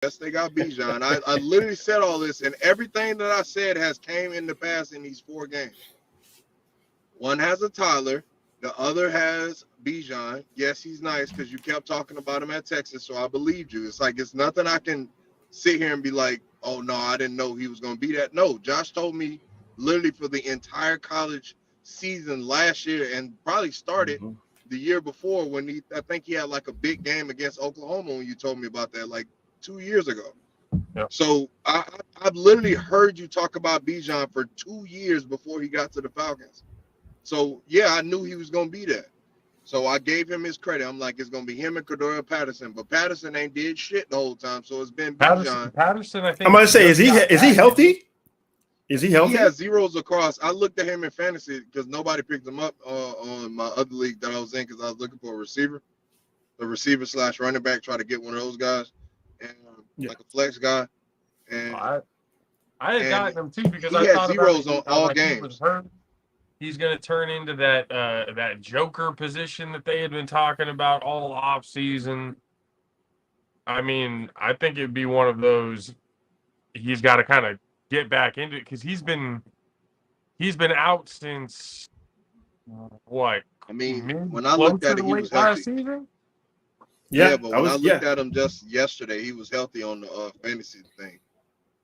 Yes, they got Bijan. I literally said all this, and everything that I said has came in the past in these 4 games. One has a Tyler, the other has Bijan. Yes, he's nice because you kept talking about him at Texas, so I believed you. It's like it's nothing I can sit here and be like, oh no, I didn't know he was going to be that. No, Josh told me literally for the entire college season last year and probably started the year before when I think he had like a big game against Oklahoma when you told me about that like 2 years ago. Yep. So I've literally heard you talk about Bijan for 2 years before he got to the Falcons. So yeah, I knew he was gonna be there. So I gave him his credit. I'm like, it's gonna be him and Cordero Patterson, but Patterson ain't did shit the whole time. So it's been Bijan. Patterson, I I'm think. gonna say, is he healthy? Is he He healthy? has zeros across. I looked at him in fantasy because nobody picked him up on my other league that I was in because I was looking for a receiver slash running back, try to get one of those guys, and like a flex guy. And I had gotten him too because he I had thought about zeros it. on all Like he was games. hurt. He's going to turn into that Joker position that they had been talking about all off season. I mean, I think it'd be one of those. He's got to kind of get back into it because he's been out since what? I mean, when I looked Closer at to it, he late was last healthy. season. Yeah, but when I looked at him just yesterday, he was healthy on the fantasy thing.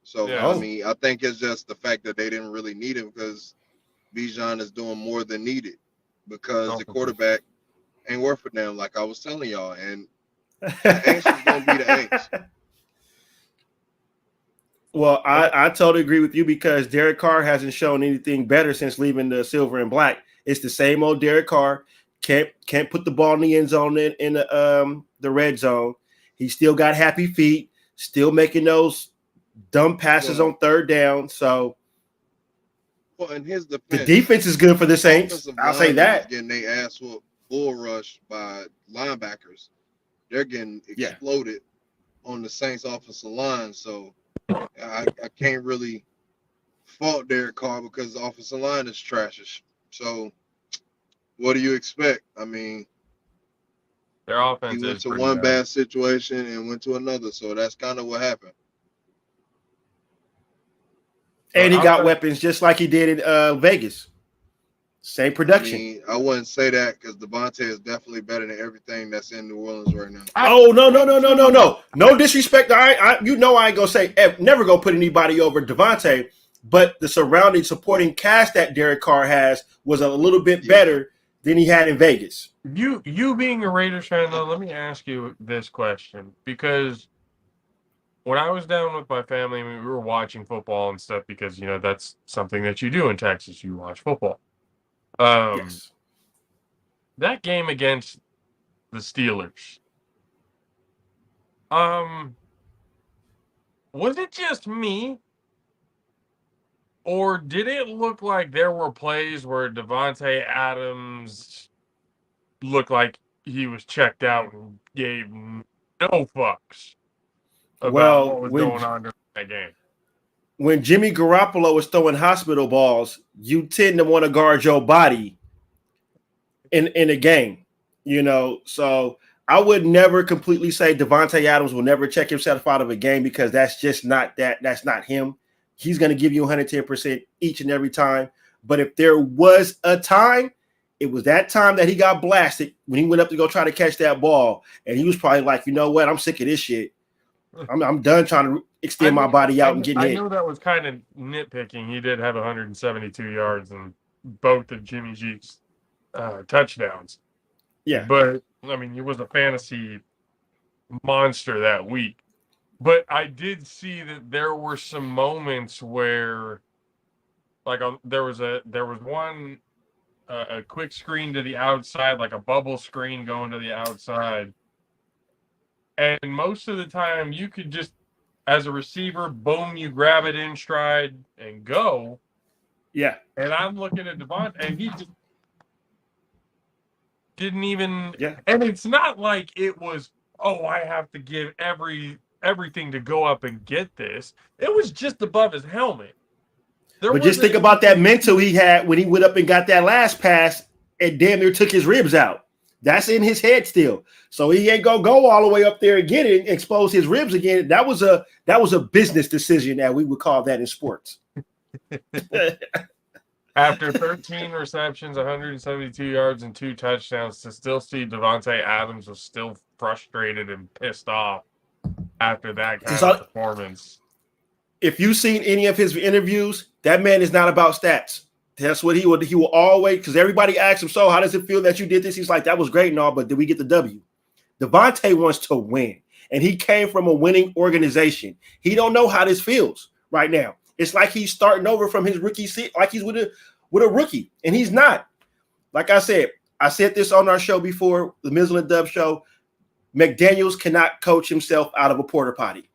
So Yeah. I mean, I think it's just the fact that they didn't really need him because Bijan is doing more than needed because the quarterback ain't worth a damn, like I was telling y'all, and the angst is gonna be the angst. Well, I totally agree with you because Derek Carr hasn't shown anything better since leaving the silver and black. It's the same old Derek Carr. Can't put the ball in the end zone in the red zone. He still got happy feet, still making those dumb passes on third down. So, well, in his defense, the defense is good for the Saints. I'll say that. Getting their ass whooped, bull rushed by linebackers. They're getting exploded on the Saints offensive line. So I can't really fault Derek Carr because the offensive line is trashish. So what do you expect? I mean, their offense he went to one bad situation and went to another. So that's kind of what happened. And he got weapons just like he did in Vegas. Same production. I mean, I wouldn't say that because Devontae is definitely better than everything that's in New Orleans right now. Oh, no. No disrespect. I you know I ain't gonna say never gonna put anybody over Devontae, but the surrounding supporting cast that Derek Carr has was a little bit better than he had in Vegas. You being a Raiders fan, though, let me ask you this question because when I was down with my family, we were watching football and stuff because that's something that you do in Texas. You watch football. Yes. That game against the Steelers. Was it just me? Or did it look like there were plays where Devontae Adams looked like he was checked out and gave no fucks about what was going on during that game? When Jimmy Garoppolo was throwing hospital balls, you tend to want to guard your body in a game, So I would never completely say Devontae Adams will never check himself out of a game because that's just not that. That's not him. He's going to give you 110% each and every time. But if there was a time, it was that time that he got blasted when he went up to go try to catch that ball. And he was probably like, you know what? I'm sick of this shit. I'm done trying to extend my body out and getting hit. I know that was kind of nitpicking. He did have 172 yards and both of Jimmy G's touchdowns. Yeah. But, I mean, he was a fantasy monster that week. But I did see that there were some moments where, like, there was one a quick screen to the outside, like a bubble screen going to the outside. And most of the time, you could just, as a receiver, boom, you grab it in stride and go. Yeah. And I'm looking at Devontae, and he just didn't even. Yeah. And it's not like it was, I have to give everything to go up and get this. It was just above his helmet. But just think about that mental he had when he went up and got that last pass and damn near took his ribs out. That's in his head still. So he ain't gonna go all the way up there and get it and expose his ribs again. That was a business decision that we would call that in sports. After 13 receptions, 172 yards, and 2 touchdowns, to still see Devontae Adams was still frustrated and pissed off after that kind of performance. If you've seen any of his interviews, that man is not about stats. That's what he will always, because everybody asks him, so how does it feel that you did this? He's like, that was great and all, but did we get the W? Devontae wants to win, and he came from a winning organization. He don't know how this feels right now. It's like he's starting over from his rookie seat, like he's with a rookie, and he's not. Like I said this on our show before, the Mizzle and Dub show. McDaniels cannot coach himself out of a porta potty.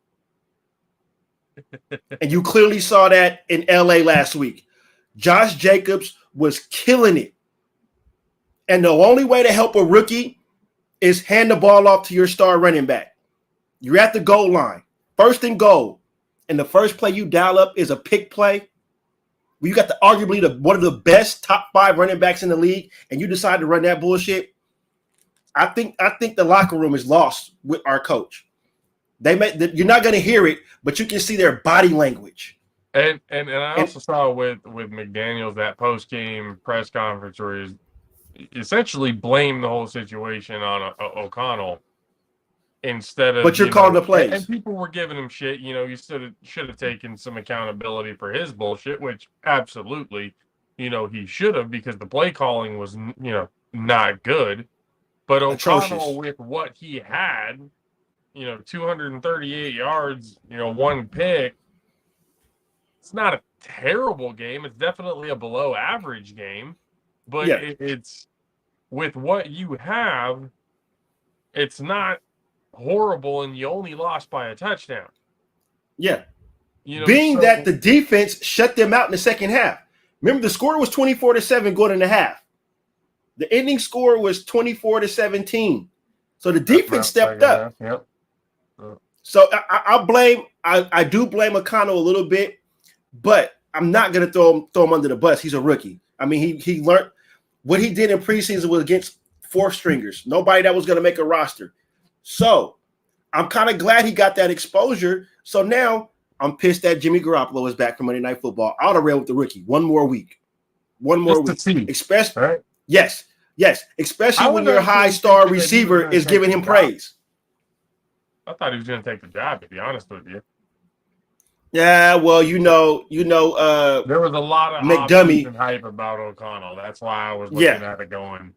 And you clearly saw that in LA last week. Josh Jacobs was killing it. And the only way to help a rookie is hand the ball off to your star running back. You're at the goal line, 1st and goal. And the first play you dial up is a pick play. Where you got arguably one of the best top 5 running backs in the league, and you decide to run that bullshit. I think the locker room is lost with our coach. You're not going to hear it, but you can see their body language. And I also saw with McDaniels that post game press conference where he essentially blamed the whole situation on O'Connell. Instead of, but you're calling the plays, and people were giving him shit. You should have taken some accountability for his bullshit, which absolutely, he should have, because the play calling was, not good. But O'Connell, with what he had, 238 yards, 1 pick. It's not a terrible game. It's definitely a below average game, but it's with what you have. It's not horrible, and you only lost by a touchdown. Yeah. That the defense shut them out in the second half. Remember, the score was 24-7 going into half. The ending score was 24-17. So the defense stepped up. Yep. So I do blame O'Connell a little bit, but I'm not going to throw him under the bus. He's a rookie. I mean, he learned what he did in preseason was against 4th stringers, nobody that was going to make a roster. So I'm kind of glad he got that exposure. So now I'm pissed that Jimmy Garoppolo is back from Monday Night Football. I'll rail with the rookie. One more week. Especially, right? Yes. Especially when your high star receiver is giving him praise. I thought he was going to take the job, to be honest with you. Yeah, well, there was a lot of McDummy and hype about O'Connell. That's why I was looking at it going.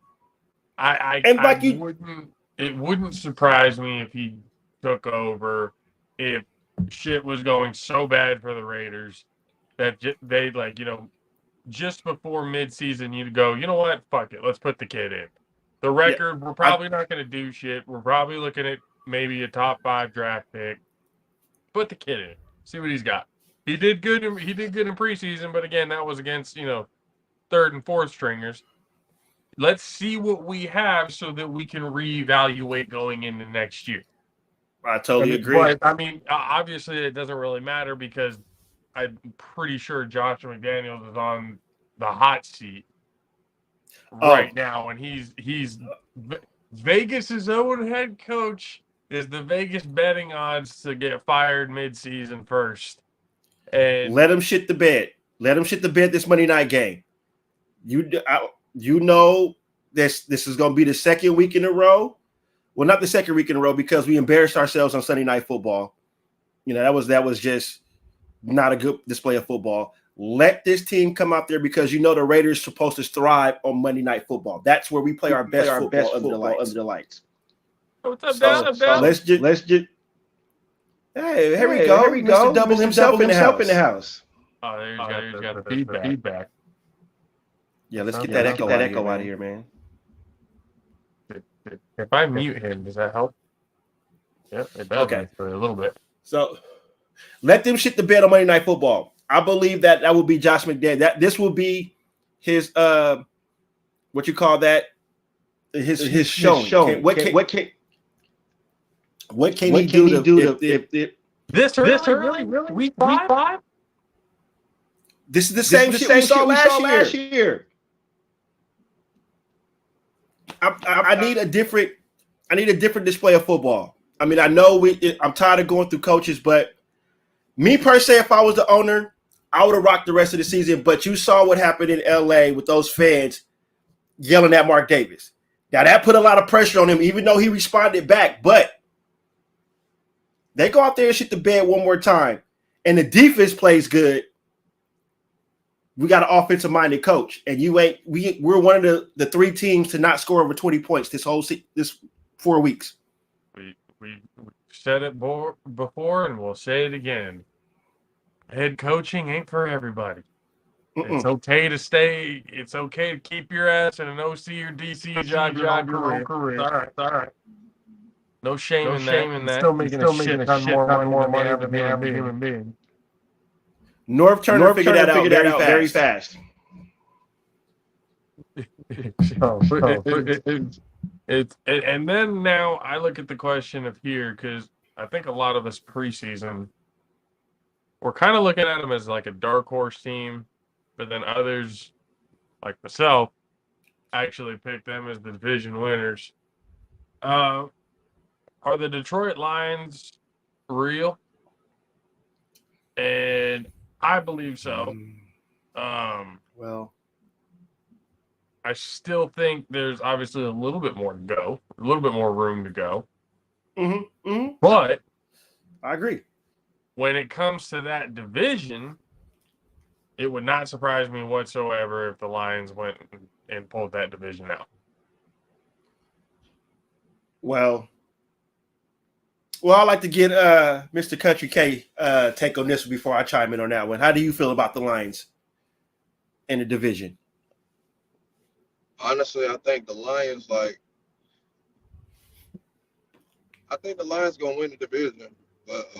It wouldn't surprise me if he took over, if shit was going so bad for the Raiders that they just before midseason you'd go, you know what, fuck it, let's put the kid in. The record, we're probably not going to do shit. We're probably looking at maybe a top 5 draft pick. Put the kid in, see what he's got. He did good in preseason, but again, that was against 3rd and 4th stringers. Let's see what we have so that we can reevaluate going into next year. I totally agree. But, obviously it doesn't really matter because I'm pretty sure Josh McDaniels is on the hot seat right now, and he's Vegas's own head coach is the Vegas betting odds to get fired midseason first. And let him shit the bed. Let him shit the bed this Monday night game. This is going to be the 2nd week in a row. Well, not the 2nd week in a row because we embarrassed ourselves on Sunday Night Football. That was just not a good display of football. Let this team come out there because the Raiders are supposed to thrive on Monday Night Football. That's where we play our best football under the lights. What's up, Dad? Let's just. Hey, here we go. Mr. Double himself in the house. Oh, there's got the feedback. Yeah, let's get that echo out of here, man. If I mute him, does that help? Yep, it does. Okay. For a little bit. So let them shit the bed on Monday Night Football. I believe that will be Josh McDaniels. This will be his what you call that? His showing. What can he do if this really week 5? This is the same shit we saw last year. I need a different display of football. I mean, I know I'm tired of going through coaches, but me per se, if I was the owner, I would have rocked the rest of the season. But you saw what happened in LA with those fans yelling at Mark Davis. Now that put a lot of pressure on him, even though he responded back. But they go out there and shit the bed one more time, and the defense plays good. We got an offensive-minded coach, and we're one of the 3 teams to not score over 20 points this 4 weeks. We said it before, and we'll say it again. Head coaching ain't for everybody. It's okay to stay. It's okay to keep your ass in an OC or DC job your whole career. It's all right. No shame in that. Still making a shit ton more money than the average human being. North Turner figured that out very fast. And then now I look at the question of here, because I think a lot of us preseason, we're kind of looking at them as like a dark horse team, but then others, like myself, actually pick them as the division winners. Are the Detroit Lions real? And I believe so. Well, I still think there's obviously a little bit more to go, a little bit more room to go. But I agree. When it comes to that division, it would not surprise me whatsoever if the Lions went and pulled that division out. Well, I'd like to get Mr. Country K take on this before I chime in on that one. How do you feel about the Lions in the division? Honestly, I think the Lions gonna win the division, but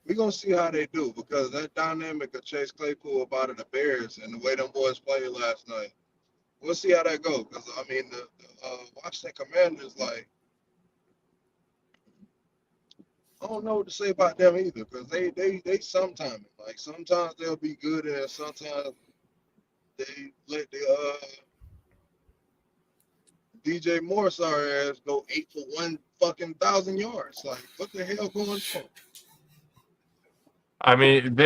we're gonna see how they do, because that dynamic of Chase Claypool about the Bears and the way them boys played last night, we'll see how that goes. Because I mean, the Washington Commanders, like, I don't know what to say about them either, because they sometimes, like, sometimes they'll be good and sometimes they let the DJ Moore sorry ass go 8 for 1,000 yards. Like, what the hell going on? I mean,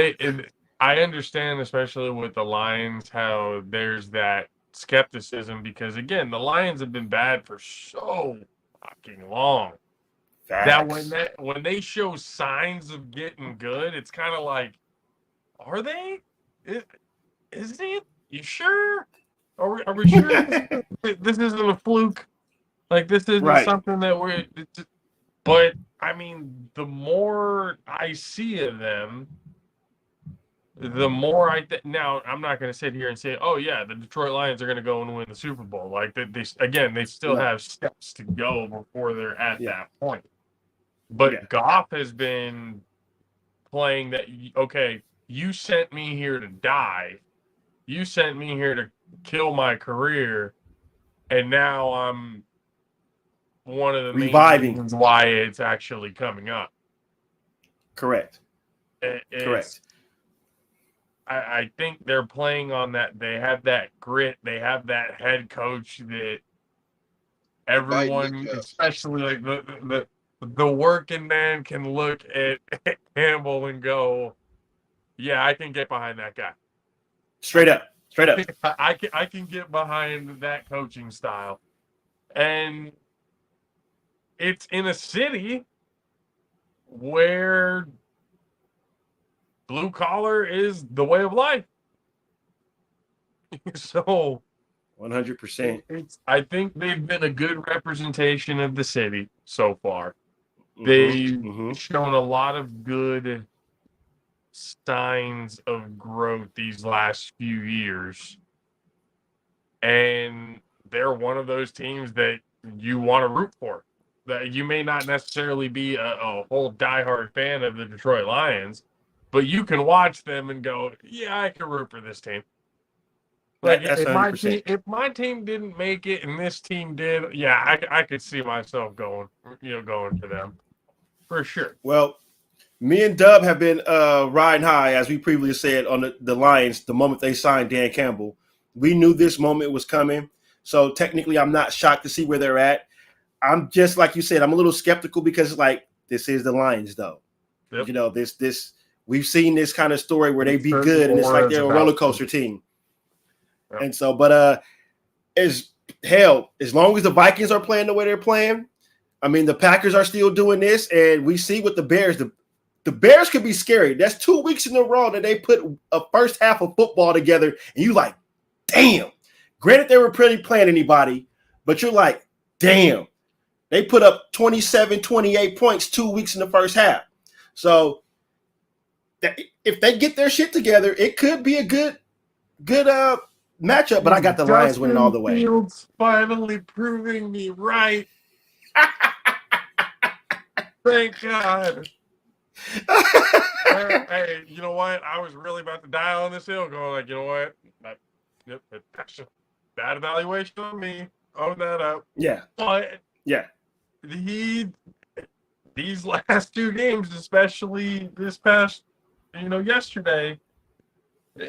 I understand, especially with the Lions, how there's that skepticism, because again, the Lions have been bad for so fucking long. Facts. That when they show signs of getting good, it's kind of like, are they? Is it? You sure? Are we sure this isn't a fluke? Like, this isn't something that we're. But I mean, the more I see of them, the more now I'm not going to sit here and say, oh yeah, the Detroit Lions are going to go and win the Super Bowl. Like, they still have steps to go before they're at that point. But Goff has been playing that. Okay, you sent me here to die. You sent me here to kill my career, and now I'm one of the main reasons why it's actually coming up. Correct. Correct. I think they're playing on that. They have that grit. They have that head coach that everyone, especially like the working man, can look at Campbell and go, yeah, I can get behind that guy. Straight up. I can get behind that coaching style. And it's in a city where blue collar is the way of life. So 100%. I think they've been a good representation of the city so far. They've shown a lot of good signs of growth these last few years. And they're one of those teams that you want to root for. That you may not necessarily be a whole diehard fan of the Detroit Lions, but you can watch them and go, yeah, I can root for this team. Like, if my team didn't make it and this team did, yeah, I could see myself going to them for sure. Well, me and Dub have been riding high, as we previously said, on the Lions the moment they signed Dan Campbell. We knew this moment was coming. So technically, I'm not shocked to see where they're at. I'm just like you said, I'm a little skeptical because like this is the Lions, though. Yep. You know, this we've seen this kind of story where they be Certain good and it's like auras they're a about roller them. coaster team. Yep. And so, but as long as the Vikings are playing the way they're playing, I mean, the Packers are still doing this, and we see with the Bears, the Bears could be scary. That's 2 weeks in a row that they put a first half of football together, and you like, damn. Granted, they were pretty playing anybody, but you're like, damn. They put up 27, 28 points 2 weeks in the first half. So if they get their shit together, it could be a good matchup. But I got the Lions winning all the way. Fields finally proving me right. Thank God. Hey, you know what? I was really about to die on this hill, going like, you know what? That's just bad evaluation on me. Own that up. Yeah. But yeah. These last 2 games, especially this past, yesterday, he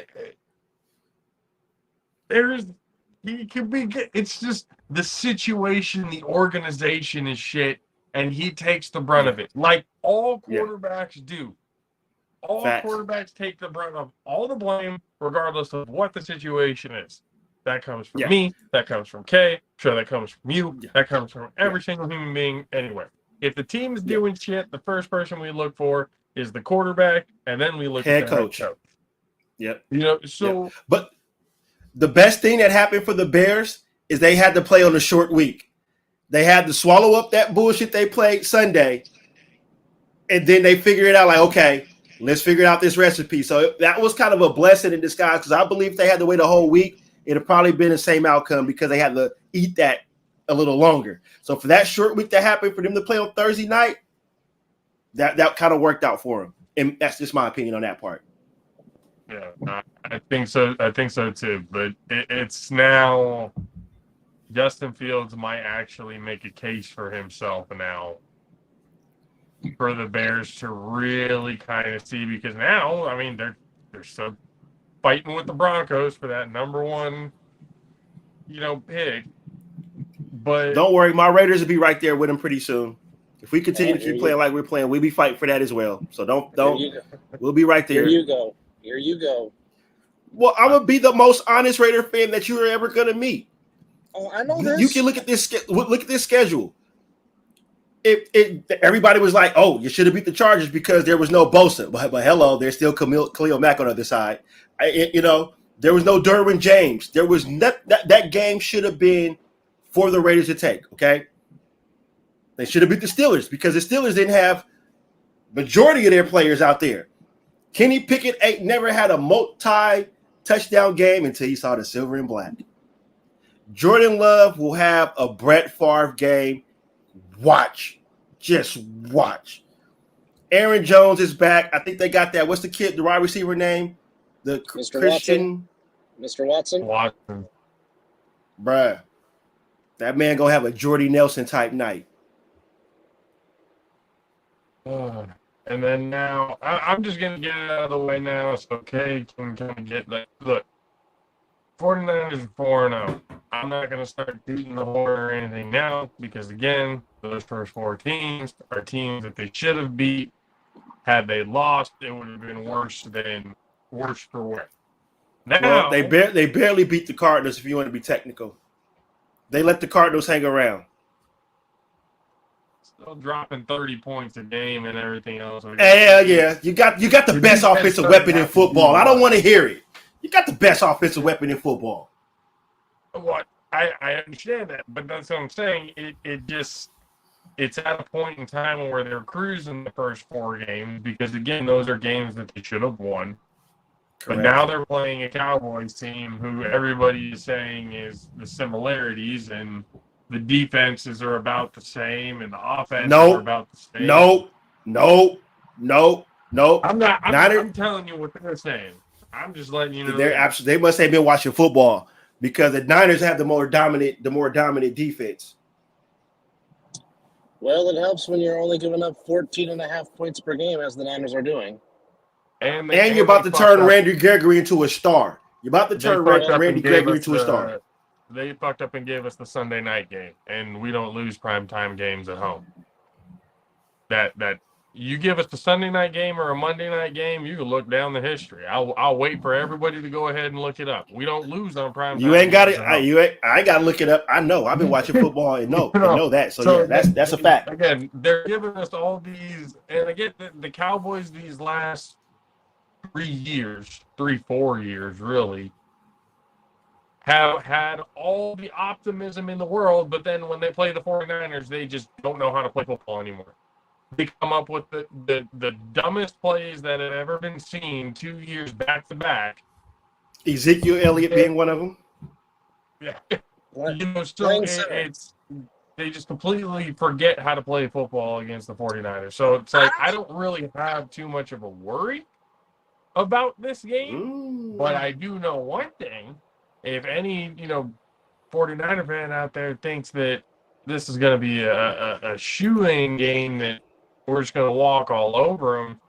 could be good. It's just the situation, the organization is shit, and he takes the brunt of it, like all quarterbacks do. All Facts. quarterbacks take the brunt of all the blame, regardless of what the situation is. That comes from me. That comes from Kay. Sure, that comes from you. That comes from every single human being anywhere. If the team is doing shit, the first person we look for is the quarterback, and then we look at the head coach. Yep. But the best thing that happened for the Bears is they had to play on a short week. They had to swallow up that bullshit they played Sunday, and then they figured it out like, okay, let's figure out this recipe. So that was kind of a blessing in disguise because I believe if they had to wait a whole week, it'd have probably been the same outcome because they had to eat that a little longer. So for that short week that happened for them to play on Thursday night, that kind of worked out for them. And that's just my opinion on that part. Yeah, I think so. I think so too. But it's now Justin Fields might actually make a case for himself now for the Bears to really kind of see, because now, I mean, they're so fighting with the Broncos for that number 1, pick. But don't worry, my Raiders will be right there with them pretty soon. If we continue to keep playing like we're playing, we'll be fighting for that as well. So don't. We'll be right there. Here you go. Well, I'm gonna be the most honest Raider fan that you're ever gonna meet. Oh, I know this. You can look at this. Look at this schedule. Everybody was like, "Oh, you should have beat the Chargers because there was no Bosa." But hello, there's still Khalil Mack on the other side. There was no Derwin James. There was that game should have been for the Raiders to take. Okay, they should have beat the Steelers because the Steelers didn't have majority of their players out there. Kenny Pickett never had a multi-touchdown game until he saw the silver and black. Jordan Love will have a Brett Favre game. Watch. Just watch. Aaron Jones is back. I think they got that. What's the wide receiver name? The Mr. Christian. Mr. Watson. Bruh. That man gonna have a Jordy Nelson type night. And then now, I'm just going to get it out of the way now so Kay can kind of get that. Look, 49ers are 4-0. I'm not going to start beating the horn or anything now because, again, those first 4 teams are teams that they should have beat. Had they lost, it would have been worse for wear. Now, well, they barely beat the Cardinals if you want to be technical. They let the Cardinals hang around. Still dropping 30 points a game and everything else. Yeah. You got the best offensive weapon in football. I don't want to hear it. You got the best offensive weapon in football. What? I understand that, but that's what I'm saying. It's at a point in time where they're cruising the first 4 games because, again, those are games that they should have won. Correct. But now they're playing a Cowboys team who everybody is saying is the similarities, and the defenses are about the same, and the offenses are about the same. No. I'm telling you what they're saying. I'm just letting you know. They must have been watching football because the Niners have the more dominant defense. Well, it helps when you're only giving up 14.5 points per game, as the Niners are doing. And you're about to turn Randy Gregory into a star. You're about to They turn fucked up Randy and gave Gregory us into a star. They fucked up and gave us the Sunday night game, and we don't lose primetime games at home. That you give us the Sunday night game or a Monday night game, you can look down the history. I'll wait for everybody to go ahead and look it up. We don't lose on primetime. You ain't got games it. at home. I ain't got to look it up. I know. I've been watching football and know that. So yeah, that's a fact. Again, they're giving us all these, and again, the Cowboys these last 4 years, really, have had all the optimism in the world, but then when they play the 49ers, they just don't know how to play football anymore. They come up with the dumbest plays that have ever been seen 2 years back to back. Ezekiel Elliott being one of them. Yeah. So it's they just completely forget how to play football against the 49ers. So it's like I don't really have too much of a worry about this game, but I do know one thing. If any, 49er fan out there thinks that this is going to be a shoe-in game that we're just going to walk all over them,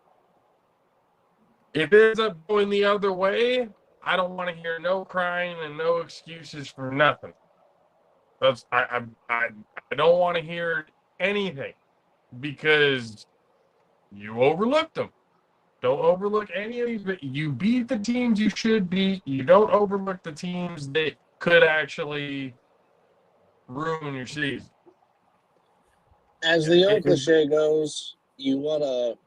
if it ends up going the other way, I don't want to hear no crying and no excuses for nothing. I don't want to hear anything because you overlooked them. Don't overlook any of these. But you beat the teams you should beat. You don't overlook the teams that could actually ruin your season. As the old cliche goes, you want to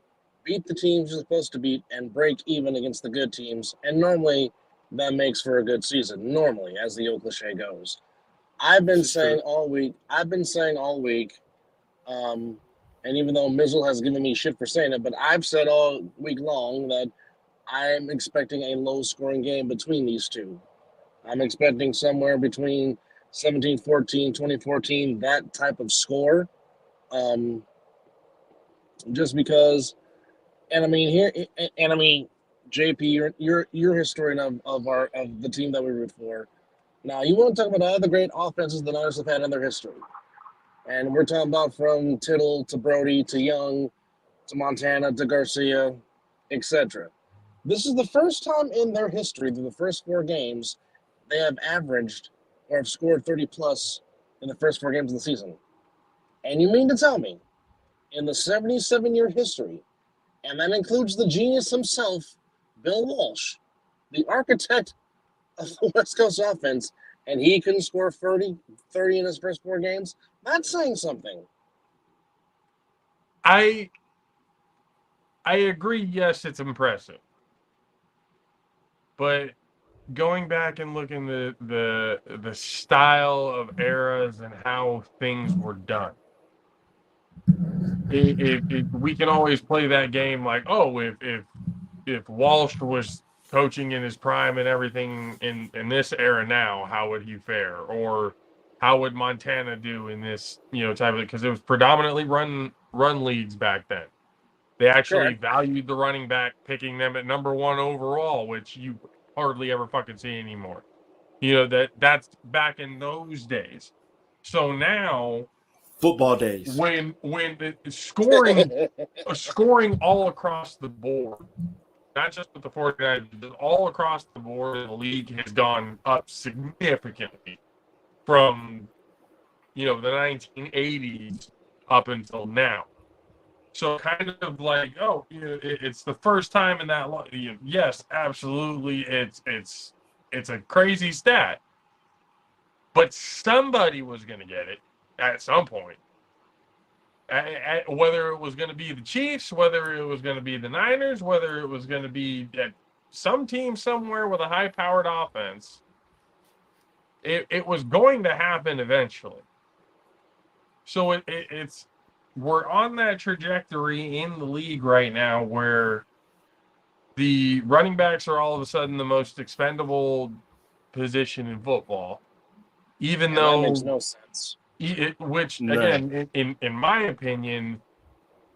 beat the teams you're supposed to beat and break even against the good teams. And normally that makes for a good season. Normally, as the old cliche goes. I've been saying all week, and even though Mizzle has given me shit for saying it, but I've said all week long that I'm expecting a low-scoring game between these two. I'm expecting somewhere between 17-14, 20-14, that type of score. Just because, JP, you're a historian of the team that we root for. Now, you want to talk about all the great offenses the Niners have had in their history. And we're talking about from Tittle to Brody to Young to Montana to Garcia, etc. This is the first time in their history, through the first 4 games, they have averaged or have scored 30-plus in the first 4 games of the season. And you mean to tell me, in the 77-year history, and that includes the genius himself, Bill Walsh, the architect of the West Coast offense, and he couldn't score 30 in his first 4 games? That's saying something. I agree, yes, it's impressive. But going back and looking the style of eras and how things were done, we can always play that game like, oh, if Walsh was coaching in his prime and everything in this era now, how would he fare? Or how would Montana do in this, type of, because it was predominantly run leagues back then. They actually valued the running back, picking them at number 1 overall, which you hardly ever fucking see anymore. That's back in those days. So now, football days, when scoring all across the board, not just with the 49ers, but all across the board, the league has gone up significantly from, the 1980s up until now. So kind of like, it's the first time in that long. Yes, absolutely, it's a crazy stat, but somebody was going to get it at some point. Whether it was going to be the Chiefs, whether it was going to be the Niners, whether it was going to be some team somewhere with a high-powered offense, it was going to happen eventually. So it's we're on that trajectory in the league right now where the running backs are all of a sudden the most expendable position in football, even though that makes no sense. Again, in my opinion,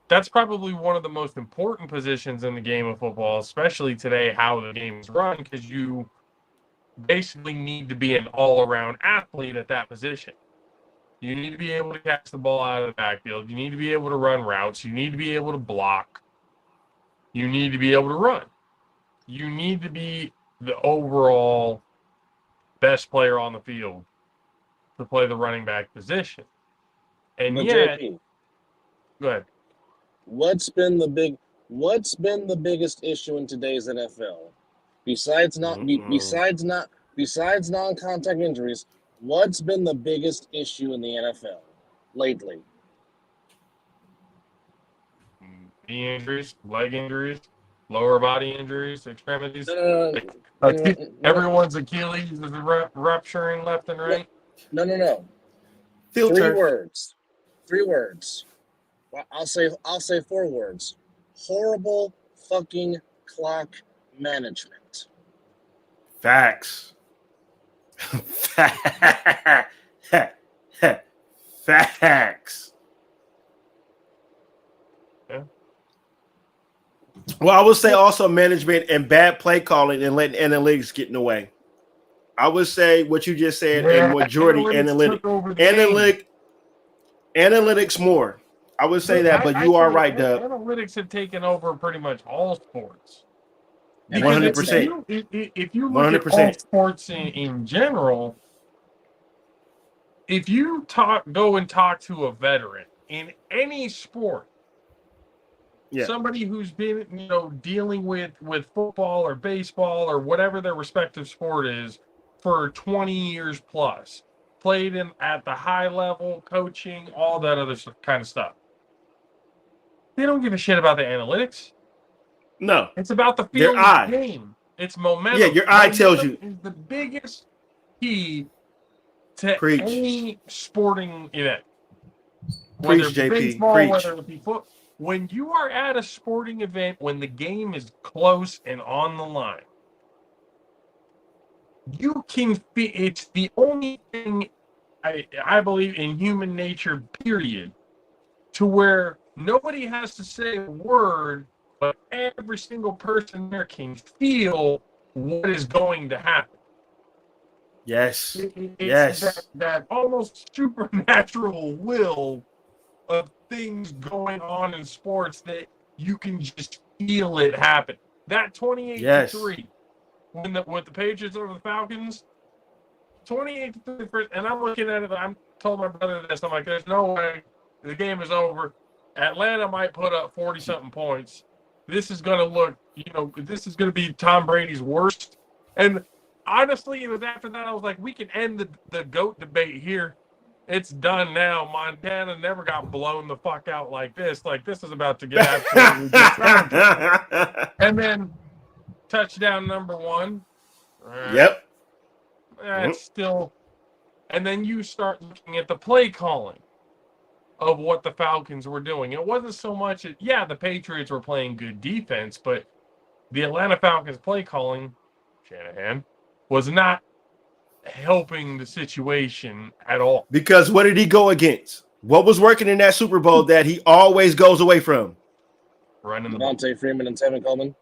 that's probably one of the most important positions in the game of football, especially today, how the game is run, because you basically need to be an all-around athlete at that position. You need to be able to catch the ball out of the backfield. You need to be able to run routes. You need to be able to block. You need to be able to run. You need to be the overall best player on the field to play the running back position. And But yet, JP, go ahead. what's been the biggest issue in today's NFL? Besides non-contact injuries, what's been the biggest issue in the NFL lately? Knee injuries, leg injuries, lower body injuries, extremities. No. Everyone's Achilles is rupturing left and right. No. Filter. Three words. Well, I'll say 4 words. Horrible fucking clock management. Facts. Facts. Yeah. Well, I would say also management and bad play calling and letting analytics get in the way. I would say what you just said, and majority analytics more. I would say that, but you are right, Doug. Analytics have taken over pretty much all sports. 100%. If you look at all sports in general, if you go and talk to a veteran in any sport, somebody who's been dealing with football or baseball or whatever their respective sport is for 20 years plus, played at the high level, coaching, all that other kind of stuff. They don't give a shit about the analytics. No. It's about the field of the game. It's momentum. Yeah, your eye tells you. Is the biggest key to any sporting event. Whether it be baseball, whether it be football. When you are at a sporting event, when the game is close and on the line, you can feel it's the only thing I believe in human nature, period, to where nobody has to say a word, but every single person there can feel what is going to happen. Yes. It's that almost supernatural will of things going on in sports that you can just feel it happen. That 28-3 with the Patriots over the Falcons, 28-3, and I'm looking at it. I'm told my brother this. I'm like, there's no way the game is over. Atlanta might put up 40-something points. This is going to look, this is going to be Tom Brady's worst. And honestly, it was after that I was like, we can end the GOAT debate here. It's done now. Montana never got blown the fuck out like this. Like, this is about to get absolutely discounted. And then touchdown number 1. Yep. That's still. And then you start looking at the play calling of what the Falcons were doing. It wasn't so much, the Patriots were playing good defense, but the Atlanta Falcons play calling, Shanahan, was not helping the situation at all. Because what did he go against? What was working in that Super Bowl that he always goes away from? Running the Devontae Freeman and Tevin Coleman.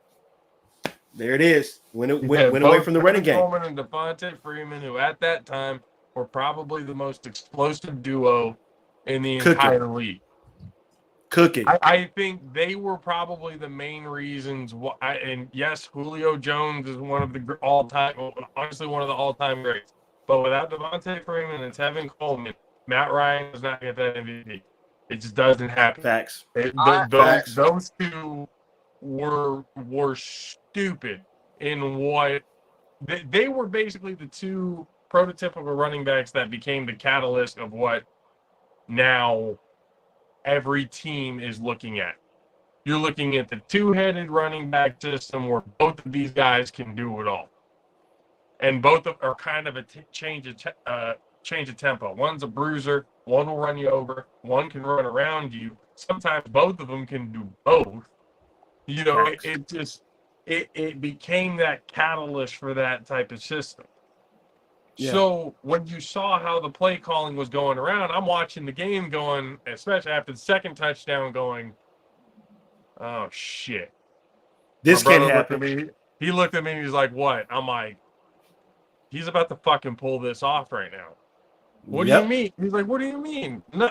There it is. Went away from the running game. Coleman and Devontae Freeman, who at that time were probably the most explosive duo in the entire league. Cooking. I think they were probably the main reasons why. And yes, Julio Jones is one of the all-time, honestly, one of the all-time greats. But without Devontae Freeman and Tevin Coleman, Matt Ryan does not get that MVP. It just doesn't happen. Facts. Those two were stupid in what they were basically the two prototypical running backs that became the catalyst of what now every team is looking at. You're looking at the two-headed running back system where both of these guys can do it all. And both are kind of a change of tempo. One's a bruiser, one will run you over, one can run around you. Sometimes both of them can do both. It became that catalyst for that type of system. Yeah. So when you saw how the play calling was going around, I'm watching the game going, especially after the second touchdown, going, oh, shit. This can't happen. He looked at me and he's like, what? I'm like, he's about to fucking pull this off right now. What do you mean? He's like, what do you mean? No,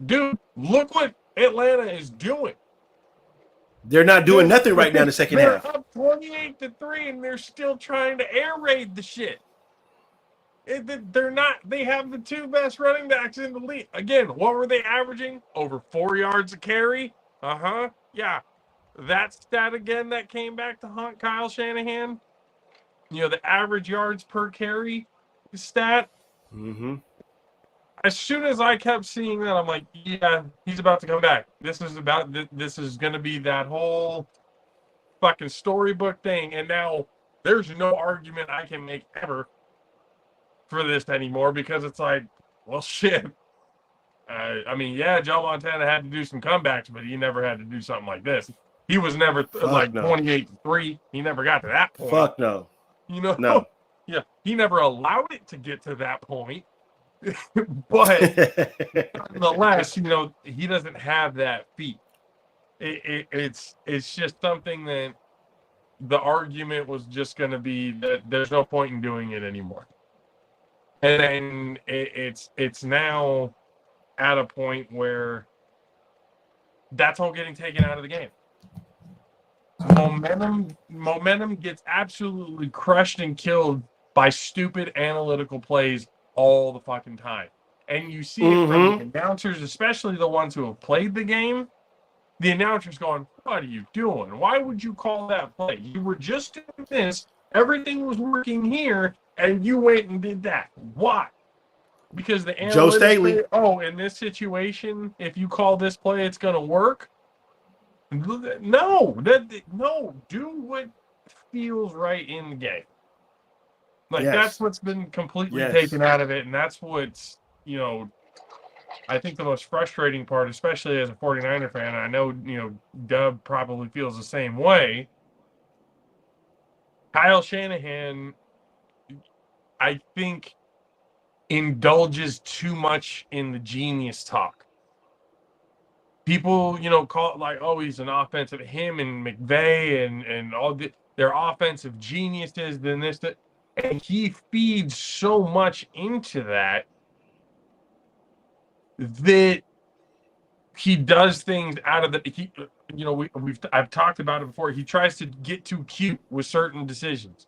dude, look what Atlanta is doing. They're not doing nothing right now in the second they're half. up 28-3, and they're still trying to air raid the shit. They're not. They have the two best running backs in the league. Again, what were they averaging? Over 4 yards a carry. Yeah, that stat again that came back to haunt Kyle Shanahan. The average yards per carry stat. Mm-hmm. As soon as I kept seeing that, I'm like, yeah, he's about to come back. This is going to be that whole fucking storybook thing. And now there's no argument I can make ever for this anymore, because it's like, well, shit. Yeah, Joe Montana had to do some comebacks, but he never had to do something like this. He was never like no. 28-3. He never got to that point. Fuck no. No. Yeah, he never allowed it to get to that point. But nonetheless, he doesn't have that feat. It's just something that the argument was just going to be that there's no point in doing it anymore. And then it's now at a point where that's all getting taken out of the game. Momentum gets absolutely crushed and killed by stupid analytical plays all the fucking time. And you see it from the announcers, especially the ones who have played the game. The announcers going, what are you doing? Why would you call that play? You were just doing this. Everything was working here, and you went and did that. Why? Because the analytics Joe Staley. say, in this situation, if you call this play, it's going to work. No, do what feels right in the game. That's what's been completely taken out of it, and that's what's, I think the most frustrating part, especially as a 49er fan, and I know, Dub probably feels the same way. Kyle Shanahan, I think, indulges too much in the genius talk. People, call it like, he's an offensive, him and McVay and all their offensive geniuses, then this, that. And he feeds so much into that he does things out of the, I've talked about it before. He tries to get too cute with certain decisions.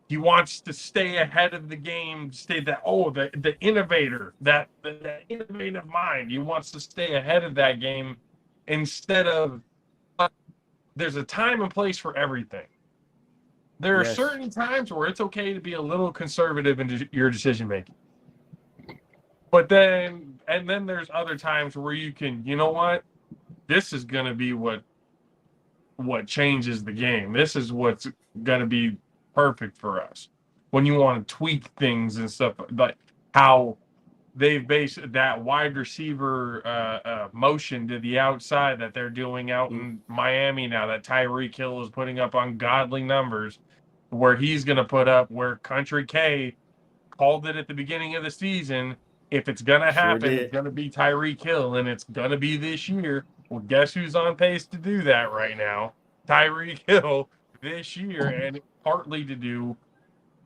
He wants to stay ahead of the game, the innovator, that innovative mind. He wants to stay ahead of that game instead of, there's a time and place for everything. There are certain times where it's okay to be a little conservative in your decision making. But then there's other times where you can, this is going to be what changes the game. This is what's going to be perfect for us. When you want to tweak things and stuff, like how they've based that wide receiver motion to the outside that they're doing out in Miami now, that Tyreek Hill is putting up ungodly numbers, where he's going to put up, where Country K called it at the beginning of the season. If it's going to happen, it's going to be Tyreek Hill, and it's going to be this year. Well, guess who's on pace to do that right now? Tyreek Hill this year, and partly to do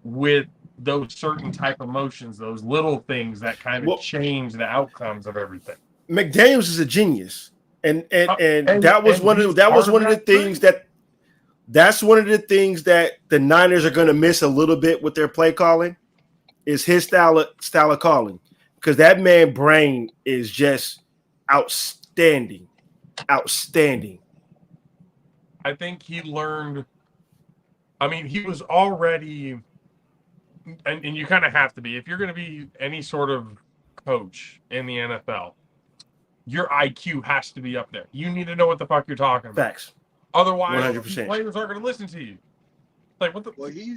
with those certain type of motions, those little things that kind of change the outcomes of everything. McDaniels is a genius, and that was one of the things that the Niners are going to miss a little bit with their play calling, is his style of calling, because that man brain is just outstanding. I think he learned. I mean, he was already. And you kind of have to be, if you're going to be any sort of coach in the NFL, your IQ has to be up there. You need to know what the fuck you're talking about. Facts. Otherwise, 100%. players aren't going to listen to you. Like, what the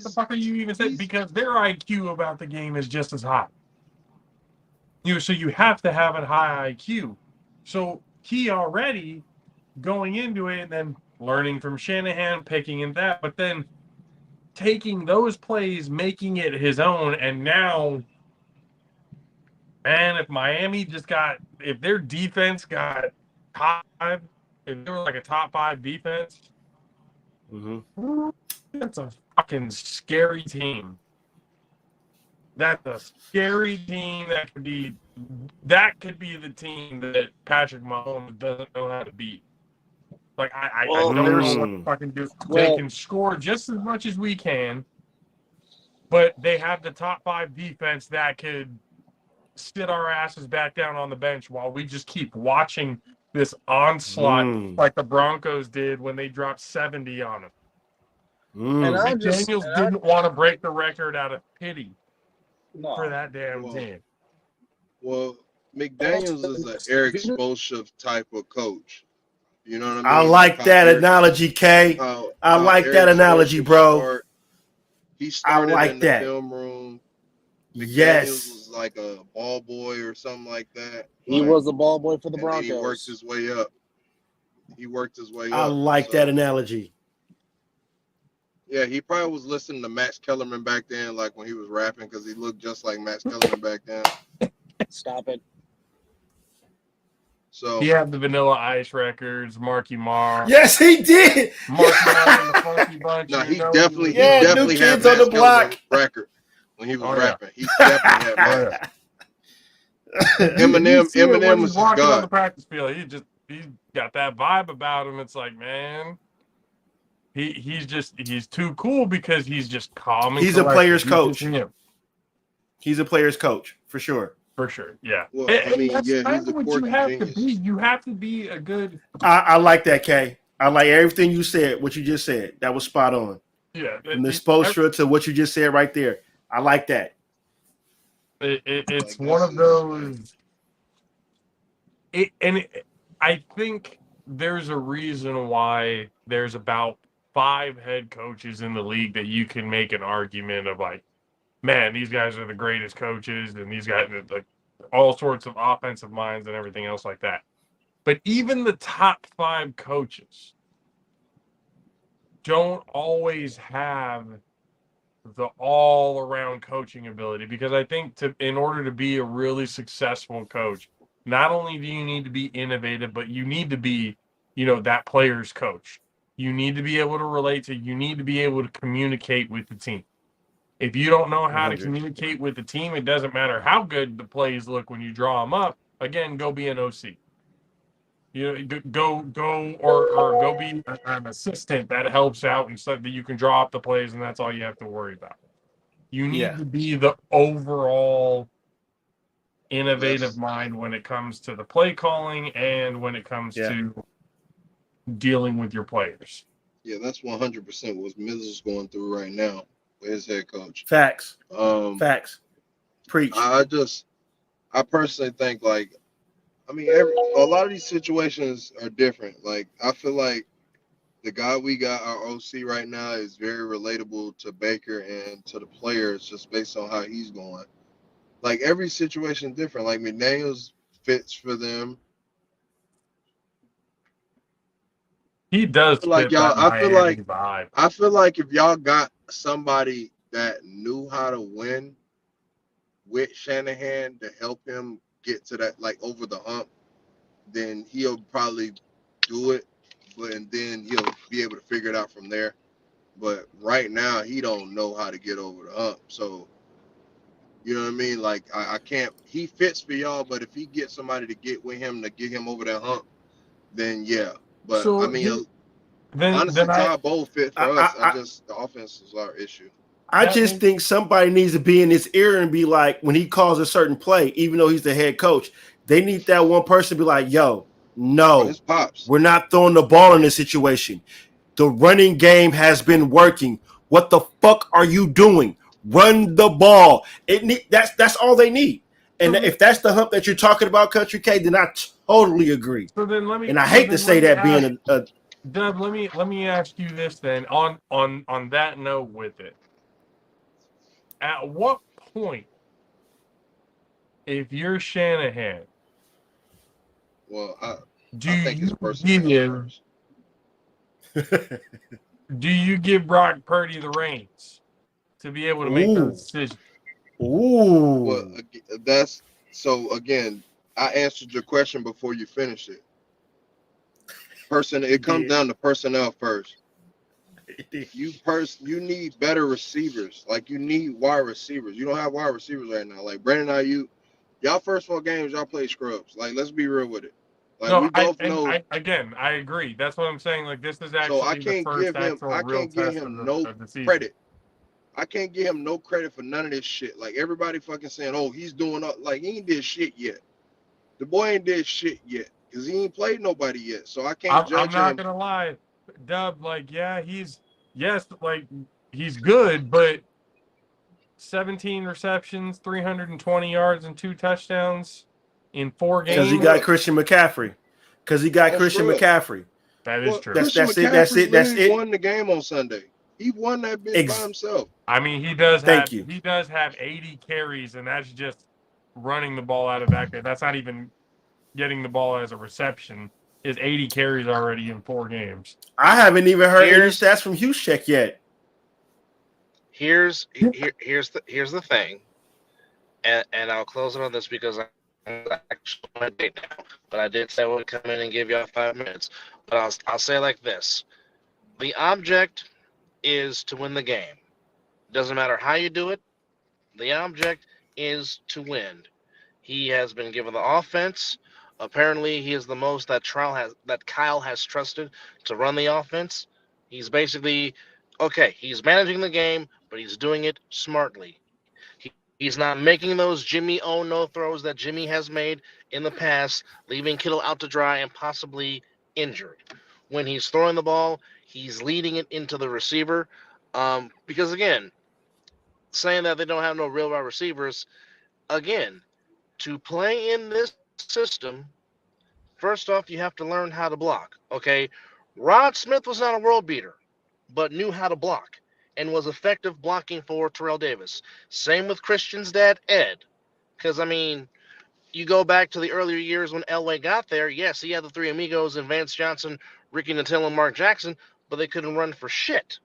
fuck are you even saying? Because their IQ about the game is just as high. So you have to have a high IQ. So he already going into it and then learning from Shanahan, picking in that, but then taking those plays, making it his own, and now, man, if their defense got top 5, if they were like a top 5 defense, that's a fucking scary team. That's a scary team. That could be the team that Patrick Mahomes doesn't know how to beat. Like I Well, don't know there's what to fucking do. They well, can score just as much as we can, but they have the top 5 defense that could sit our asses back down on the bench while we just keep watching this onslaught like the Broncos did when they dropped 70 on them. and I McDaniels didn't want to break the record out of pity for no. that damn Well, team. Well, McDaniels is an Eric Spoelstra type of coach. You know what I I mean? like that analogy, Kay. I like that analogy, bro. He I started like in the that. film room. McDaniels Yes. was like a ball boy or something like that. He Like, was the ball boy for the and then he worked Broncos. his way up. He worked his way I up. like that analogy. Yeah, he probably was listening to Max Kellerman back then, like when he was rapping, because he looked just like Max Kellerman back then. Stop it. So He had the Vanilla Ice records, Marky Mark. Yes, he did. Marky Mark and the Funky Bunch. no, you he know definitely Yeah, he New definitely had Kids on Max the Block. Kellerman record when he was Oh, yeah. rapping. He definitely had Oh, Max. yeah. Eminem see it when was he's his walking on god. the practice field. He's got that vibe about him. It's like, man, he's too cool because he's just calm and He's a collected. player's He's coach. just him. He's a player's coach for sure. For sure, yeah. Well, And I mean, that's yeah, kind he's of a what you quirky have genius. to be. You have to be a good. I like that, Kay. I like everything you said. What you just said, that was spot on. Yeah, From the Spoelstra to what you just said right there. I like that. It's Like, one this of is, those. I think there's a reason why there's about 5 head coaches in the league that you can make an argument of like, man, these guys are the greatest coaches, and these guys are like all sorts of offensive minds and everything else like that. But even the top 5 coaches don't always have the all-around coaching ability, because I think in order to be a really successful coach, not only do you need to be innovative, but you need to be, that player's coach. You need to be able to relate to, you need to be able to communicate with the team. If you don't know how to 100. communicate with the team, it doesn't matter how good the plays look when you draw them up. Again, go be an OC. Go go be an assistant that helps out and stuff that you can draw up the plays, and that's all you have to worry about. You need to be the overall innovative mind when it comes to the play calling and when it comes to dealing with your players. Yeah, that's 100% what Miz is going through right now with his head coach. Facts. Facts. Preach. I personally think, like, I mean, a lot of these situations are different. Like, I feel like the guy we got, our OC right now, is very relatable to Baker and to the players just based on how he's going. Like, every situation is different. Like, McDaniels fits for them. He does Like, fit y'all, that I feel Miami like vibe. I feel like if y'all got somebody that knew how to win with Shanahan to help him get to that, like, over the hump, then he'll probably do it, and then he'll be able to figure it out from there. But right now, he don't know how to get over the hump. So, you know what I mean? Like, I can't. He fits for y'all, but if he gets somebody to get with him to get him over that hump, then yeah. But So I mean, then honestly, I Todd Bowles fit for us. The offense is our issue. I just think somebody needs to be in his ear and be like, when he calls a certain play, even though he's the head coach, they need that one person to be like, yo, no, his pops. We're not throwing the ball in this situation. The running game has been working. What the fuck are you doing? Run the ball. That's all they need. And if that's the hump that you're talking about, Country K, then I totally agree. So then let me. And I hate to say that being a Dub, let me ask you this then. On that note with it, at what point, if you're Shanahan, well, I think his person do you give Brock Purdy the reins to be able to make those decisions? Ooh. Well, that's so. Again, I answered your question before you finished it. It comes down to personnel first. You need better receivers. Like, you need wide receivers. You don't have wide receivers right now. Like Brandon Ayuk, y'all first 4 games, y'all play scrubs. Like, let's be real with it. Like No, we both know. I agree. That's what I'm saying. Like this is So I actually the can't first give him. actual I real can't give test him no of the season. credit. I can't give him no credit for none of this shit. Like everybody fucking saying, "Oh, he's doing up." Like he ain't did shit yet. The boy ain't did shit yet because he ain't played nobody yet. So I can't I'm judge not him. gonna lie, Dub. Like, yeah, like he's good, but 17 receptions, 320 yards, and 2 touchdowns in 4 Because he games. got Christian McCaffrey. Because he got Oh, Christian scrub. McCaffrey. That is Well, true. Christian That's it. That's McCaffrey it. That's literally it. won the game on Sunday. He won that bitch by himself. I mean, he does Thank you. 80 carries, and that's just running the ball out of that. That's not even getting the ball as a reception. His 80 carries already in 4 games. I haven't even heard any Here's- stats from Juszczyk yet. Here's the thing, and I'll close it on this because I'm actually on a date now. But I did say I would come in and give y'all 5 minutes. But I'll say it like this: the object is to win the game. Doesn't matter how you do it. The object is to win. He has been given the offense. Apparently, he is the most that Kyle has trusted to run the offense. He's basically okay. He's managing the game, but he's doing it smartly. He's not making those Jimmy no throws that Jimmy has made in the past, leaving Kittle out to dry and possibly injured. When he's throwing the ball, he's leading it into the receiver. Because again, saying that they don't have no real wide receivers, again, to play in this system, first off, you have to learn how to block. Okay, Rod Smith was not a world beater, but knew how to block and was effective blocking for Terrell Davis. Same with Christian's dad, Ed. Because, I mean, you go back to the earlier years when Elway got there, yes, he had the 3 amigos and Vance Johnson, Ricky Natil, and Mark Jackson, but they couldn't run for shit.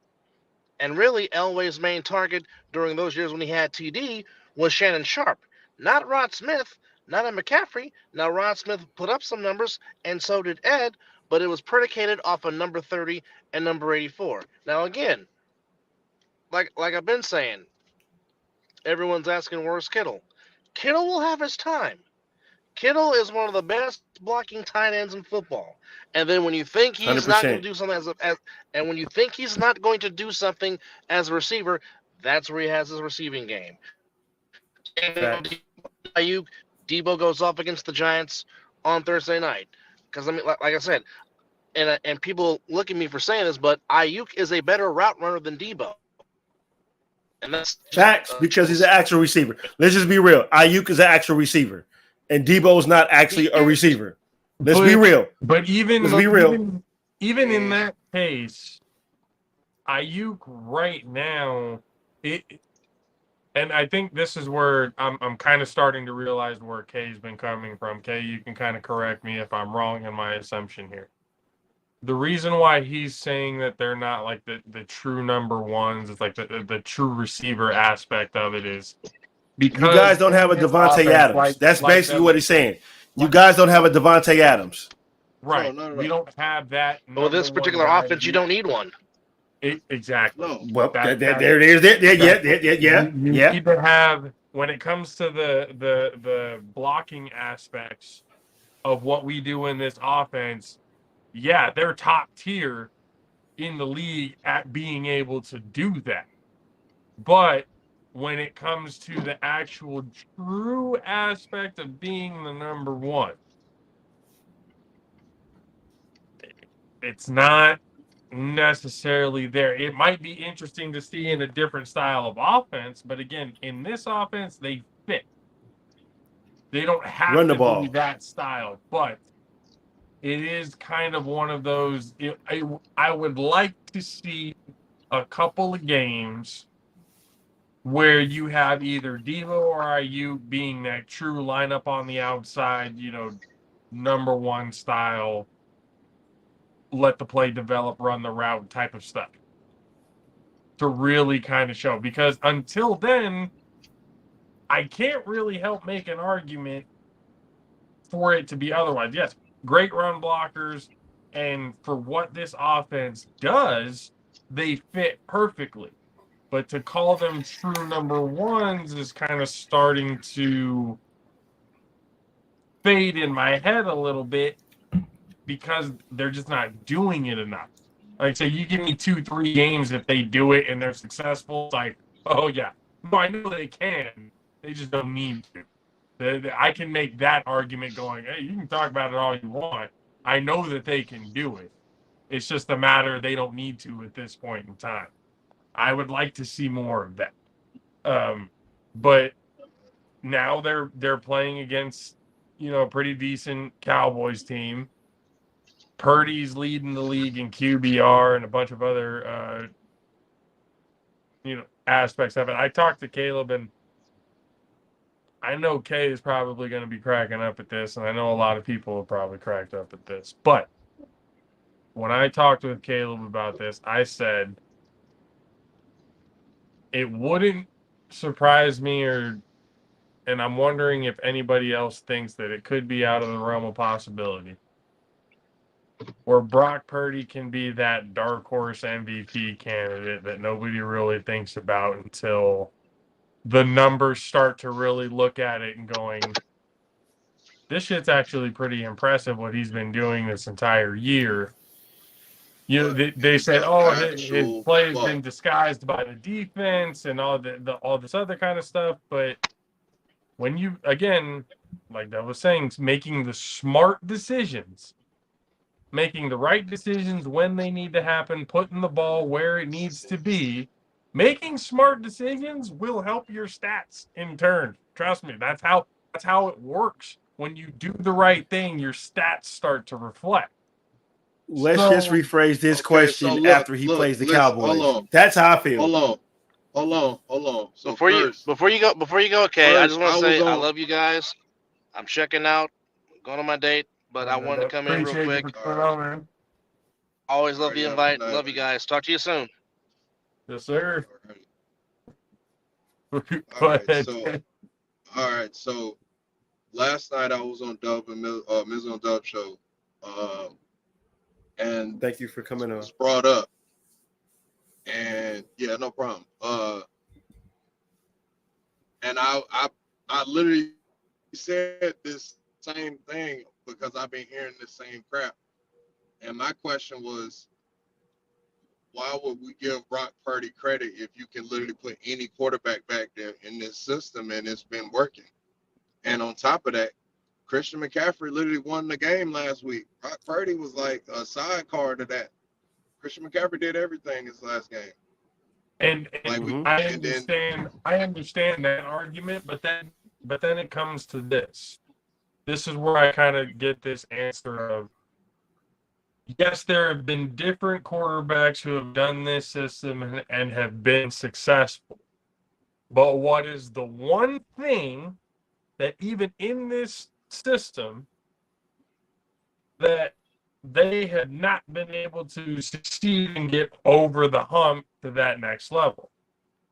And really, Elway's main target during those years when he had TD was Shannon Sharp, not Rod Smith, not a McCaffrey. Now, Rod Smith put up some numbers, and so did Ed, but it was predicated off of number 30 and number 84. Now, again, like I've been saying, everyone's asking where's Kittle. Kittle will have his time. Kittle is one of the best blocking tight ends in football. And then when you think he's not going to 100%. do something and when you think he's not going to do something as a receiver, that's where he has his receiving game. Facts. Debo goes off against the Giants on Thursday night. Because I mean, like I said, and people look at me for saying this, but Ayuk is a better route runner than Debo. And that's Facts, because he's an actual receiver. Let's just be real. Ayuk is an actual receiver, and Debo is not actually a receiver. Let's be real. But even Let's be real. Even in that case, Ayuk right now, and I think this is where I'm kind of starting to realize where Kay's been coming from. Kay, you can kind of correct me if I'm wrong in my assumption here. The reason why he's saying that they're not like the true number ones, it's like the true receiver aspect of it is because You guys don't have a Devontae Adams. That's basically what he's saying. You guys don't have a Devontae Adams. Right. No. We don't have that. Well, this particular offense, you don't need one. Exactly. No. Well, there it is. Yeah. You need to have, when it comes to the blocking aspects of what we do in this offense, yeah, they're top tier in the league at being able to do that. But when it comes to the actual true aspect of being the number one, it's not necessarily there. It might be interesting to see in a different style of offense, but again, in this offense, they fit. They don't have Run the to ball. be that style, but it is kind of one of those. I would like to see a couple of games where you have either Devo or Ayuk being that true lineup on the outside, number one style, let the play develop, run the route type of stuff to really kind of show. Because until then, I can't really help make an argument for it to be otherwise. Yes, great run blockers, and for what this offense does, they fit perfectly. But to call them true number ones is kind of starting to fade in my head a little bit because they're just not doing it enough. Like, say, you give me 2-3 games if they do it and they're successful. It's like, oh yeah, no, I know they can. They just don't need to. I can make that argument going, hey, you can talk about it all you want. I know that they can do it. It's just a matter they don't need to at this point in time. I would like to see more of that. But now they're playing against, a pretty decent Cowboys team. Purdy's leading the league in QBR and a bunch of other aspects of it. I talked to Caleb, and I know Kay is probably going to be cracking up at this, and I know a lot of people have probably cracked up at this. But when I talked with Caleb about this, I said it wouldn't surprise me, and I'm wondering if anybody else thinks that it could be out of the realm of possibility, where Brock Purdy can be that dark horse MVP candidate that nobody really thinks about until the numbers start to really look at it and going, this shit's actually pretty impressive what he's been doing this entire year. They said, oh, his play has been disguised by the defense and all this other kind of stuff. But when you, again, like I was saying, making the smart decisions, making the right decisions when they need to happen, putting the ball where it needs to be, making smart decisions will help your stats in turn. Trust me, that's how it works. When you do the right thing, your stats start to reflect. Let's just rephrase this question after he plays the Cowboys. Hold on. That's how I feel. Hold on. So before you go, okay, I just want to say I love you guys. I'm checking out, going on my date, but I wanted to come in real quick. Always love the invite. Love you guys. Talk to you soon. Yes, sir. All right. So last night I was on Dub and Miz on Dub show, and thank you for coming on. It's brought up, and yeah, no problem. And I literally said this same thing because I've been hearing the same crap. And my question was, why would we give Brock Purdy credit if you can literally put any quarterback back there in this system and it's been working? And on top of that, Christian McCaffrey literally won the game last week. Brock Purdy was like a sidecar to that. Christian McCaffrey did everything his last game. And I understand that argument, but then it comes to this. This is where I kind of get this answer of, yes, there have been different quarterbacks who have done this system and have been successful. But what is the one thing that even in this system that they have not been able to succeed and get over the hump to that next level?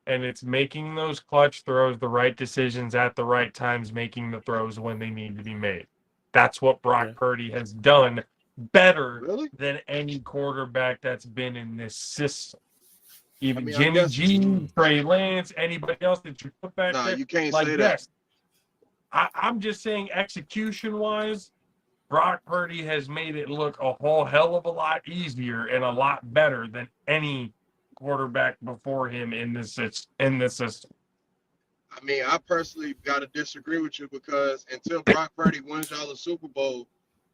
And it's making those clutch throws, the right decisions at the right times, making the throws when they need to be made. That's what Brock Purdy has done better than any quarterback that's been in this system. Even Jimmy G, Trey Lance, anybody else that you put back there. You can't say that. I'm just saying execution-wise, Brock Purdy has made it look a whole hell of a lot easier and a lot better than any quarterback before him in this system. I mean, I personally got to disagree with you because until Brock Purdy wins y'all a Super Bowl,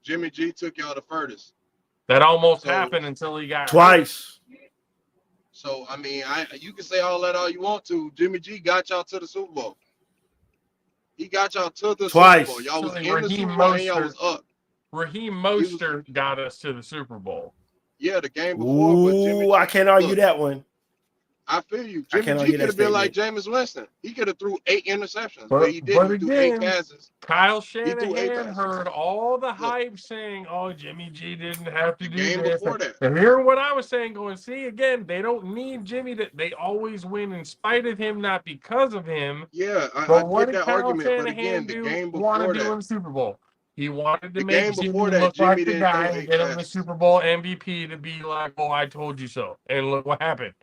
Jimmy G took y'all the furthest. That almost happened until he got twice. Hurt. So, I mean, you can say all that all you want to. Jimmy G got y'all to the Super Bowl. He got y'all to the Super Bowl. Y'all was in the Super Bowl and y'all was up. Raheem Mostert got us to the Super Bowl. Yeah, the game before. But Jimmy G, I can't argue that one. I feel you. Jimmy G could have been like Jameis Winston. He could have threw 8 interceptions, but he didn't. He threw 8 passes. Kyle Shanahan heard all the hype saying, "Oh, Jimmy G didn't have to do this." Before that. And hearing what I was saying, going, see again, they don't need Jimmy. They always win in spite of him, not because of him. Yeah, I get that Kyle argument. Shanahan but again, the game want before to do that, in the Super Bowl. He wanted to the make game Jimmy before that, look Jimmy like the didn't guy throw and 8 get him the passes. Super Bowl MVP to be like, "Oh, I told you so," and look what happened.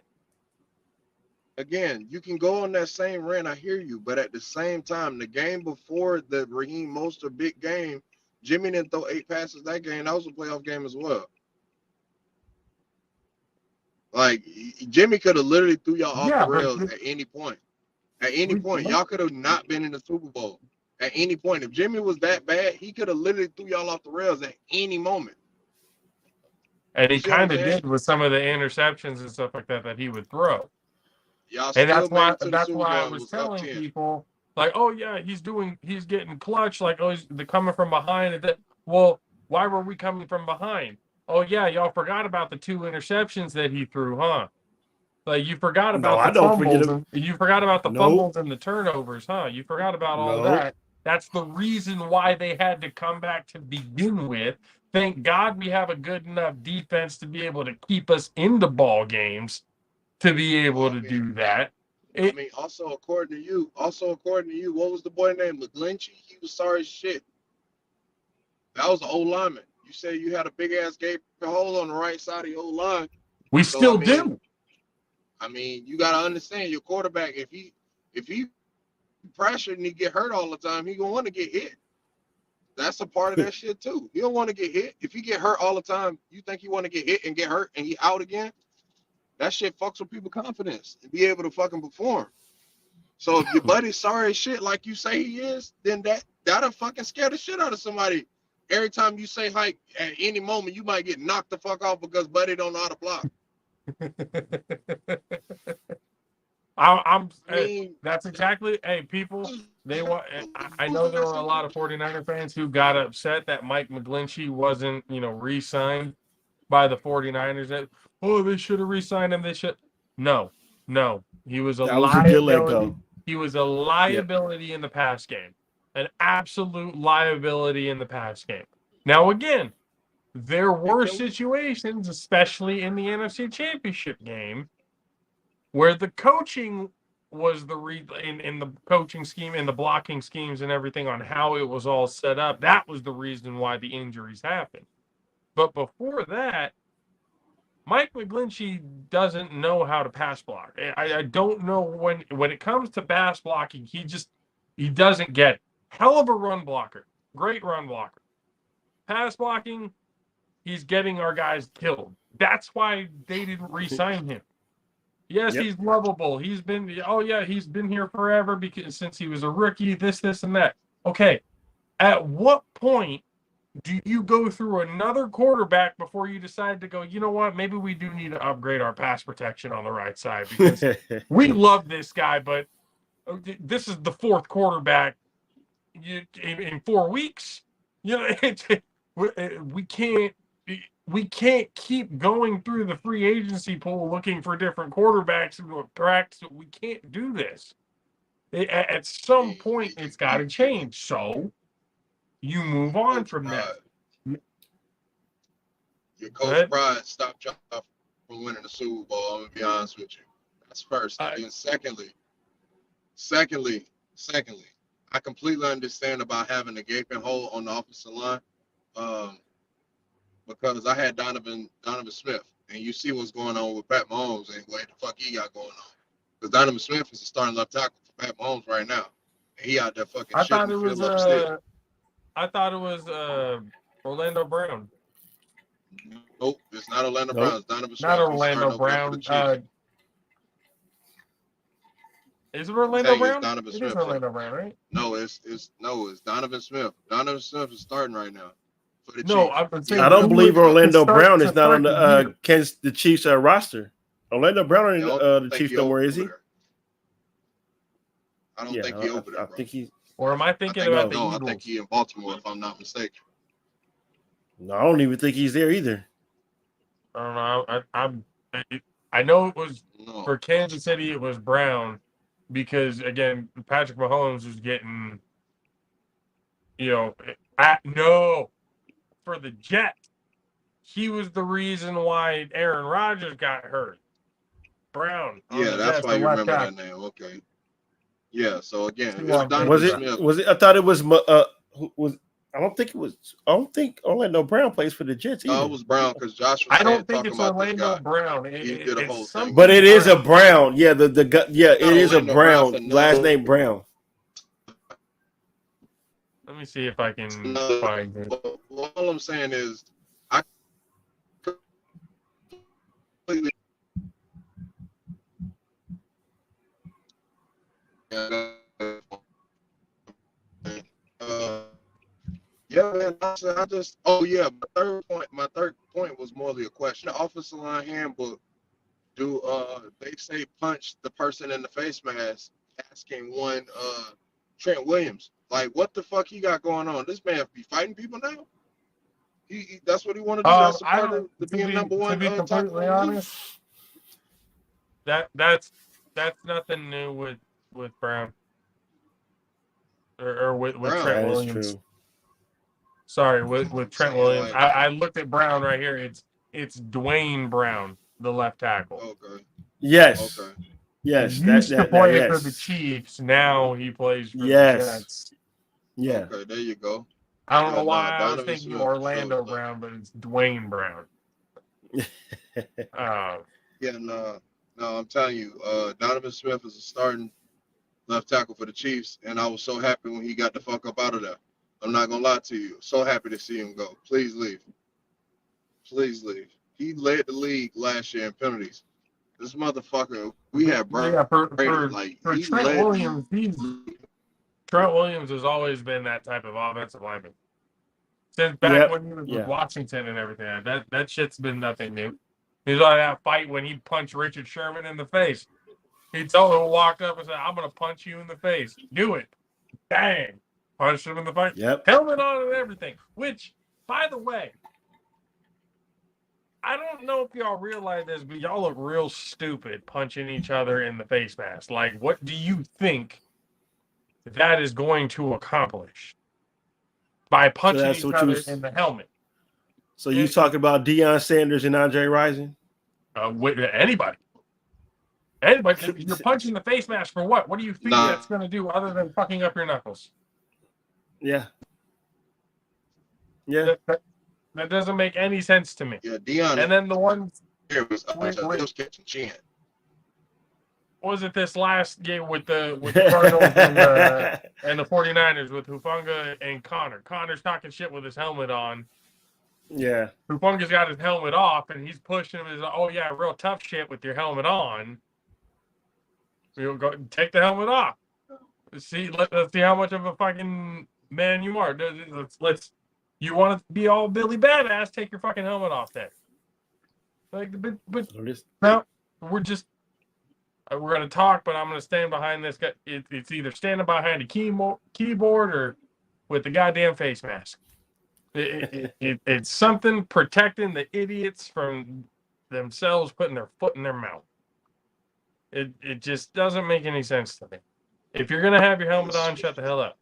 Again, you can go on that same rant. I hear you, but at the same time, the game before the Raheem Mostert big game, Jimmy didn't throw 8 passes that game. That was a playoff game as well. Like Jimmy could have literally threw y'all off the Yeah, but rails at any point. At any we, point, y'all could have not been in the Super Bowl. At any point, if Jimmy was that bad, he could have literally threw y'all off the rails at any moment. and You he see what I'm kind of saying? did with some of the interceptions and stuff like that he would throw. Y'all And still made it to the that's Super why I Bowl and was was up telling 10. people, like, oh yeah, he's getting clutch, like, oh, they're coming from behind. Well, why were we coming from behind? Oh yeah, y'all forgot about the 2 interceptions that he threw, huh? Like you forgot No, about I the don't forget fumbles it. and you forgot about the Nope. fumbles and the turnovers, huh? You forgot about all of Nope. that. That's the reason why they had to come back to begin with. Thank God we have a good enough defense to be able to keep us in the ball games to be able to do that. I mean, also according to you, what was the boy named McGlinchey? He was sorry as shit. That was an old lineman. You said you had a big ass gaping hole on the right side of your old line. We So still do. I mean, you gotta understand your quarterback. If he pressured and he get hurt all the time, he gonna want to get hit. That's a part of that shit too. He don't want to get hit. If he get hurt all the time, you think he want to get hit and get hurt and he out again? That shit fucks with people's confidence and be able to fucking perform. So if your buddy's sorry as shit like you say he is, then that'll fucking scare the shit out of somebody. Every time you say hike, at any moment you might get knocked the fuck off because buddy don't know how to block. I mean, that's exactly. Hey, people, they want. I know there were a lot of 49er fans who got upset that Mike McGlinchey wasn't, re-signed by the 49ers. That they should have re-signed him. They should. No, he was a That was a good let liability. go. He was a liability in the pass game, an absolute liability in the pass game. Now again, there were situations, especially in the NFC Championship game, where the coaching was in the coaching scheme and the blocking schemes and everything on how it was all set up. That was the reason why the injuries happened. But before that, Mike McGlinchey doesn't know how to pass block. I don't know when it comes to pass blocking, he doesn't get it. Hell of a run blocker. Great run blocker. Pass blocking, he's getting our guys killed. That's why they didn't re-sign him. Yes, he's lovable. He's been here forever since he was a rookie, this, and that. Okay. At what point do you go through another quarterback before you decide to go, you know what, maybe we do need to upgrade our pass protection on the right side because we love this guy, but this is the 4th quarterback in 4 weeks. We can't keep going through the free agency pool looking for different quarterbacks and tracks. We can't do this. At some point, it's got to change. So you move on from that. Your coach pride stopped y'all from winning the Super Bowl. I'm gonna be honest with you. That's first. And then secondly, I completely understand about having a gaping hole on the offensive line. Because I had Donovan Smith, and you see what's going on with Pat Mahomes and what the fuck he got going on. Because Donovan Smith is the starting left tackle for Pat Mahomes right now, and he out there fucking shitting the field up still. I thought it was Orlando Brown. Nope, it's not Orlando Brown. It's Donovan Smith. Not Orlando Brown. Is it Orlando Brown? It's Donovan Smith. It is Orlando Brown, right? No, it's Donovan Smith. Donovan Smith is starting right now. No, I don't believe Orlando Brown is not on the Chiefs roster. Orlando Brown on the Chiefs don't worry, is he? I don't think he over there. I think he's. Or am I thinking about the Eagles? I think he's in Baltimore, if I'm not mistaken. No, I don't even think he's there either. I don't know. I know it was for Kansas City. It was Brown because again, Patrick Mahomes was getting, for the Jets, he was the reason why Aaron Rodgers got hurt. Brown. Yeah, that's why you remember that name. Okay. Yeah. So again, was it? I thought it was. I don't think Orlando Brown plays for the Jets either. No, it was Brown because Josh was I don't think it's Orlando Brown. He did a whole thing. But it is a Brown. Yeah, it is a Brown. Last name Brown. Let me see if I can find it. Well, all I'm saying is, I completely. Yeah, man. I just. Oh yeah. My third point was more a question. The offensive line handbook. Do they say punch the person in the face mask? Asking one Trent Williams. Like, what the fuck he got going on? This man be fighting people now. That's what he want to do. That's a I part don't. of the being number To one be tackle completely in the league. honest, that's nothing new with Brown or with Brown. Trent That is Williams. true. Sorry, with Trent Saying, Williams. like, I looked at Brown right here. It's Dwayne Brown, the left tackle. okay. Yes. Okay. Yes. He used to That play for yes. the Chiefs. Now he plays for the Yes. Jets. Yeah. Okay, there you go. I don't know Yeah, why nah, I was Donovan thinking Smith, Orlando so, Brown, but it's Dwayne Brown. Yeah, no, I'm telling you, Donovan Smith is a starting left tackle for the Chiefs, and I was so happy when he got the fuck up out of there. I'm not gonna lie to you. So happy to see him go. Please leave. Please leave. He led the league last year in penalties. This motherfucker, we had Brady. Yeah, for Like, he Trent led. Williams, Trent Williams has always been that type of offensive lineman. Since back when he was with Washington and everything. That shit's been nothing new. He's on that fight when he punched Richard Sherman in the face. He told him, walked up and said, "I'm gonna punch you in the face. Do it." Bang. Punched him in the face. Yep. Helmet on and everything. Which, by the way, I don't know if y'all realize this, but y'all look real stupid punching each other in the face mask. Like, what do you think that is going to accomplish by punching each other in the helmet? So you talking about Deion Sanders and Andre Rison? With anybody. Anybody. You're punching the face mask for what? What do you think that's going to do other than fucking up your knuckles? Yeah. Yeah. That doesn't make any sense to me. Yeah, Deion. And then the one Here was catching chin. Was it this last game with the Cardinals and the 49ers with Hufanga and Connor? Connor's talking shit with his helmet on. Yeah. Hufanga's got his helmet off, and he's pushing him. He's like, "Oh yeah, real tough shit with your helmet on. You'll go take the helmet off. Let's see how much of a fucking man you are. Let's you want to be all Billy Badass? Take your fucking helmet off then. Like, but no, we're going to talk, but I'm going to stand behind this guy. It's either standing behind a keyboard or with the goddamn face mask. It's something protecting the idiots from themselves putting their foot in their mouth. It just doesn't make any sense to me. If you're going to have your helmet on, shut the hell up.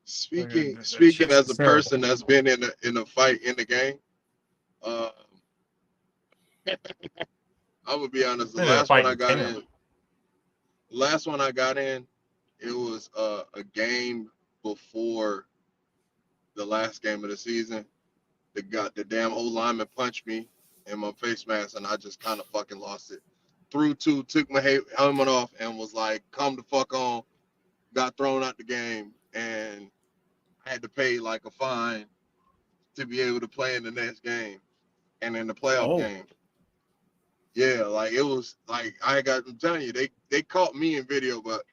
Speaking as a person that's been in a fight in the game, I'm gonna be honest. The last one I got in, it was a game before the last game of the season. The damn old lineman punched me in my face mask, and I just kind of fucking lost it. Took my helmet off, and was like, "Come the fuck on." Got thrown out the game, and I had to pay like a fine to be able to play in the next game and in the playoff game. Yeah, like it was like I'm telling you, they caught me in video, but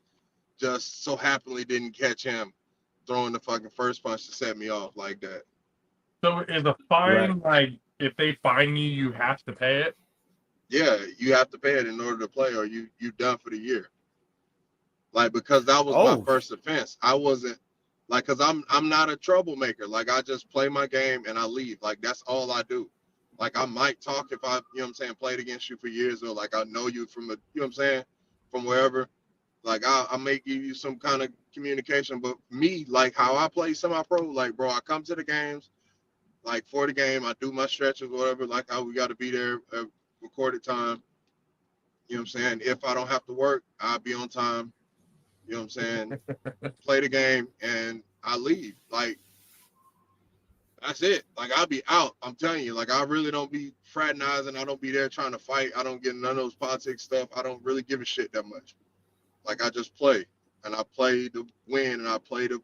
just so happily didn't catch him throwing the fucking first punch to set me off like that. So is a fine like if they fine you, you have to pay it? Yeah, you have to pay it in order to play, or you done for the year. Like, because that was my first offense. I wasn't like, cause I'm not a troublemaker. Like, I just play my game and I leave. Like, that's all I do. Like, I might talk if I, played against you for years, or like I know you from from wherever. Like, I may give you some kind of communication, but me, like how I play semi-pro, like, bro, I come to the games, like for the game, I do my stretches, whatever, like how we got to be there at recorded time. If I don't have to work, I'll be on time. Play the game and I leave. Like, that's it. Like, I'll be out. I'm telling you, like, I really don't be fraternizing. I don't be there trying to fight. I don't get none of those politics stuff. I don't really give a shit that much. Like, I just play. And I play to win, and I play to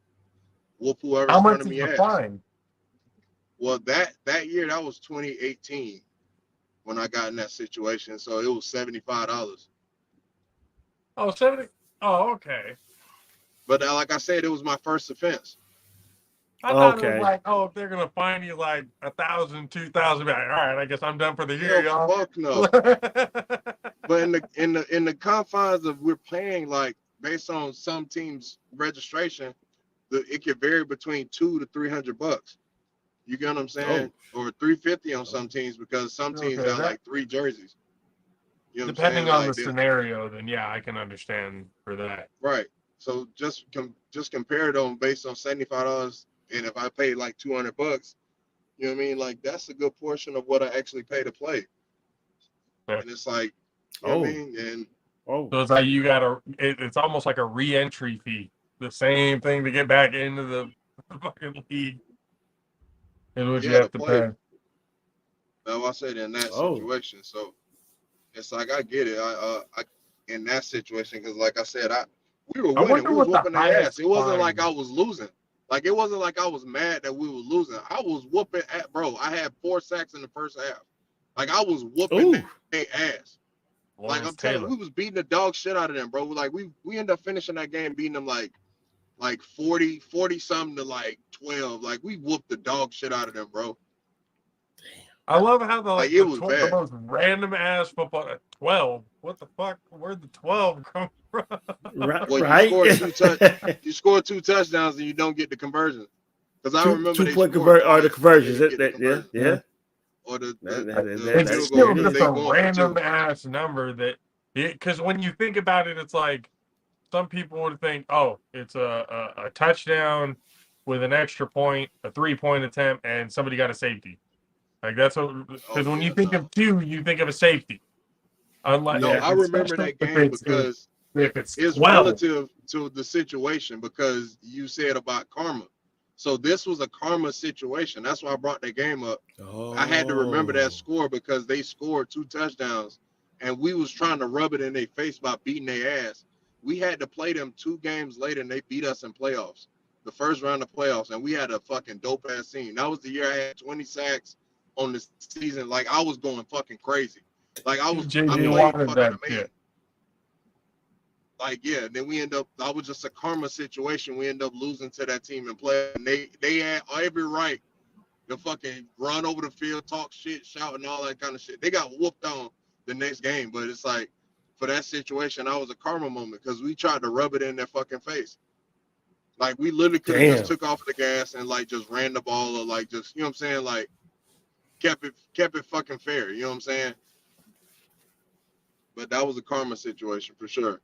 whoop whoever's How in front much of is me the ass. fine? Well, that year, that was 2018 when I got in that situation. So it was $75. Oh, 70. Oh, okay. But like I said, it was my first offense. I thought it was Okay. like, oh, if they're gonna fine you like 1,000, 2,000, all right, I guess I'm done for the year, Hell, y'all. fuck no. But in the confines of we're playing, like based on some teams' registration, it could vary between $200 to $300. You get what I'm saying? Or $350 on some teams because some teams Okay, got that like 3 jerseys. You know what I'm depending saying? on the Like scenario, then yeah, I can understand for that. right. So just compare them based on $75, and if I paid like $200, you know what I mean? Like that's a good portion of what I actually pay to play. Yeah. And it's like, you know what I Oh. mean? And Oh. So it's like you got it's almost like a re-entry fee. The same thing to get back into the fucking league is what you yeah, to have to play. pay. That's what I said in that Oh. situation. So it's like I get it. I in that situation because like I said, we were I winning. wonder We was what the whooping their ass. highest It wasn't like fine. I was losing. Like it wasn't like I was mad that we were losing. I was whooping at bro. I had 4 sacks in the first half. Like I was whooping Ooh. their ass. Like Lawrence I'm telling you, Taylor. we was beating the dog shit out of them, bro. Like we ended up finishing that game beating them like 40 something to like 12. Like we whooped the dog shit out of them, bro. I love how the Like like it was the bad. most random ass football 12. What the fuck? Where'd the 12 come from? Right. Well, Right. you score 2 touchdowns and you don't get the conversion. Because I remember two they point scored the twice. conversions. They didn't get the Yeah. conversion. Yeah. Or the It's field There goal still it because just is. they a going for random 2. ass number that because when you think about it, it's like some people would think, oh, it's a touchdown with an extra point, a 3-point attempt, and somebody got a safety. Like that's what Oh because when you yeah, think no. of 2, you think of a safety. Unlike No, Yeah. I remember especially that game because if it's it's 12. relative to the situation because you said about karma. So this was a karma situation. That's why I brought that game up. I had to remember that Oh. score because they scored 2 touchdowns and we was trying to rub it in their face by beating their ass. We had to play them 2 games later and they beat us in playoffs, the first round of playoffs, and we had a fucking dope ass team. That was the year I had 20 sacks on the season. Like I was going fucking crazy. Like I JJ played wanted fucking that amazing. shit. Like yeah, then we end up. That was just a karma situation. We end up losing to that team and play. And they had every right to fucking run over the field, talk shit, shout, and all that kind of shit. They got whooped on the next game, but it's like for that situation, that was a karma moment because we tried to rub it in their fucking face. Like we literally could have just Damn. took off the gas and like just ran the ball or like just you know what I'm saying, like kept it fucking fair. You know what I'm saying? But that was a karma situation for sure.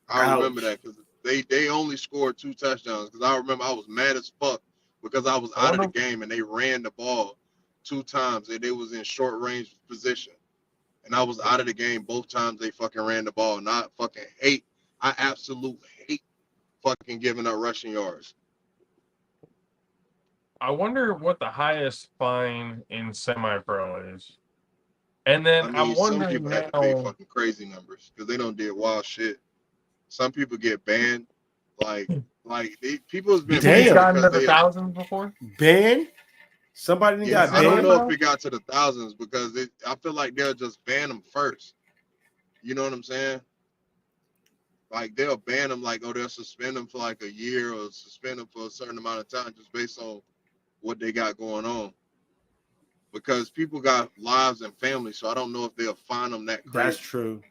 I remember Ouch. that because they only scored 2 touchdowns because I remember I was mad as fuck because I was I out of the wonder game and they ran the ball 2 times and it was in short range position and I was out of the game both times they fucking ran the ball and I absolute hate fucking giving up rushing yards. what the highest fine in semi-pro is. And then I I'm mean some wondering people had to pay now. fucking crazy numbers because they don't did wild shit. Some people get banned like people has been People get banned Damn. gotten because to the they thousands before Ben? Somebody done in yeah, got I don't banned? know if semi-pro. it got to the thousands because I feel like they'll just ban them first. You know what I'm saying? Like they'll ban them, like they'll suspend them for like a year or suspend them for a certain amount of time just based on what they got going on. Because people got lives and families, so I don't know if they'll fine them that That's crazy. true.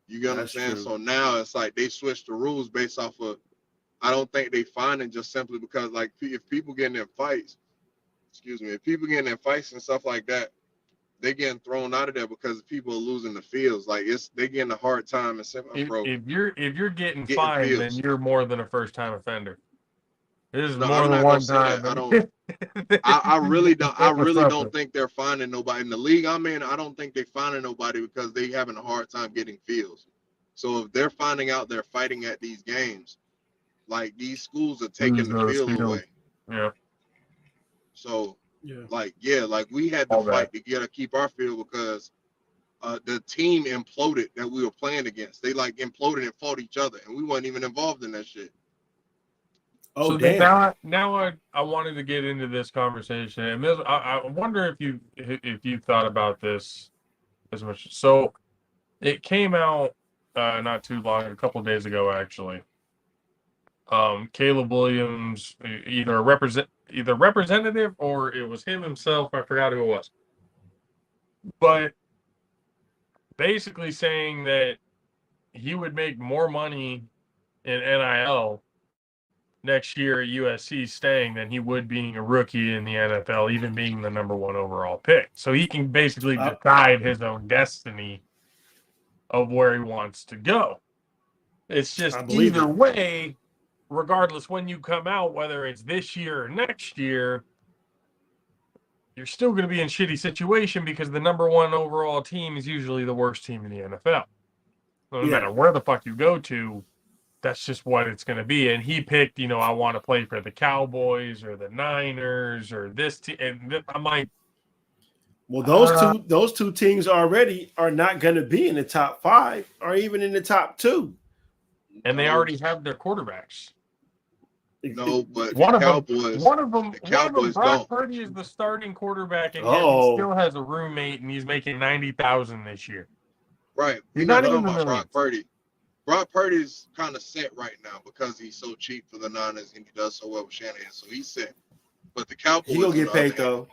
You get what I'm That's saying? true. So now it's like they switched the rules based off of. I don't think they fine it just simply because like if people get in fights, if people get in fights and stuff like that, they getting thrown out of there because people are losing the fields. Like they getting a hard time in semi-pro If you're getting getting fined, then fields. you're more than a first time offender. This is No, more I'm than not gonna one say that. time. I don't. I really don't. I Or really don't something. think they're finding nobody in the league I'm in. I don't think they're finding nobody because they having a hard time getting fields. So if they're finding out they're fighting at these games, like these schools are taking Lose the those field fields. away. Yeah, So Yeah. like yeah, like we had to all that. fight to get to keep our field because the team imploded that we were playing against. They like imploded and fought each other, and we weren't even involved in that shit. Oh, So then damn. I wanted to get into this conversation, and I wonder if you thought about this as much. So it came out not too long, a couple days ago actually. Caleb Williams, either representative or it was him himself. I forgot who it was, but basically saying that he would make more money in NIL next year at USC staying than he would being a rookie in the NFL, even being the number 1 overall pick. So he can basically decide his own destiny of where he wants to go. It's just either way, regardless when you come out, whether it's this year or next year, you're still going to be in a shitty situation because the number 1 overall team is usually the worst team in the NFL. No matter where the fuck you go to, that's just what it's going to be. And he picked, I want to play for the Cowboys or the Niners or this team. And I'm like, well, those two teams already are not going to be in the top 5 or even in the top 2. And they already have their quarterbacks. No, but one the of them, Cowboys Brock don't. Purdy is the starting quarterback, and yet he still has a roommate, and he's making $90,000 this year. Right. He's We're not not even talking the about Brock Purdy. Brock Purdy's kind of set right now because he's so cheap for the Niners and he does so well with Shanahan, so he's set. But the Cowboys, he gonna get paid though.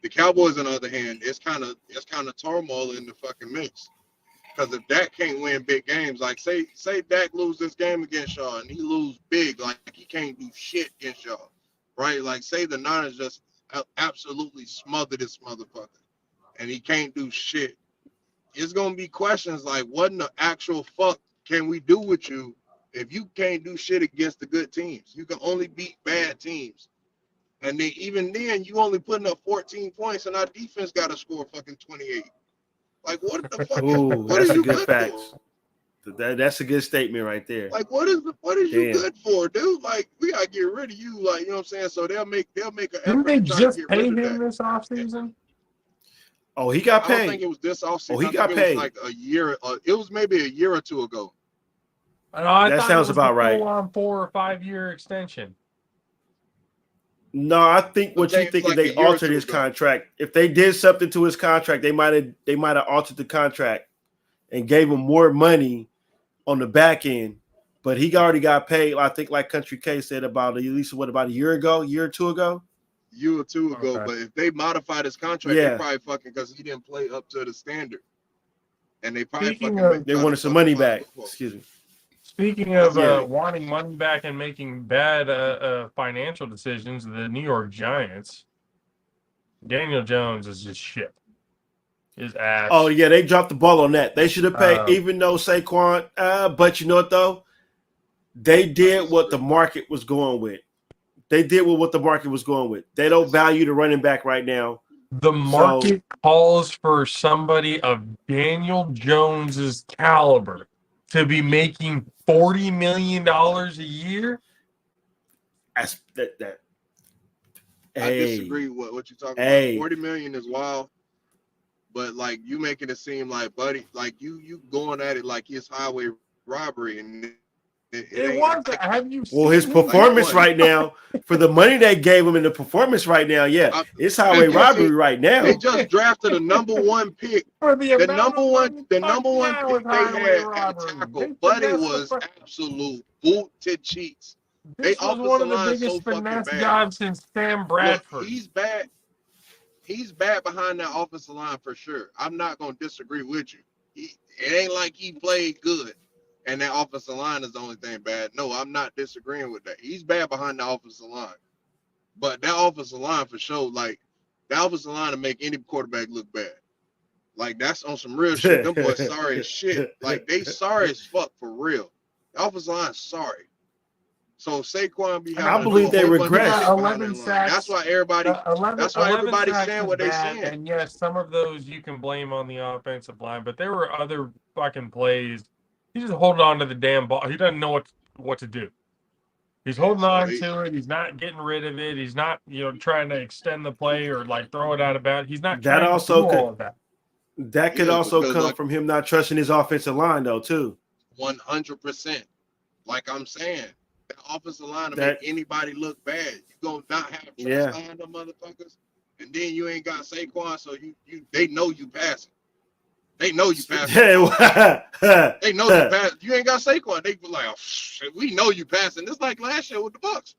The Cowboys, on the other hand, it's kind of turmoil in the fucking mix. Because if Dak can't win big games, like say Dak lose this game against y'all and he lose big, like he can't do shit against y'all, right? Like say the Niners just absolutely smother this motherfucker and he can't do shit. It's gonna be questions like, what in the actual fuck can we do with you if you can't do shit against the good teams? You can only beat bad teams. And then even then, you only putting up 14 points and our defense got to score fucking 28. Like, what the fuck? Ooh, what that's are you a good fact. for? That's a good statement right there. Like, what is you good for, dude? Like, we gotta get rid of you. Like, you know what I'm saying? So they'll make an effort Didn't they to try just to get pay rid of him that. this offseason? Oh, he got paid. I don't think it was this offseason. Oh, he got it paid. was like a year. It was maybe a year or two ago. That sounds about right. On 4 or 5 year extension. No, I think what you think is they altered his contract. If they did something to his contract, they might have altered the contract and gave him more money on the back end. But he already got paid. I think, like Country K said, about a year or two ago. Okay. But if they modified his contract, they probably fucking because he didn't play up to the standard, and they probably they wanted some money back. Excuse me. Speaking of wanting money back and making bad financial decisions, the New York Giants, Daniel Jones is just shit. His ass. Oh, yeah, they dropped the ball on that. They should have paid, even though Saquon, but you know what, though? They did what the market was going with. They don't value the running back right now. The market calls for somebody of Daniel Jones's caliber to be making $40 million a year. I disagree with what you're talking about. $40 million is wild, but like you making it seem like, buddy, like you going at it like it's highway robbery, and it was. Like, have you? Well, his performance right now, for the money they gave him in the performance right now, it's highway robbery right now. They just drafted a number 1 pick. The number one pick they had at tackle, but it was absolute boot to cheeks. This was one of the biggest finesse jobs since Sam Bradford. Look, he's bad. He's bad behind that offensive line for sure. I'm not gonna disagree with you. It ain't like he played good, and that offensive line is the only thing bad. No, I'm not disagreeing with that. He's bad behind the offensive line, but that offensive line for sure, like that offensive line to make any quarterback look bad. Like that's on some real shit. Them boys sorry as shit. Like they sorry as fuck for real. The offensive line sorry. So Saquon be having I believe they regress. 11 sacks. That's why everybody's saying what they're saying. And yes, some of those you can blame on the offensive line, but there were other fucking plays. He's just holding on to the damn ball. He doesn't know what to do. He's holding on to it. He's not getting rid of it. He's not, trying to extend the play or like throw it out of bounds. He's not trying to do all of that. That could also come from him not trusting his offensive line, though, too. 100%. Like I'm saying, the offensive line to That- make anybody look bad. You gonna not have trust Yeah. behind them motherfuckers, and then you ain't got Saquon, so they know you passing. They know you passing. They know you pass. You ain't got Saquon. They be like, oh, shit, we know you passing. It's like last year with the Bucks.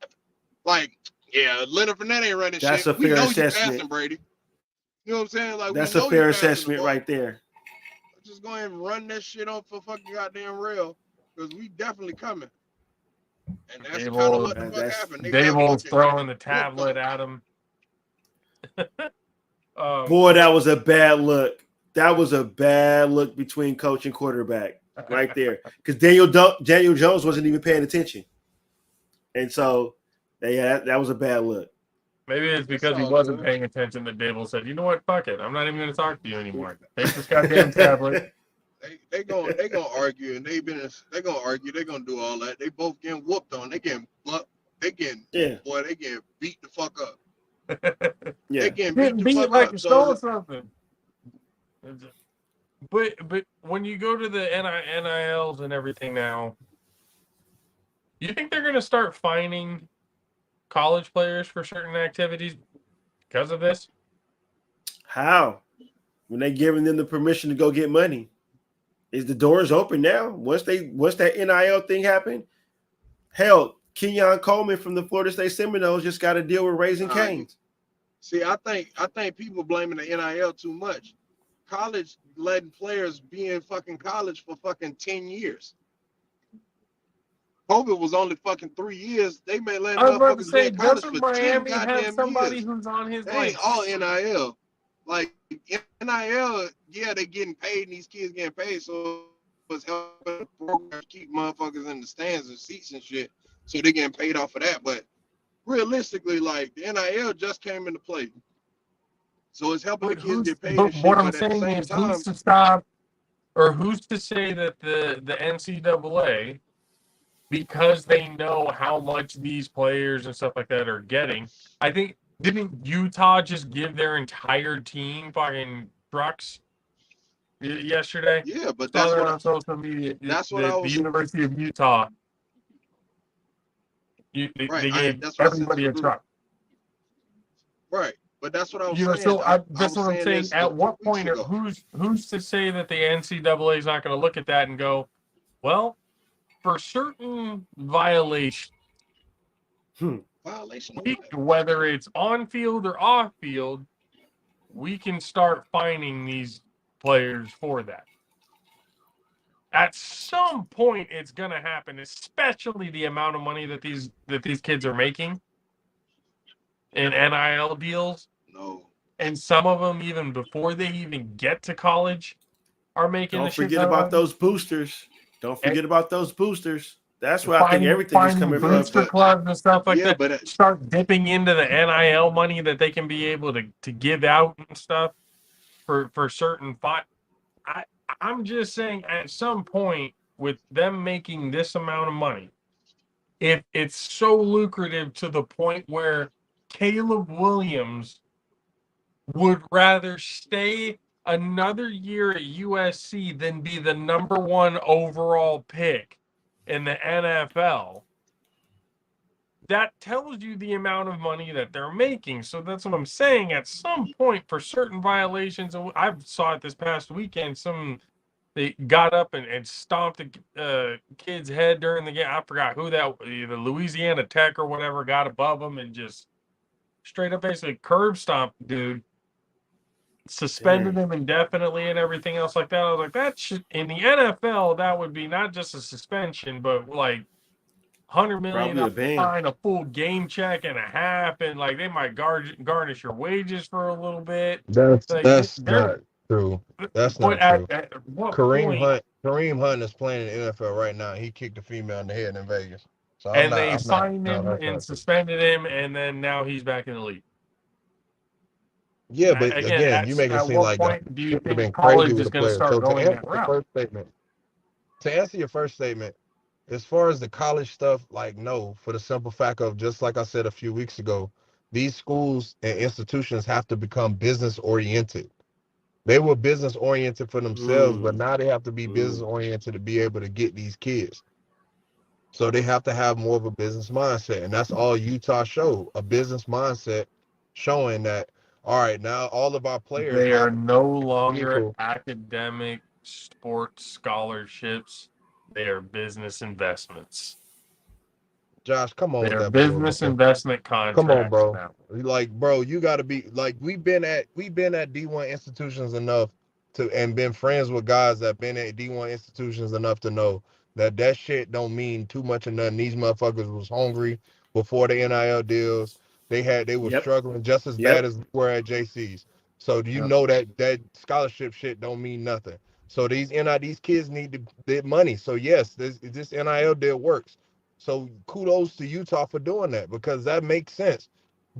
Like, yeah, Leonard Fournette ain't running That's shit. a We fair know you assessment. passing, Brady. You know what I'm saying? Like, That's we a know fair you passing the assessment ball. right there. Just go ahead and run that shit off for fucking goddamn real, because we definitely coming. And that's kind of what the fuck happened. They got Dable's fucking throwing the whooped tablet on. at him. Boy, that was a bad look. That was a bad look between coach and quarterback right there. Because Daniel Jones wasn't even paying attention. And so, yeah, that was a bad look. Maybe it's because he all wasn't good. paying attention that Dable said, you know what, fuck it. I'm not even going to talk to you anymore. Take this goddamn tablet. They gonna argue, and they gonna argue. They gonna do all that. They both getting whooped on. They getting beat the fuck up. Yeah. They getting beat the fuck like up. you So stole something. But when you go to the NILs and everything now, you think they're going to start fining college players for certain activities because of this? How? When they giving them the permission to go get money. Is the doors open now? Once that NIL thing happened, hell, Kenyon Coleman from the Florida State Seminoles just got to deal with Raising Cane's. See, I think people blaming the NIL too much. College letting players be in fucking college for fucking 10 years. COVID was only fucking 3 years. They may let I was about to motherfuckers be say, in college doesn't for 10 Miami have goddamn somebody years. who's on his They like ain't all NIL. Like NIL, yeah, they getting paid and these kids getting paid, so it's helping the program keep motherfuckers in the stands and seats and shit. So they getting paid off of that. But realistically, like the NIL just came into play. So it's helping the kids get paid and shit. What I'm But at the saying same is, time, who's to stop, or who's to say that the NCAA, because they know how much these players and stuff like that are getting, I think, didn't Utah just give their entire team fucking trucks yesterday? yeah, but Saw that's that what on social media. that's what I The was University of Utah, they gave that's what I sent to everybody the a group. truck. Right. But that's what I was You know, saying. that's what I'm saying. At what point, who's to say that the NCAA is not going to look at that and go, well, for certain violations, Violation of what? whether it's on field or off field, we can start fining these players for that. At some point, it's going to happen, especially the amount of money that these kids are making in NIL deals. No. And some of them, even before they even get to college, are making. Don't forget about those boosters. Don't forget about those boosters. That's where I think everything is coming from. Booster clubs and stuff like that. But Start dipping into the NIL money that they can be able to give out and stuff for certain fight. I'm just saying, at some point, with them making this amount of money, if it's so lucrative to the point where Caleb Williams would rather stay another year at USC than be the number one overall pick in the NFL, that tells you the amount of money that they're making. So that's what I'm saying. At some point, for certain violations, I saw it this past weekend, they got up and stomped a kid's head during the game. I forgot who that, either Louisiana Tech or whatever, got above them and just straight up basically curb stomped dude. Suspended him indefinitely and everything else like that. I was like, that should, in the NFL, that would be not just a suspension, but like $100 million fine, a full game check and a half, and like they might garnish your wages for a little bit. That's not true. That's not true. At what Kareem point? Hunt is playing in the NFL right now. He kicked a female in the head in Vegas. So They signed him and suspended him, and then now he's back in the league. Yeah, but again, you make it seem like point do you would have been think crazy college with is the going to players. start So going that route? To answer your first statement, as far as the college stuff, like no, for the simple fact of, just like I said a few weeks ago, these schools and institutions have to become business oriented. They were business oriented for themselves, but now they have to be business oriented to be able to get these kids. So they have to have more of a business mindset. And that's all Utah showed, a business mindset showing that, all right, now all of our players They are have no longer vehicle. academic sports scholarships. They are business investments. Josh, come on They with are that bull, business man. investment Come on, contracts bro. now. Like, bro, you gotta be like we've been at D1 institutions enough to and been friends with guys that been at D1 institutions enough to know that that shit don't mean too much of nothing. These motherfuckers was hungry before the NIL deals. They were Yep. struggling just as bad Yep. as we were at JC's. So do you Yep. know that scholarship shit don't mean nothing? So these kids need their money. So yes, this NIL deal works. So kudos to Utah for doing that because that makes sense.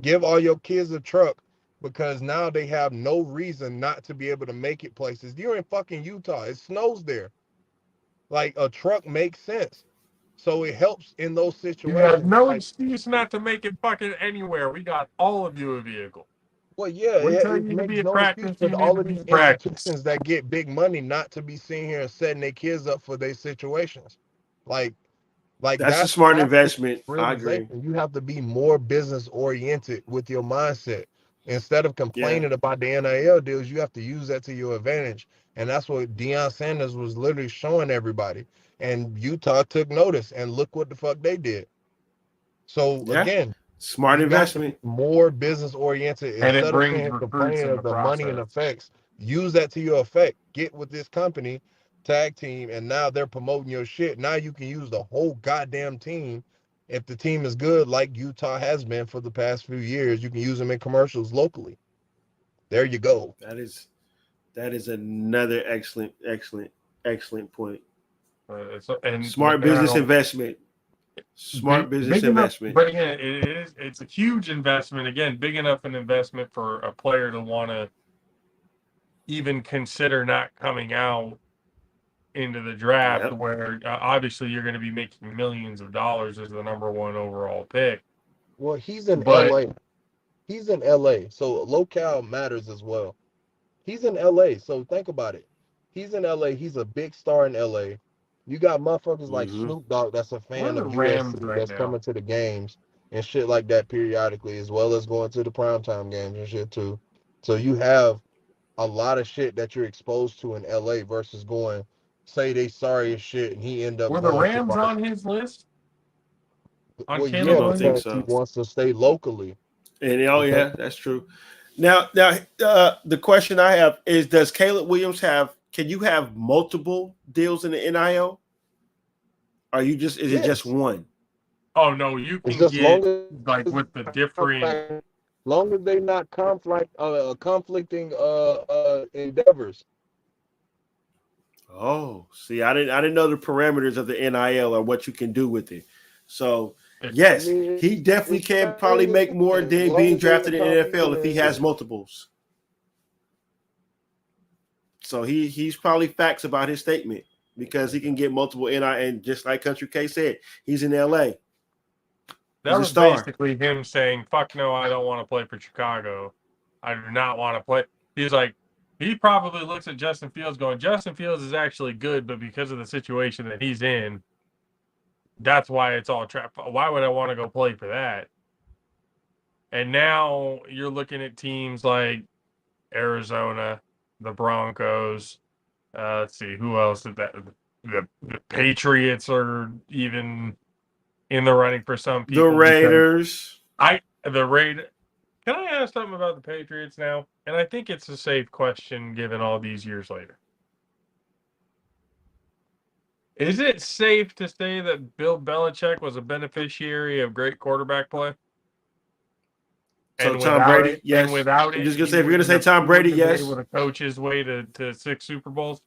Give all your kids a truck because now they have no reason not to be able to make it places. You're in fucking Utah. It snows there. Like a truck makes sense. So it helps in those You have situations. no Like, excuse not to make it fucking anywhere. We got all of you a vehicle. well, yeah, We tell it you to makes be at no excuse practice, for you need all to of be these at practice. institutions that get big money not to be sitting here and setting their kids up for their situations. Like, That's a that's smart that's the investment. I agree. realization. You have to be more business oriented with your mindset. Instead of Yeah. complaining about the NIL deals, you have to use that to your advantage. And that's what Deion Sanders was literally showing everybody. And Utah took notice and look what the fuck they did. So Yeah. again, Smart you got to be investment. more business oriented And it instead of sitting brings here recruits complaining in of the the money and process. effects. Use that to your effect. Get with this company, tag team, and now they're promoting your shit. Now you can use the whole goddamn team. If the team is good, like Utah has been for the past few years, you can use them in commercials locally. There you go. That is another excellent point. And Smart business now investment. Smart business big enough, investment. but again, it's a huge investment. Again, big enough an investment for a player to want to even consider not coming out into the draft, Yep. where obviously you're going to be making millions of dollars as the number one overall pick. Well, he's in But LA. He's in LA, so locale matters as well. He's in LA, so think about it. He's in LA. He's a big star in LA. You got motherfuckers like Mm-hmm. Snoop Dogg that's a where are fan the of Rams USC right that's now? coming to the games and shit like that periodically, as well as going to the primetime games and shit too. So you have a lot of shit that you're exposed to in LA versus going, say they sorry as shit and he end up Were the going to Rams on his list? On well, I Caleb yeah, don't think Williams? because he so. wants to stay locally. And Because yeah, that's true. Now, the question I have is: does Caleb Williams have? Can you have multiple deals in the NIL? Are you just? Is it just yes, one? Oh no, you it's can just get like as with the different. long as they not conflicting endeavors. Oh, see, I didn't know the parameters of the NIL or what you can do with it. So If, I yes, mean, he definitely it's can probably crazy make more as than long being as they drafted in the NFL conflicting if he has endeavors. multiples. So he's probably facts about his statement because he can get multiple NIL, and just like Country K said, he's in LA. that He's a was star. basically him saying, "Fuck no, I don't want to play for Chicago. I do not want to play." He's like, he probably looks at Justin Fields going, "Justin Fields is actually good, but because of the situation that he's in, that's why it's all trap. Why would I want to go play for that?" And now you're looking at teams like Arizona, the Broncos. Let's see who else did that. The Patriots are even in the running for some The people because Raiders. the Raid. Can I ask something about the Patriots now? And I think it's a safe question given all these years later. Is it safe to say that Bill Belichick was a beneficiary of great quarterback play? So Tom Brady, And yes. without I'm it, just gonna say if you're gonna say Tom he Brady, wouldn't have been able yes. to coach his way to 6 Super Bowls.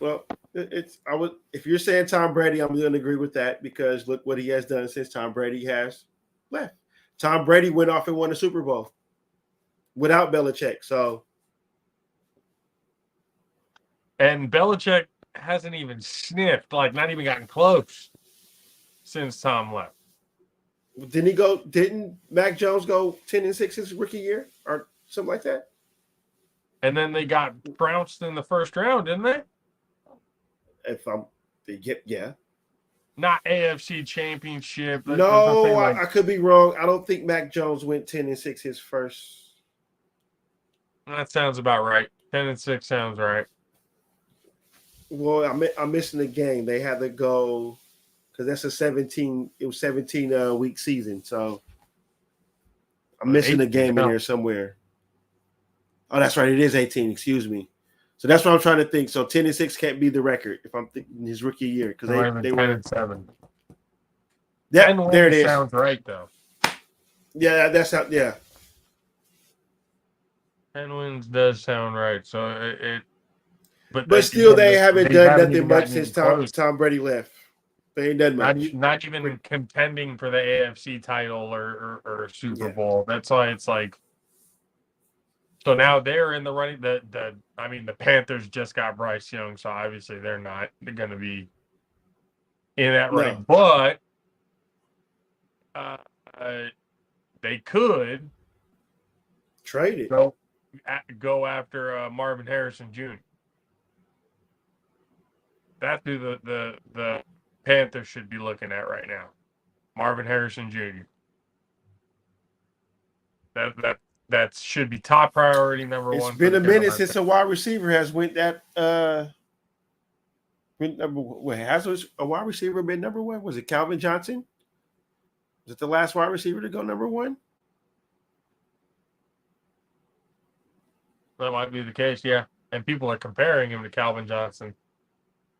Well, I would if you're saying Tom Brady, I'm gonna agree with that because look what he has done since Tom Brady has left. Tom Brady went off and won a Super Bowl without Belichick. So And Belichick hasn't even sniffed, like not even gotten close since Tom left. didn't Mac Jones go 10-6 his rookie year or something like that? And then they got trounced in the first round, didn't they? If I'm yeah. not AFC Championship. There's No, nothing like I could be wrong. I don't think Mac Jones went 10-6 his first. that. Sounds about right. 10-6 sounds right. Well, I'm missing the game. They had to go because that's a 17. It was 17 week season, so I'm missing a 18 game in now. there somewhere. Oh, that's right. It is 18. Excuse me. So that's what I'm trying to think. So 10-6 can't be the record if I'm thinking his rookie year because It might have they been were 10-7. that. 10 There it wins is. sounds right though. Yeah, that's how. Yeah, 10 wins does sound right. So but but still, they haven't they done haven't nothing even much gotten since even close. Tom Brady left. They ain't done Not, much. not even contending for the AFC title or Super Yeah. Bowl. That's why it's like. So now they're in the running. I mean, the Panthers just got Bryce Young, so obviously they're not going to be in that running. No. But uh, uh, they could Trade it. go after Marvin Harrison Jr. That's who the Panthers should be looking at right now. Marvin Harrison Jr. That should be top priority number It's one for been the a minute Carolina since a wide receiver has went that. Been number. Wait, has a wide receiver been number one? Was it Calvin Johnson? Was it the last wide receiver to go number one? That might be the case, yeah. And people are comparing him to Calvin Johnson.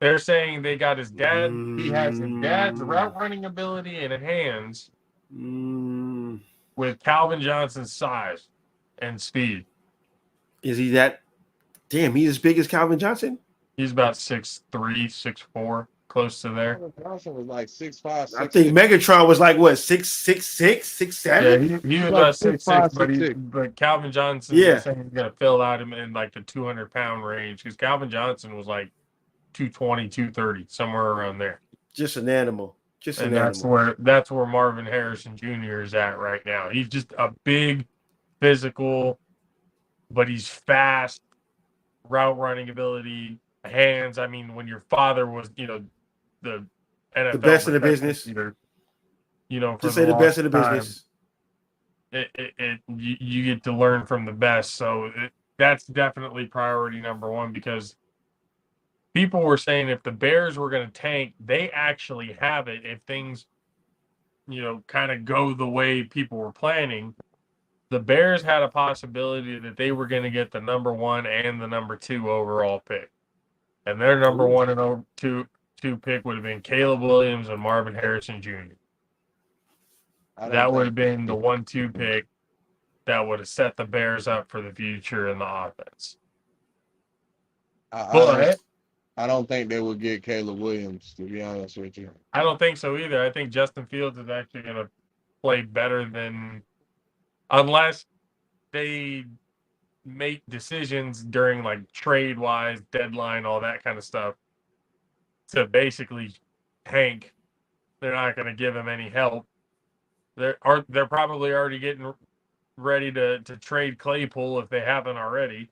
They're saying they got his dad. He has his dad's route running ability and hands with Calvin Johnson's size and speed. Is he that? Damn, he's as big as Calvin Johnson. He's about 6'3", 6'4", close to there. Johnson was like 6'5", 6'6". I think Megatron was like what 6'6", 6'7". Yeah, he was Like about 6'5", 6'6", 6'6". but Calvin Johnson Yeah. is saying he's going to fill out him in like the 200-pound range because Calvin Johnson was like 220, 230, somewhere around there. Just an animal. Just an And animal. that's where Marvin Harrison Jr. is at right now. He's just a big, physical, but he's fast, route running ability, hands. I mean, when your father was, the NFL The best in the reception business. leader, for Just say the best in the time, business. you get to learn from the best. So that's definitely priority number one because people were saying if the Bears were going to tank, they actually have it. If things, kind of go the way people were planning, the Bears had a possibility that they were going to get the number 1 and the number 2 overall pick. And their number 1 and 2 pick would have been Caleb Williams and Marvin Harrison Jr. That would have been the 1-2 pick that would have set the Bears up for the future in the offense. I don't think they would get Caleb Williams, to be honest with you. I don't think so either. I think Justin Fields is actually going to play better than, unless they make decisions during like trade wise, deadline, all that kind of stuff to basically tank. They're not going to give him any help. They're probably already getting ready to trade Claypool if they haven't already.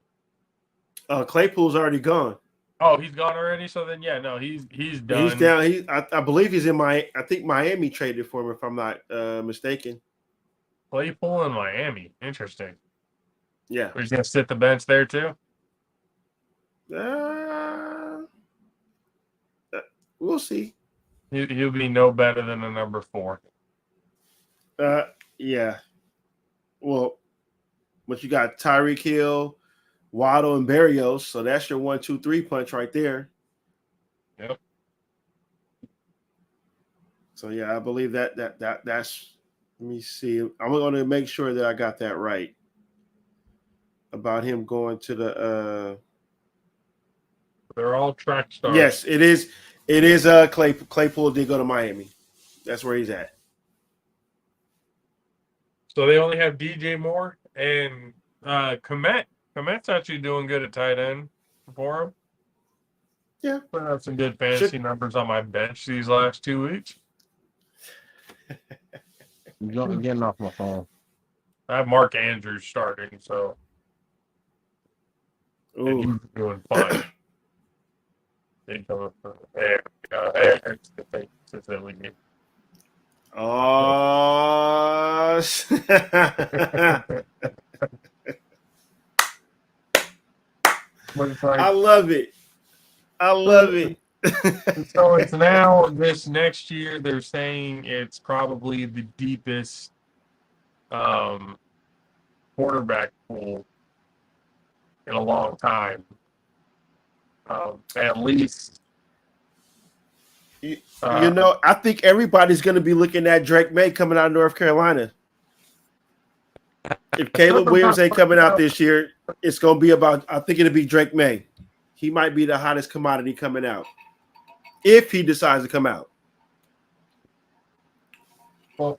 Claypool's already gone. Oh, he's gone already. So then, yeah, no, he's done. He's down. I believe he's in I think Miami traded for him, if I'm not mistaken. Claypool in Miami. Interesting. Yeah. He's going to sit the bench there too. We'll see. He'll be no better than a number 4. Yeah. Well, but you got Tyreek Hill, Waddle, and Berrios, so that's your 1-2-3 punch right there. Yep. So yeah, I believe that's. Let me see. I'm going to make sure that I got that right about him going to the. They're all track stars. Yes, it is. It is. Claypool did go to Miami. That's where he's at. So they only have DJ Moore and Komet. Komet's actually doing good at tight end for him. Yeah. Putting up some good fantasy numbers on my bench these last 2 weeks. I'm getting off my phone. I have Mark Andrews starting, so and he's doing fine. They come up there. It's the thing. It's a silly game. Oh, But it's I like, love it. I love it. so it's now this next year. They're saying it's probably the deepest quarterback pool in a long time. At least, You know, I think everybody's going to be looking at Drake May coming out of North Carolina. If Caleb Williams ain't coming out this year, it's going to be about, I think it'll be Drake May. He might be the hottest commodity coming out if he decides to come out. well,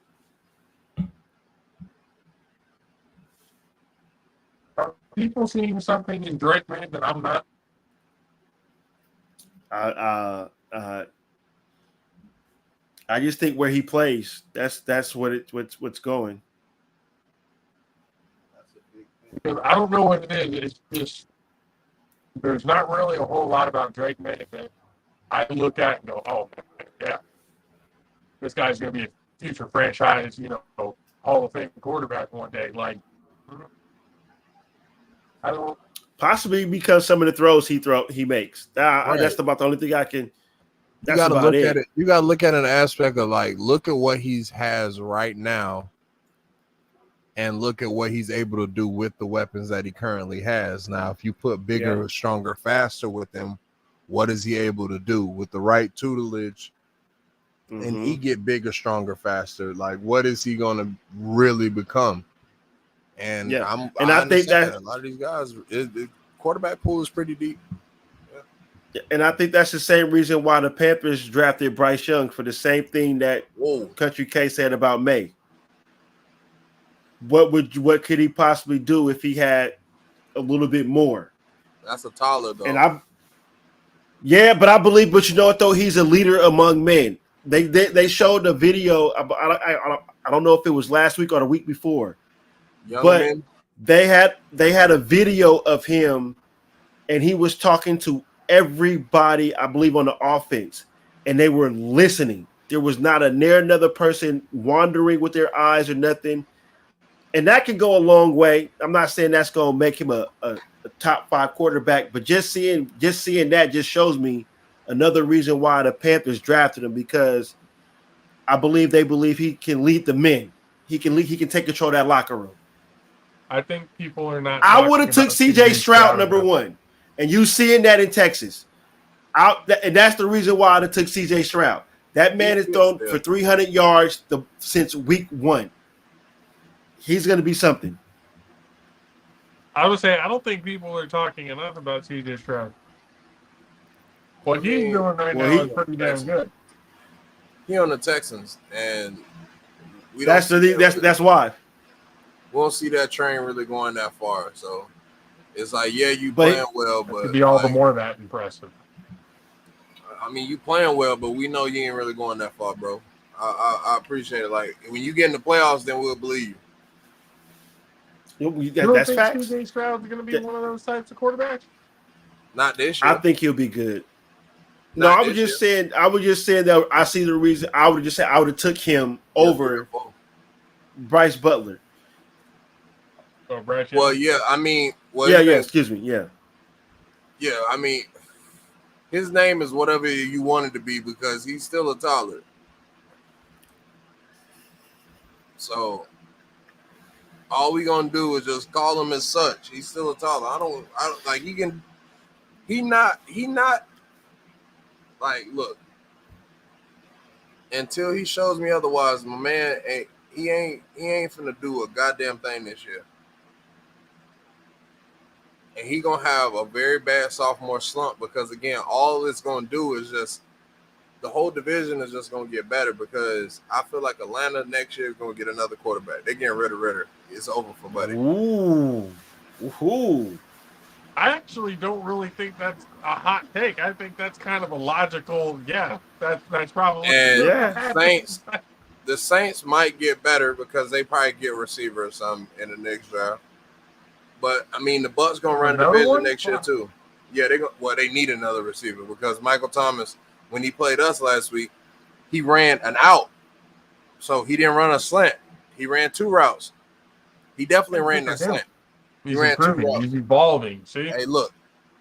are people seeing something in Drake May that I'm not? I just think where he plays, that's what's going. Because I don't know what it is. It's just there's not really a whole lot about Drake May that I look at and go, oh, yeah, this guy's going to be a future franchise, Hall of Fame quarterback one day. Like, I don't. Possibly because some of the throws he makes. Right. That's about the only thing I can. You got to look at it. You got to look at an aspect of like, look at what he has right now, and look at what he's able to do with the weapons that he currently has. Now, if you put bigger, stronger, faster with him, what is he able to do with the right tutelage? And he get bigger, stronger, faster. Like, what is he going to really become? And I think that a lot of these guys, the quarterback pool is pretty deep. And I think that's the same reason why the Panthers drafted Bryce Young, for the same thing that Country K said about May. What could he possibly do if he had a little bit more? That's a taller though. And but I believe, but you know what though, he's a leader among men. They showed the video. I don't know if it was last week or the week before, but they had a video of him, and he was talking to everybody, I believe, on the offense, and they were listening. There was not another person wandering with their eyes or nothing, and that can go a long way. I'm not saying that's going to make him a top 5 quarterback, but just seeing that just shows me another reason why the Panthers drafted him, because I believe they believe he can lead the men. He can take control of that locker room. I think people are not. I would have took CJ Stroud number 1. And you seeing that in Texas. And that's the reason why I took CJ Stroud. That man has thrown for 300 yards since week 1. He's going to be something. I would say I don't think people are talking enough about CJ Stroud. What he's doing right now is pretty damn good. He on the Texans, and that's why we won't see that train really going that far. So it's like, you playing well, but to be all the more that impressive. I mean, you playing well, but we know you ain't really going that far, bro. I appreciate it. Like, when you get in the playoffs, then we'll believe you. That's facts. CJ Stroud's going to be one of those types of quarterbacks. Not this year. I think he'll be good. No, I was just saying that I see the reason. I would have took him over Bryce Butler. Oh, Bryce. Well, yeah. I mean, excuse me. Yeah. Yeah, I mean, his name is whatever you want it to be because he's still a taller. So all we gonna do is just call him as such. He's still a taller. I don't like he not like, look, until he shows me otherwise, my man ain't finna do a goddamn thing this year. And he gonna have a very bad sophomore slump because, again, all it's gonna do is just the whole division is just gonna get better because I feel like Atlanta next year is gonna get another quarterback. They're getting rid of Ritter. It's over for Buddy. Ooh. I actually don't really think that's a hot take. I think that's kind of a logical, that's probably. And the Saints might get better because they probably get receiver or something in the next draft. But I mean, the Bucs gonna run the division next year too. Yeah, they need another receiver because Michael Thomas, when he played us last week, he ran an out. So he didn't run a slant. He ran 2 routes. He definitely ran that slant. He's ran 2 improving. routes. He's evolving. See? Hey, look.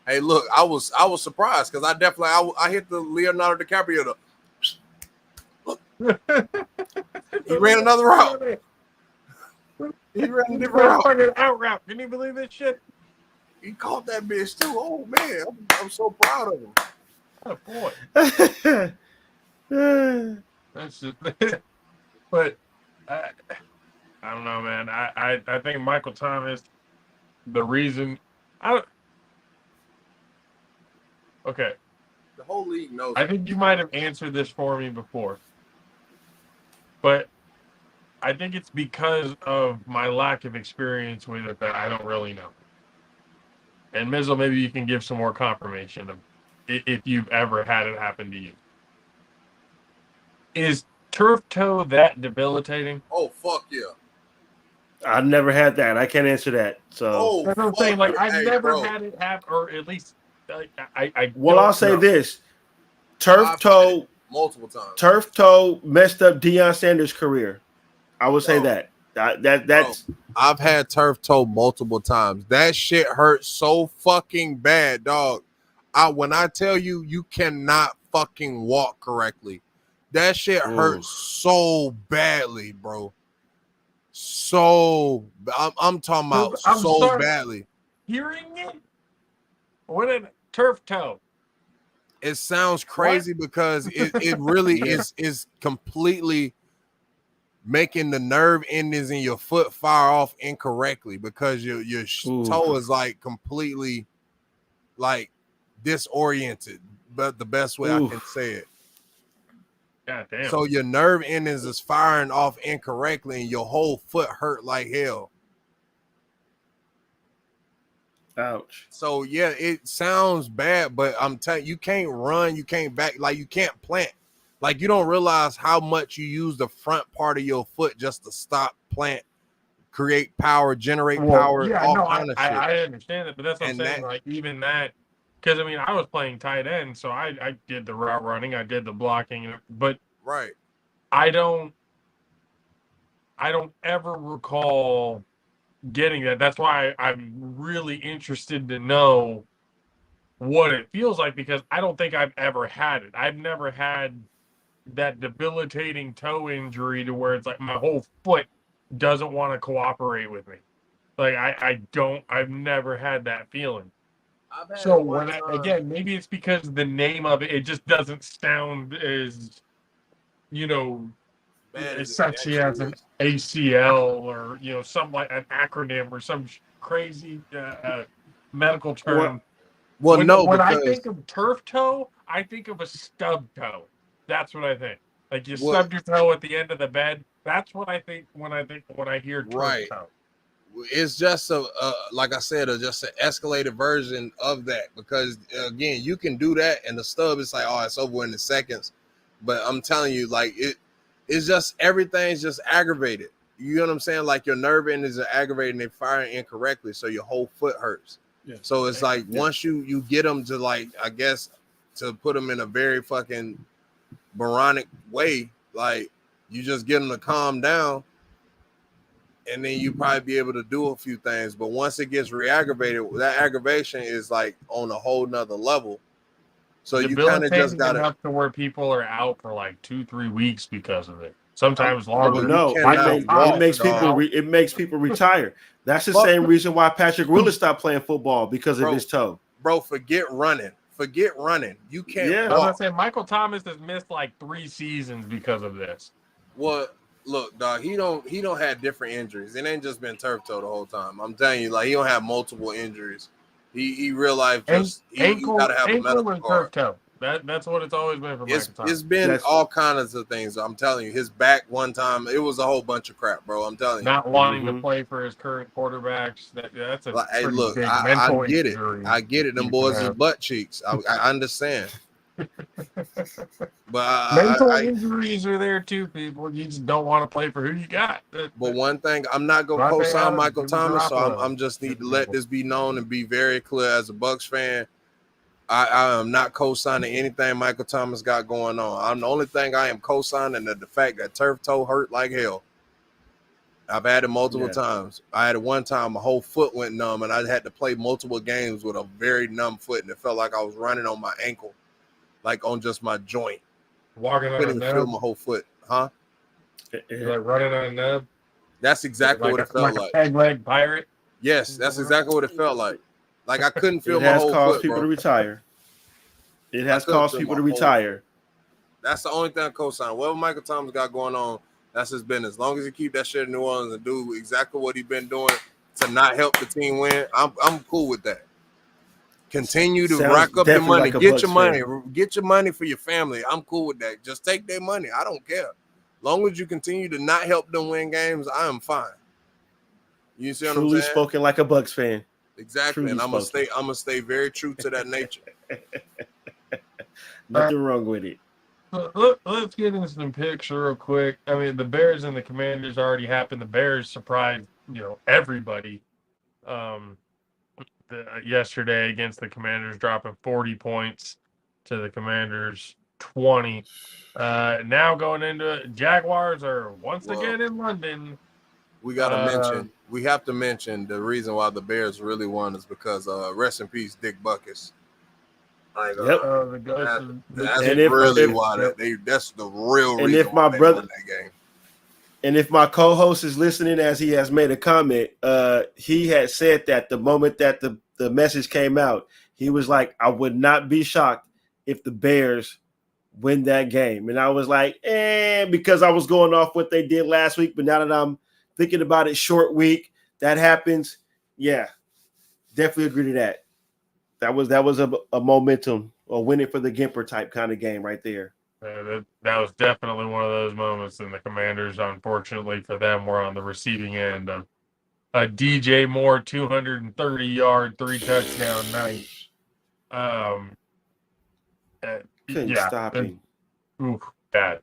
I was surprised because I hit the Leonardo DiCaprio. He ran another route. He ran a different route. Out route. Can you believe this shit? He caught that bitch too. Oh man, I'm so proud of him. Oh boy. That's just. But I don't know, man. I think Michael Thomas. The reason okay. The whole league knows. I think you might have answered this for me before, but I think it's because of my lack of experience with it that I don't really know. And Mizzle, maybe you can give some more confirmation of if you've ever had it happen to you. Is turf toe that debilitating? Oh fuck yeah! I've never had that. I can't answer that. So that's what I'm saying. Like I've never bro. had it happen, or at least I well, I'll say this: turf toe multiple times. Turf toe messed up Deion Sanders' career. I would say that. That's. Bro, I've had turf toe multiple times. That shit hurt so fucking bad, dog. When I tell you, you cannot fucking walk correctly. That shit hurts so badly, bro. So I'm talking about so badly. Hearing it? What a turf toe. It sounds crazy because it really is completely making the nerve endings in your foot fire off incorrectly because your toe is like completely like disoriented, but the best way I can say it. God damn. So your nerve endings is firing off incorrectly and your whole foot hurt like hell. Ouch. So yeah, it sounds bad, but I'm telling you, you can't run, you can't back, like you can't plant. Like you don't realize how much you use the front part of your foot just to stop, plant, create power, generate power, all kind of shit. I understand that, but that's what I'm saying. Like even that, because I mean, I was playing tight end, so I did the route running, I did the blocking, but right, I don't ever recall getting that. That's why I'm really interested to know what it feels like because I don't think I've ever had it. I've never had that debilitating toe injury to where it's like my whole foot doesn't want to cooperate with me. Like I've never had that feeling. So when again, maybe it's because the name of it just doesn't sound as, as sexy as an ACL or, some like an acronym or some crazy medical term. When I think of turf toe, I think of a stub toe. That's what I think. Like you stubbed your toe at the end of the bed. That's what I think when I hear turf toe. It's just like I said, just an escalated version of that because again, you can do that and the stub is like, oh, it's over in the seconds. But I'm telling you, like it's just everything's just aggravated. You know what I'm saying? Like your nerve endings are aggravated and they're firing incorrectly, so your whole foot hurts. Yeah. So it's like once you get them to like, I guess, to put them in a very fucking moronic way, like you just get them to calm down and then you probably be able to do a few things. But once it gets re-aggravated, that aggravation is like on a whole nother level. So you kind of just got enough to where people are out for like 2-3 weeks because of it. Sometimes longer. No, it makes people retire. That's the same reason why Patrick Willis stopped playing football because of his toe. Bro, forget running. You can't. Yeah, I was gonna say Michael Thomas has missed like 3 seasons because of this. Well, look, dog, he don't have different injuries. It ain't just been turf toe the whole time. I'm telling you, like he don't have multiple injuries. He real life just ankle, he gotta have a medical and turf toe. That's what it's always been for Michael Thomas. It's been all kinds of things. I'm telling you, his back one time, it was a whole bunch of crap, bro. I'm telling you. Not wanting to play for his current quarterbacks. That's a hey, look, I get it. I get it. Them boys is butt cheeks. I understand. But mental injuries are there too, people. You just don't want to play for who you got. But one thing, I'm not gonna co-sign Michael Thomas, so I'm just need to let this be known and be very clear as a Bucs fan. I am not co-signing anything Michael Thomas got going on. I'm the only thing I am co-signing the fact that turf toe hurt like hell. I've had it multiple times. I had it one time, my whole foot went numb, and I had to play multiple games with a very numb foot, and it felt like I was running on my ankle, like on just my joint. Walking I on couldn't a even feel nub. my whole foot, huh? You're like running on a nub. That's exactly what it felt like. A peg leg pirate. Yes, that's exactly what it felt like. Like I couldn't feel It my has whole caused foot, people bro. to retire. It has couldn't caused feel people my to whole retire. That's the only thing I co-sign. Whatever Michael Thomas got going on, that's his business. As long as he keep that shit in New Orleans and do exactly what he been doing to not help the team win, I'm cool with that. Continue to Sounds rack up your definitely money. like a Get Bucks your money. fan. Get your money for your family. I'm cool with that. Just take their money. I don't care. Long as you continue to not help them win games, I am fine. You see what I'm Truly saying? spoken like a Bucks fan. Exactly. Truly And I'm spoken. gonna stay very true to that nature. Nothing wrong with it. Let's get into some picks real quick. I mean, the Bears and the Commanders already happened. The Bears surprised, everybody. Yesterday against the Commanders, dropping 40 points to the Commanders 20. Now going into it, Jaguars are once again in London. We have to mention the reason why the Bears really won is because rest in peace, Dick Buckus. That's the real reason why they won that game. And if my co-host is listening, as he has made a comment, he had said that the moment that the message came out, he was like, I would not be shocked if the Bears win that game. And I was like, because I was going off what they did last week. But now that I'm thinking about it, short week, that happens. Yeah, definitely agree to that. That was a momentum or winning for the Gimper type kind of game right there. That was definitely one of those moments, and the Commanders, unfortunately for them, were on the receiving end of a DJ Moore 230-yard, 3-touchdown night. Couldn't stop him. Bad.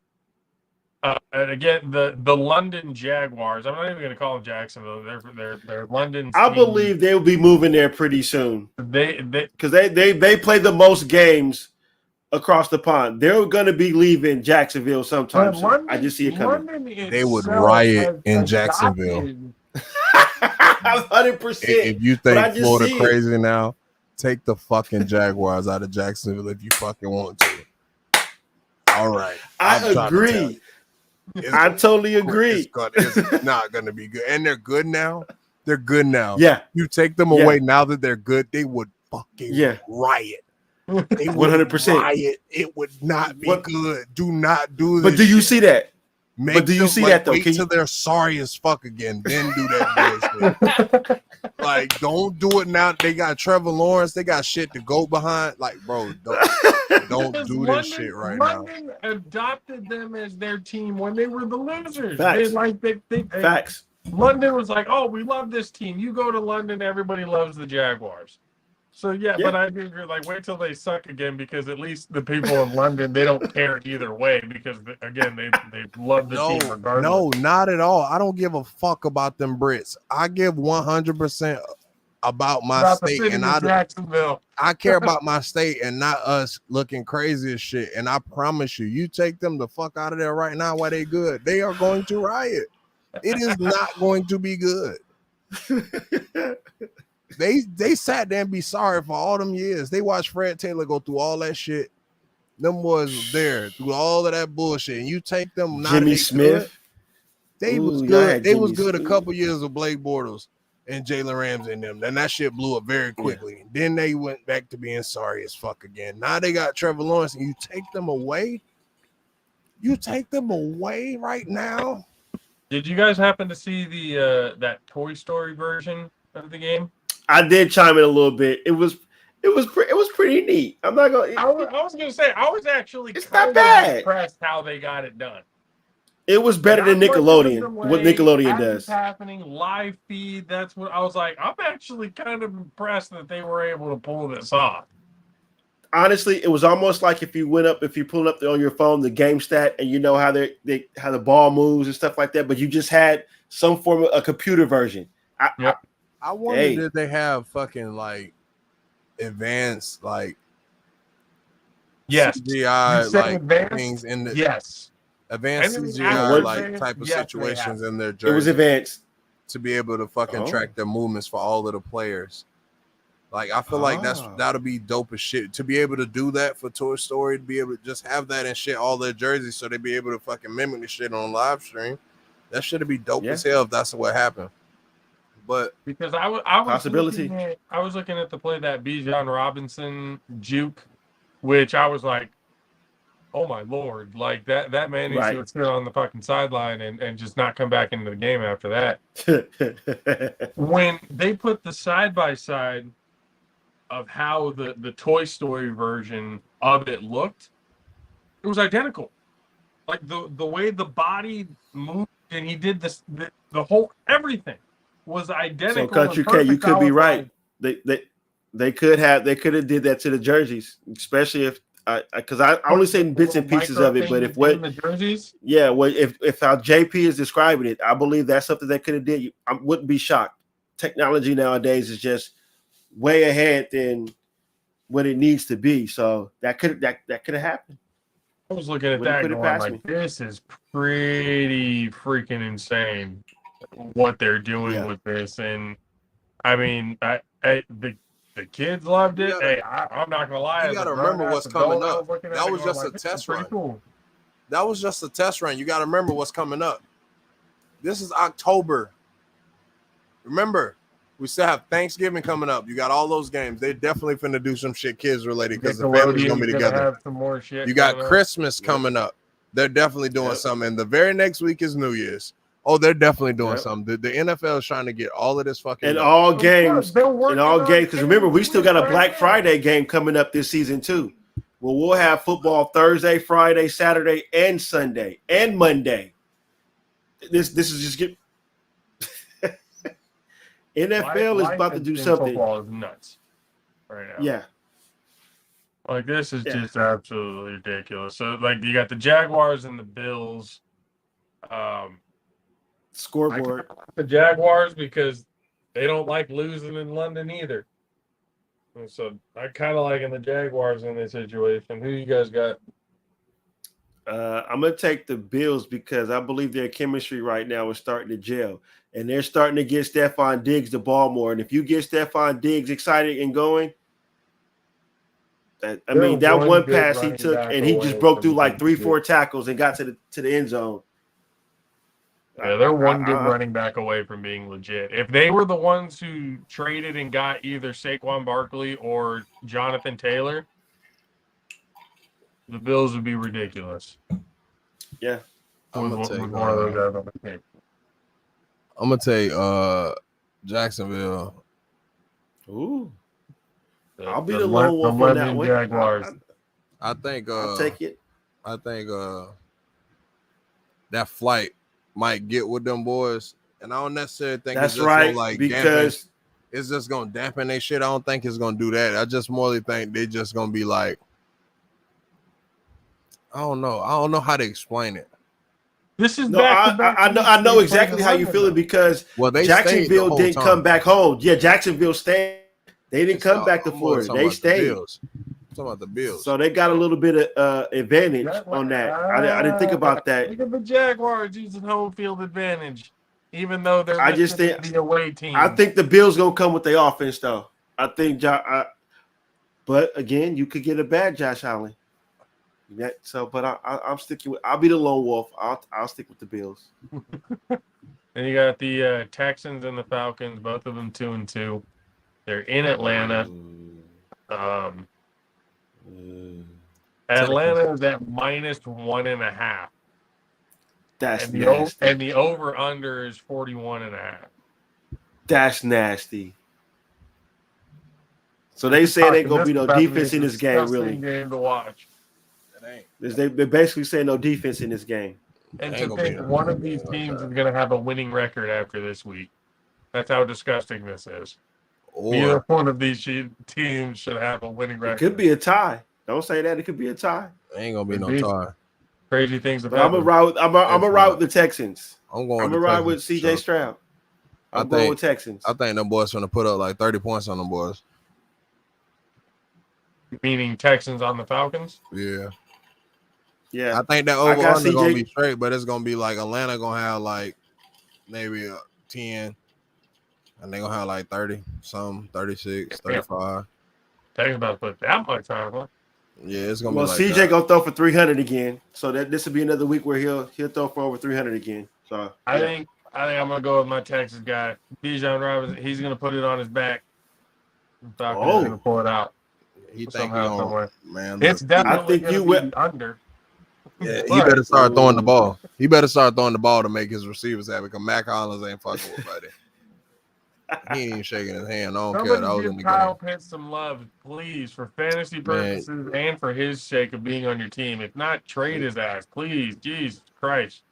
And again, the London Jaguars. I'm not even going to call them Jacksonville. They're London. I believe they'll be moving there pretty soon. Because they play the most games across the pond. They're going to be leaving Jacksonville sometime soon. London, I just see it coming. They would riot in Jacksonville. 100%. If you think Florida crazy now, take the fucking Jaguars out of Jacksonville if you fucking want to. All right. I agree. I totally agree. It's not going to be good. And they're good now. They're good now. Yeah. You take them away now that they're good, they would fucking riot. They 100%. Riot. It would not be good. Do not do this. But do you see that? But do you see that though? Wait till they're sorry as fuck again, then do that bullshit. Like, don't do it now. They got Trevor Lawrence. They got shit to go behind. Like, bro, don't do this shit right now. London adopted them as their team when they were the losers. Facts. Facts. London was like, oh, we love this team. You go to London, everybody loves the Jaguars. So, but I do agree. Like, wait till they suck again, because at least the people in London, they don't care either way, because, again, they love the team regardless. No, not at all. I don't give a fuck about them Brits. I give 100% about my state, and I care about my state and not us looking crazy as shit. And I promise you take them the fuck out of there right now while they good. They are going to riot. It is not going to be good. They sat there and be sorry for all them years. They watched Fred Taylor go through all that shit. Them boys was there through all of that bullshit. And you take them now. Jimmy Smith. They was good. They was good a couple years of Blake Bortles and Jalen Ramsey and them. Then that shit blew up very quickly. Yeah. Then they went back to being sorry as fuck again. Now they got Trevor Lawrence, and you take them away. You take them away right now. Did you guys happen to see the that Toy Story version of the game? I did chime in a little bit. It was pretty neat. I'm not gonna. I was gonna say I was actually not bad. Impressed how they got it done. It was better than Nickelodeon. What Nickelodeon does. Happening live feed. That's what I was like. I'm actually kind of impressed that they were able to pull this off. Honestly, it was almost like if you're pulling up on your phone the game stat, and you know how how the ball moves and stuff like that, but you just had some form of a computer version. I wonder if they have fucking like advanced like Yes. CGI You said like advanced? things in the Yes. advanced Anything CGI after like advanced, type of yes, they situations have. in their It was jersey advanced. to be able to fucking track their movements for all of the players. Like I feel like that'll be dope as shit to be able to do that for Toy Story, to be able to just have that and shit all their jerseys so they be able to fucking mimic the shit on live stream. That should be dope as hell if that's what happened. But because I was possibility. I was looking at the play that Bijan Robinson juke, which I was like, oh my lord, like that man needs to sit on the fucking sideline and just not come back into the game after that. When they put the side by side of how the Toy Story version of it looked, it was identical. Like the way the body moved and he did this, the whole everything was identical. So Country K, you could be right. They could have did that to the jerseys, especially if because I only seen bits and pieces of it. But if what the jerseys, well, if how JP is describing it, I believe that's something they could have did. I wouldn't be shocked. Technology nowadays is just way ahead than what it needs to be. So that could have happened. I was looking at that going like, this is pretty freaking insane what they're doing with this. And I mean, the kids loved it. I'm not gonna lie. You gotta remember what's coming up. That was just a test run. Cool. That was just a test run. You gotta remember what's coming up. This is October. Remember, we still have Thanksgiving coming up. You got all those games. They definitely finna do some shit kids related because the family's gonna be together. Have some more shit. You got Christmas coming up. They're definitely doing something. And the very next week is New Year's. Oh, they're definitely doing something. The NFL is trying to get all of this fucking all games. In all games, because remember, we still got a Black Friday game coming up this season too. Well, we'll have football Thursday, Friday, Saturday, and Sunday, and Monday. This is just get. NFL is about to do something. Football is nuts right now. Yeah. Like this is just absolutely ridiculous. So like you got the Jaguars and the Bills. Scoreboard. The Jaguars because they don't like losing in London either. And so I kind of liking the Jaguars in this situation. Who you guys got? I'm gonna take the Bills because I believe their chemistry right now is starting to gel, and they're starting to get Stephon Diggs the ball more. And if you get Stephon Diggs excited and going, that one pass he took and he just broke through like 3-4 tackles and got to the end zone. Yeah, they're one good running back away from being legit. If they were the ones who traded and got either Saquon Barkley or Jonathan Taylor, the Bills would be ridiculous. Yeah. I'm gonna take Jacksonville. Ooh. I'll be the lone wolf on that one. Jaguars. I think I'll take it. I think that flight might get with them boys. And I don't necessarily think that's it's just right, gonna, because it's just gonna dampen their shit. I don't think it's gonna do that. I just morely think they just gonna be like, I don't know how to explain it. This is I know exactly how you feel it because Jacksonville didn't come back home. Yeah, Jacksonville stayed. They didn't come back to Florida. They stayed. I'm talking about the Bills. So they got a little bit of advantage on that. I didn't think about that. Look at the Jaguars using home field advantage, even though they're the away team. I think the Bills gonna come with their offense though. I think, but again, you could get a bad Josh Allen. But I'm sticking with. I'll be the lone wolf. I'll stick with the Bills. And you got the Texans and the Falcons, both of them 2-2. They're in Atlanta. Atlanta is at -1.5. That's nasty. And the over/under is 41.5. That's nasty. So they say ain't gonna be no defense in this game, really. Game to watch. They're basically saying no defense in this game. And to think one of these teams is going to have a winning record after this week. That's how disgusting this is. Either one of these teams should have a winning record. It could be a tie. Don't say that. It could be a tie. Ain't gonna be no tie. Crazy things about. I'm gonna ride with the Texans. I'm gonna ride with CJ Stroud. I'm going with Texans. I think them boys gonna put up like 30 points on them boys. Meaning Texans on the Falcons? Yeah. Yeah, I think that I got over-under going to CJ. be straight, but it's going to be like Atlanta going to have like maybe a 10, and they're going to have like 30, some 36, Yeah. 35. Texans about to put that much on, huh? Yeah, it's going to Well, be like CJ that. gonna throw for 300 again, so that this will be another week where he'll throw for over 300 again. So I yeah. think I'm gonna go with my Texas guy, Bijan Robinson. He's gonna put it on his back. The Falcons are gonna pull it out He think he somehow, going, somewhere. man, It's look. I definitely think you gonna will. be under. Yeah, he But better start throwing the Ooh. ball. He better start throwing the ball to make his receivers happy because Mac Hollins ain't fucking with buddy. He ain't shaking his hand. I don't care. somebody That was give in the Kyle game. Pitts some love, please, for fantasy Man, purposes and for his sake of being on your team. If not, trade his ass, please. Jesus Christ.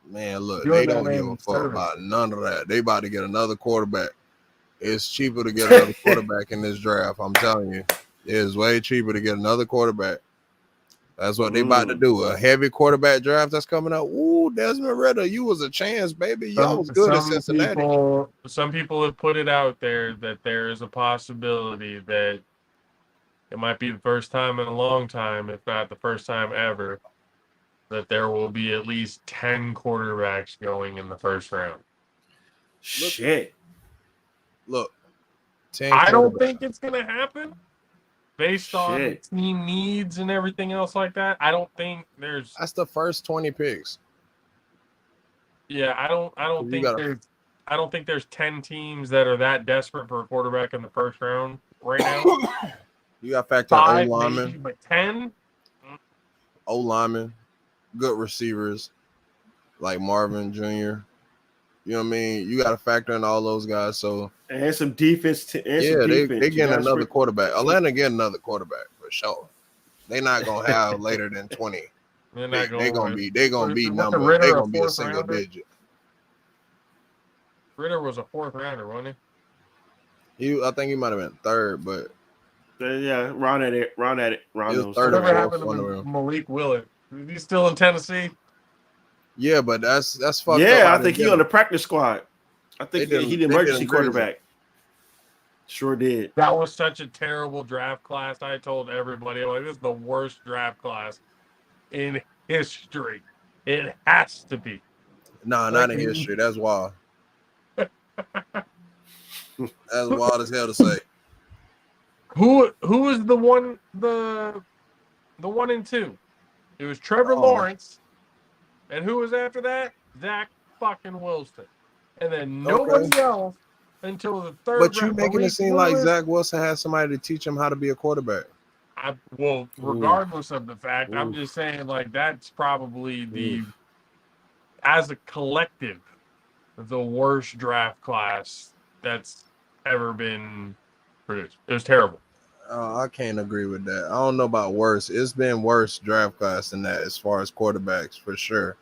man, look, Doing they that don't give a man fuck service. about none of that. They about to get another quarterback. It's cheaper to get another quarterback in this draft. I'm telling you. It is way cheaper to get another quarterback. That's what they about to do. A heavy quarterback draft that's coming out. Ooh, Desmond Ritter, you was a chance, baby. Y'all was good at Cincinnati. Some people have put it out there that there is a possibility that it might be the first time in a long time, if not the first time ever, that there will be at least 10 quarterbacks going in the first round. Shit. Look, 10 I don't quarterbacks. think it's going to happen based on the team needs and everything else like that. I don't think there's. That's the first 20 picks. Yeah, I don't think there's 10 teams that are that desperate for a quarterback in the first round right now. You got to factor in 5 O-lineman. maybe, but 10. O-lineman, good receivers like Marvin Jr. You know what I mean? You got to factor in all those guys. So and some defense. they getting another quarterback. Atlanta getting another quarterback for sure. They're not gonna have later than 20. They're not They're gonna be number. Ritter They're a gonna be a fourth single rounder? digit. Ritter was a fourth rounder, wasn't he? I think he might have been third, but yeah, round at it. he was third or Whatever fourth. happened to Malik Willett? Is he still in Tennessee? Yeah, but that's fucked up. Yeah, I think he on the practice squad. I think They he did- the they emergency did crazy. quarterback. Sure did. That was such a terrible draft class. I told everybody, like, this is the worst draft class in history. It has to be. Nah, not in history. That's wild. That's wild as hell to say. Who was the one and two? It was Trevor Lawrence, and who was after that? Zach fucking Wilson, and then nobody else until the third. But you round. making it Malik seem Willis, like Zach Wilson has somebody to teach him how to be a quarterback. regardless of the fact, I'm just saying, like, that's probably as a collective, the worst draft class that's ever been produced. It was terrible. I can't agree with that. I don't know about worse. It's been worse draft class than that as far as quarterbacks for sure.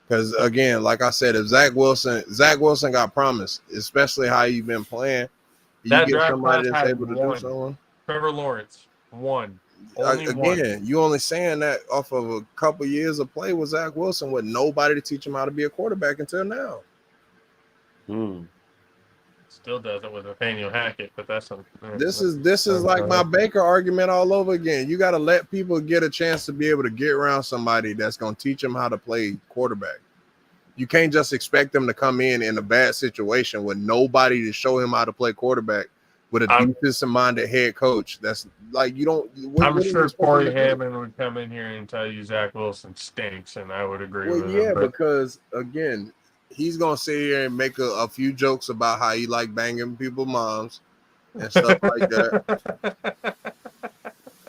Because again, like I said, if Zach Wilson got promised, especially how you've been playing, That you get draft somebody class that's had able to one. do something. Trevor Lawrence, one. You only saying that off of a couple years of play with Zach Wilson with nobody to teach him how to be a quarterback until now. Still does it with Nathaniel Hackett, but that's this is like my Baker argument all over again. You got to let people get a chance to be able to get around somebody that's going to teach them how to play quarterback. You can't just expect them to come in a bad situation with nobody to show him how to play quarterback with a defensive-minded head coach. That's like you don't. I'm sure Corey Hammond would come in here and tell you Zach Wilson stinks, and I would agree with him. Yeah, because again, he's gonna sit here and make a few jokes about how he like banging people's moms and stuff like that.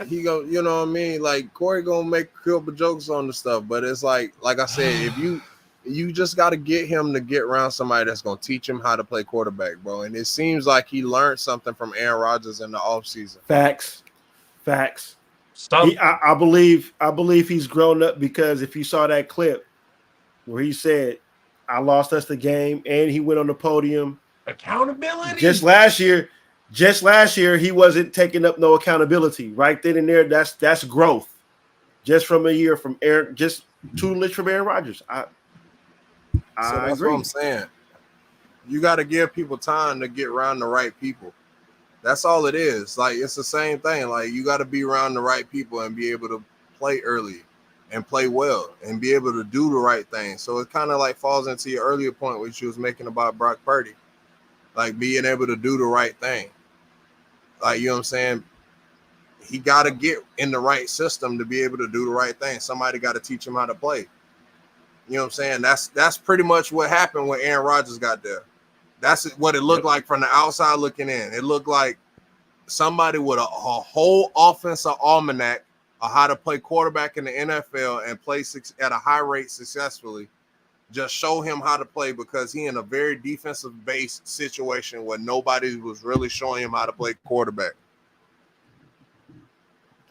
He go, you know what I mean? Like Corey gonna make a couple jokes on the stuff, but it's like I said, if you just got to get him to get around somebody that's going to teach him how to play quarterback, bro. And it seems like he learned something from Aaron Rodgers in the offseason. Facts. I believe he's grown up, because if you saw that clip where he said, I lost us the game, and he went on the podium. Accountability. Just last year, he wasn't taking up no accountability. Right then and there, that's growth. Just from a year from Aaron, just tutelage from Aaron Rodgers. So that's agree. what I'm saying. You got to give people time to get around the right people That's all it is. Like, it's the same thing. Like, you got to be around the right people and be able to play early and play well and be able to do the right thing. So it kind of like falls into your earlier point, which you was making about Brock Purdy, like being able to do the right thing. Like, you know what I'm saying? He got to get in the right system to be able to do the right thing. Somebody got to teach him how to play. You know what I'm saying? That's pretty much what happened when Aaron Rodgers got there. That's what it looked like from the outside looking in. It looked like somebody with a whole offensive almanac of how to play quarterback in the NFL and play at a high rate successfully. Just show him how to play, because he in a very defensive-based situation where nobody was really showing him how to play quarterback.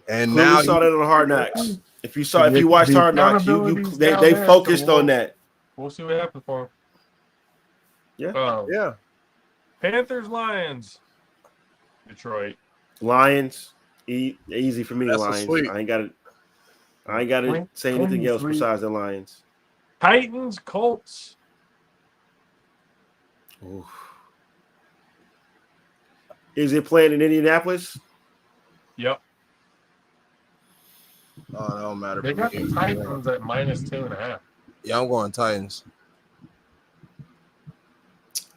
And Clearly now saw that on Hard Knocks. If you watched The Hard Knocks, accountability's they down there, focused so on that. We'll see what happens for him. Yeah. yeah, Panthers, Lions, Detroit. Lions, easy for me. That's a Lions. sweep. I ain't got to say anything else besides the Lions. Titans, Colts. Oof. Is it playing in Indianapolis? Yep. oh, that don't matter. They for got me. the Titans at -2.5. Yeah, I'm going Titans.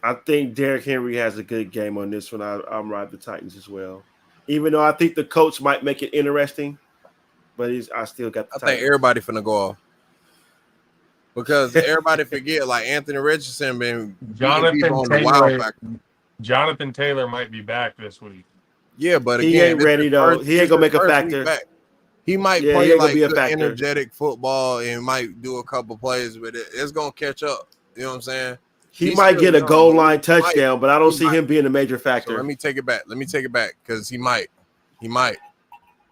I think Derrick Henry has a good game on this one. I'm riding the Titans as well. Even though I think the coach might make it interesting, but I still got the I Titans. think everybody finna go off. Because everybody forget, like Anthony Richardson been beating people on the wild factor. Jonathan Taylor might be back this week. Yeah, but again, he ain't ready though. He ain't gonna make a factor. He might Yeah, play he ain't gonna like be a good, factor. energetic football and might do a couple plays, but it's gonna catch up. You know what I'm saying? He He's might still get a young, goal but line touchdown, but I don't see him being a major So factor. let me take it back. Because he might.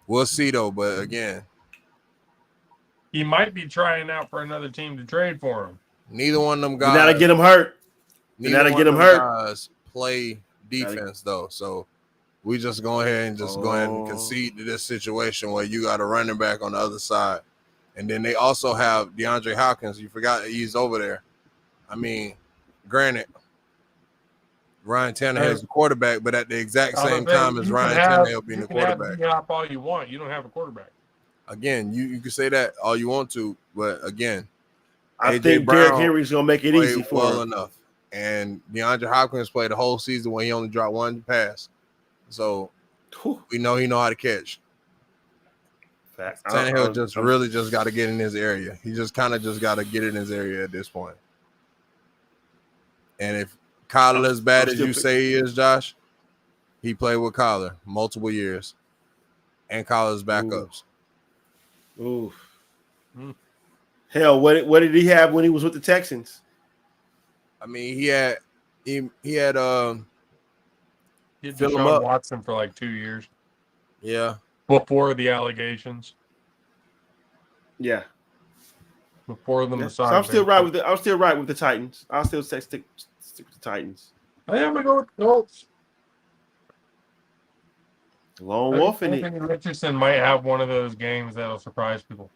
We'll see though. But again, He might be trying out for another team to trade for him. neither one of them Now to guys. get him hurt. Neither Now to one get of him them hurt. guys play defense though. So we just go ahead and go ahead and concede to this situation where you got a running back on the other side. And then they also have DeAndre Hopkins. You forgot he's over there. I mean, granted, Ryan Tannehill is the quarterback, but at the exact same time as Ryan Tannehill being the quarterback. You can have all you want. You don't have a quarterback. Again, you can say that all you want to, but again, I AJ think Brown Derrick Henry's gonna make it easy played for well him. enough. And DeAndre Hopkins played the whole season when he only dropped one pass. So we know he know how to catch. Tannehill just got to get in his area. He just kind of just got to get in his area at this point. And if Kyler as bad as you say he is, Josh, he played with Kyler multiple years. And Kyler's backups. Ooh. Hell, what did he have when he was with the Texans? I mean, he had Deshaun Watson for like 2 years. Yeah. Before the allegations. Yeah. Before the massage. So I'm still right with the Titans. I'll still stick with the Titans. I am gonna go with the Colts. Lone Wolf in Anthony Richardson might have one of those games that'll surprise people.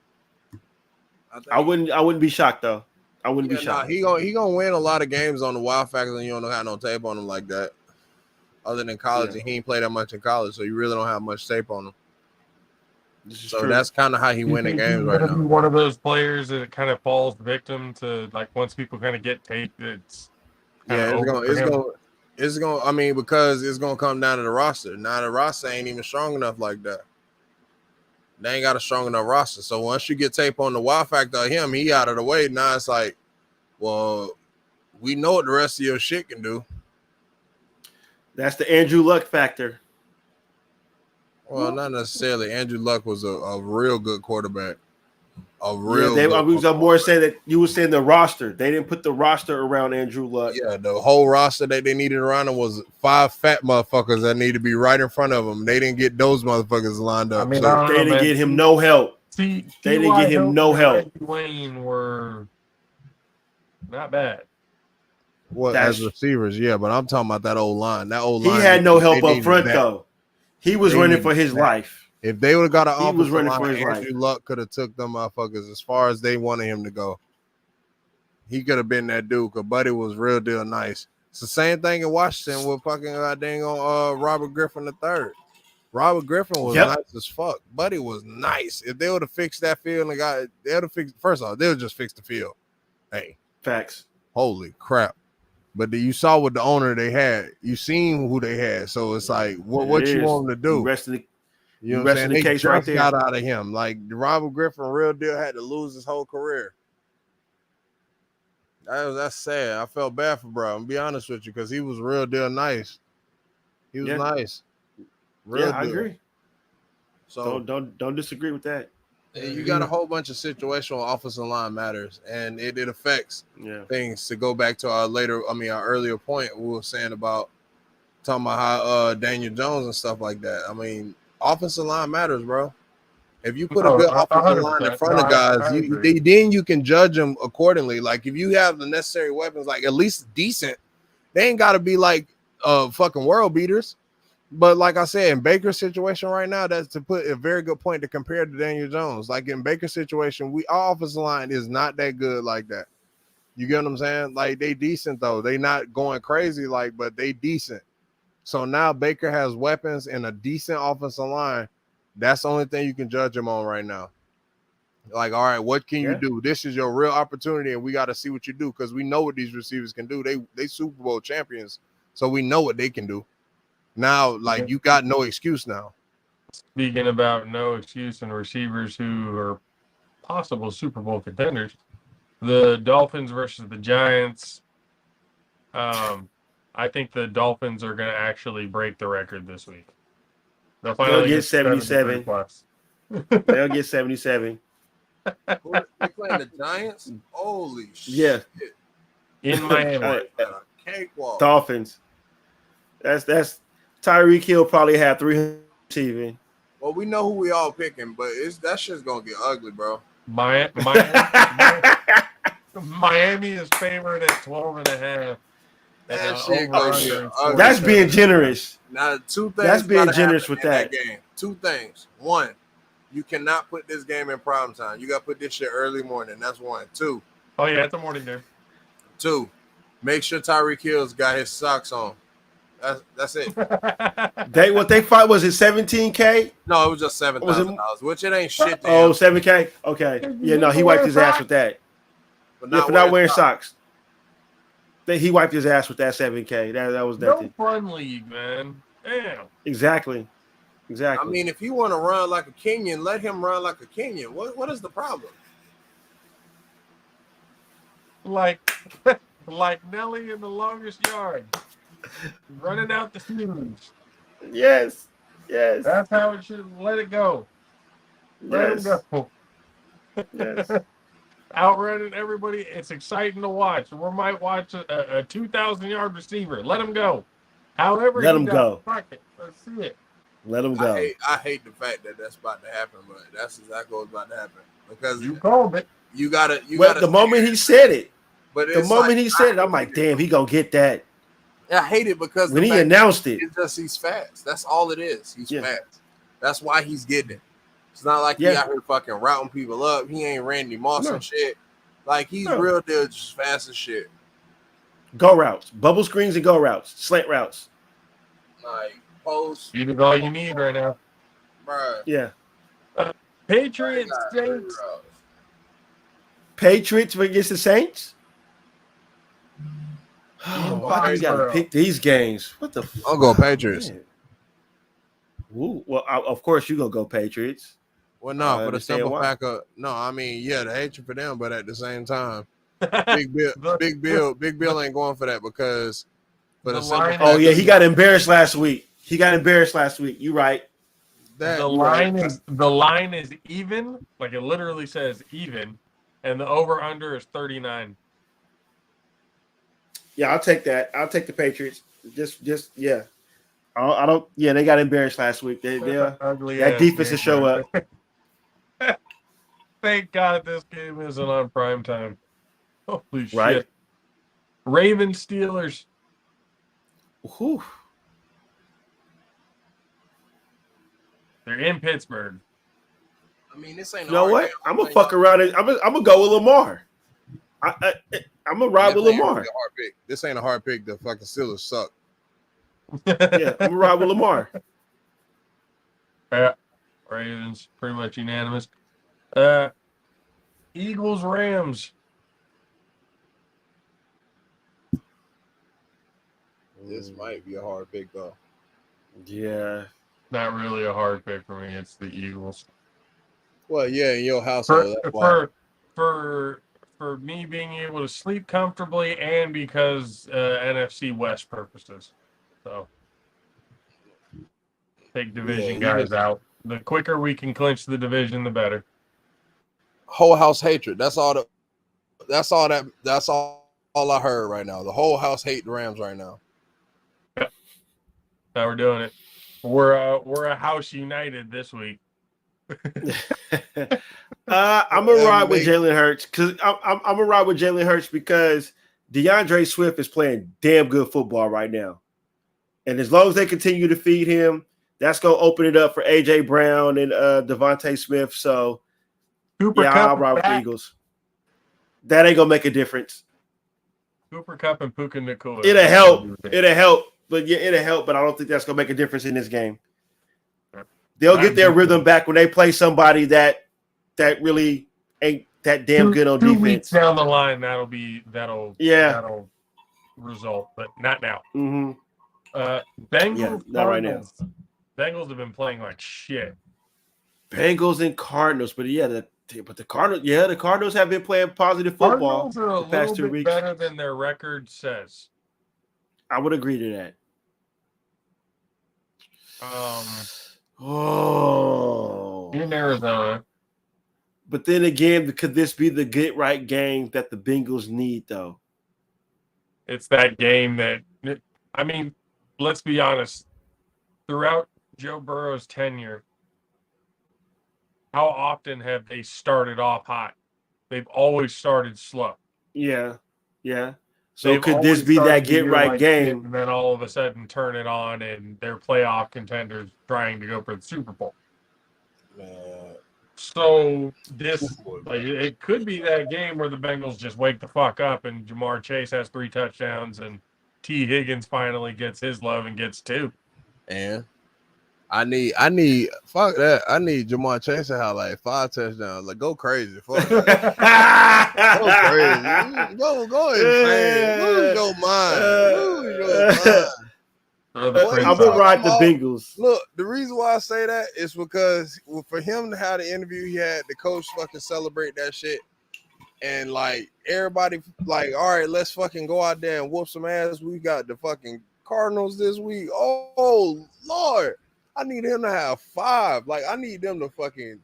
I wouldn't be shocked though. I wouldn't be shocked. He gonna win a lot of games on the wild factor, and you don't have no tape on him like that. Other than college, and he ain't played that much in college, so you really don't have much tape on him. So that's kind of how he win the games right now. One of those players that kind of falls victim to, like, once people kind of get tape, it's it's gonna. I mean, because it's gonna come down to the roster. Now the roster ain't even strong enough like that. They ain't got a strong enough roster. So once you get tape on the wild factor of him, he out of the way. Now it's like, well, we know what the rest of your shit can do. That's the Andrew Luck factor. Well, not necessarily. Andrew Luck was a real good quarterback. I'm more saying that you were saying the roster. They didn't put the roster around Andrew Luck. Yeah, the whole roster that they needed around him was 5 fat motherfuckers that need to be right in front of him. They didn't get those motherfuckers lined up. They didn't get him no help. They didn't get him no help. Wayne were not bad. Well, as receivers, yeah, but I'm talking about that old line. That old line. He had no help up front though. He was running for his life. If they would have got an offensive line, Andrew Luck could have took them motherfuckers as far as they wanted him to go. He could have been that dude because Buddy was real deal nice. It's the same thing in Washington with fucking dang on Robert Griffin III. Robert Griffin was nice as fuck. Buddy was nice. If they would have fixed that field and they would have fixed. First off, they would just fix the field. Hey, facts. Holy crap! But you saw what the owner they had. You seen who they had. So it's like, what you want them to do? You know what I'm saying? They case just right there. got out of him. Like Robert Griffin, real deal, had to lose his whole career. That's sad. I felt bad for bro. I'm gonna be honest with you, because he was real deal nice. He was nice. Real deal. I agree. So don't disagree with that. You got a whole bunch of situational offensive line matters, and it affects things. To go back to our earlier point, we were saying about talking about how Daniel Jones and stuff like that. I mean, offensive line matters, bro. If you put a good offensive line in front of guys, then you can judge them accordingly. Like if you have the necessary weapons, like at least decent, they ain't got to be like fucking world beaters. But like I said, in Baker's situation right now, that's to put a very good point to compare to Daniel Jones. Like in Baker's situation, our offensive line is not that good like that. You get what I'm saying? Like they decent though. They not going crazy but they decent. So now Baker has weapons and a decent offensive line. That's the only thing you can judge him on right now. Like, all right, what can you do? This is your real opportunity, and we got to see what you do, because we know what these receivers can do. They Super Bowl champions, so we know what they can do. Now, like, you got no excuse now. Speaking about no excuse and receivers who are possible Super Bowl contenders, the Dolphins versus the Giants. I think the Dolphins are going to actually break the record this week. They'll get 77. They'll get 77. They playing the Giants? Holy shit. Yeah. In Miami. Cakewalk. Dolphins. That's Tyreek Hill probably had 300 receiving. Well, we know who we all picking, but that shit's gonna get ugly, bro. Miami is favored at 12.5. That's being generous. Now, two things. That's being generous with that game. Two things. One, you cannot put this game in prime time. You got to put this shit early morning. That's one. Two. Oh yeah, it's a morning game. Two, make sure Tyreek Hill's got his socks on. That's it. They fight, was it 17K? No, it was just $7,000, which it ain't shit. Oh, 7K. Okay. Yeah, no, he wiped his ass with that. For not wearing socks. He wiped his ass with that 7K. That was nothing. No fun league, man. Damn. Exactly. I mean, if you want to run like a Kenyan, let him run like a Kenyan. What is the problem? Like Nelly in The Longest Yard, running out the snooze. Yes. That's how it should. Let it go. Let him go. Yes. Outrunning everybody. It's exciting to watch. We might watch a 2,000-yard receiver. Let him go. However, let him go. Fuck it. Let's see it. Let him go. I hate the fact that that's about to happen, but that's exactly what's about to happen, because you called it. You gotta. The moment he said it, but the moment he said it, I'm like, damn, he gonna get that. I hate it because when he announced it, it's just he's fast. That's all it is. He's fast. That's why he's getting it. It's not like he out here fucking routing people up. He ain't Randy Moss and shit. Like he's real deal, just fast as shit. Go routes, bubble screens and go routes, slant routes. Like post. You do all you need right now, bruh. Yeah. Patriots, Saints. Patriots against the Saints. Why you gotta pick these games? What the? I'll go Patriots. Man. Ooh, well, of course you gonna go Patriots. Well, no, for the simple fact of the hatred for them, but at the same time, Big Bill ain't going for that because for the simple fact he got embarrassed last week. You right. The line is even, like it literally says even, and the over under is 39. Yeah, I'll take that. I'll take the Patriots. Just yeah. I don't. Yeah, they got embarrassed last week. That defense to show up. Thank God this game isn't on prime time. Holy right. shit! Ravens Steelers. Whew. They're in Pittsburgh. I mean, this ain't. You know what? I'm gonna fuck around. I'm gonna go with Lamar. I'm gonna ride with Lamar. A hard pick. This ain't a hard pick. The fucking Steelers suck. Yeah, I'm gonna ride with Lamar. Yeah, Ravens pretty much unanimous. Eagles, Rams. This might be a hard pick though. Yeah. Not really a hard pick for me. It's the Eagles. Well, yeah, in your household. For me being able to sleep comfortably and because NFC West purposes. So take division guys out. The quicker we can clinch the division, the better. Whole house hatred. That's all I heard right now. The whole house hate the Rams right now. Yep. Now we're doing it. We're a house united this week. I'm gonna ride with Jalen Hurts because I'm gonna ride with Jalen Hurts because DeAndre Swift is playing damn good football right now, and as long as they continue to feed him, that's gonna open it up for AJ Brown and Devontae Smith. So, Cooper Kupp I'll ride with the Eagles. That ain't gonna make a difference. Cooper Kupp and Puka Nacua. It'll help, but it'll help. But I don't think that's gonna make a difference in this game. They'll get their rhythm back when they play somebody that really ain't that damn good on defense. 2 weeks down the line, that'll result, but not now. Mm-hmm. Bengals, not right now. Bengals have been playing like shit. Bengals and Cardinals, but the Cardinals have been playing positive football. Cardinals are a little bit better than their record says. I would agree to that. In Arizona. But then again, could this be the get right game that the Bengals need, though? It's that game that, I mean, let's be honest. Throughout Joe Burrow's tenure, how often have they started off hot? They've always started slow. Yeah. So could this be that get right game? And then all of a sudden turn it on and they're playoff contenders trying to go for the Super Bowl. So it could be that game where the Bengals just wake the fuck up and Jamar Chase has 3 touchdowns and T. Higgins finally gets his love and gets 2. And I need fuck that. I need Jamar Chase to have like 5 touchdowns. Like go crazy. Fuck. Go crazy. Go insane. Lose your mind. I'm gonna ride the Bengals. Look, the reason why I say that is because for him to have the interview, he had the coach fucking celebrate that shit, and like everybody like, all right, let's fucking go out there and whoop some ass. We got the fucking Cardinals this week. Oh Lord, I need him to have 5. Like I need them to fucking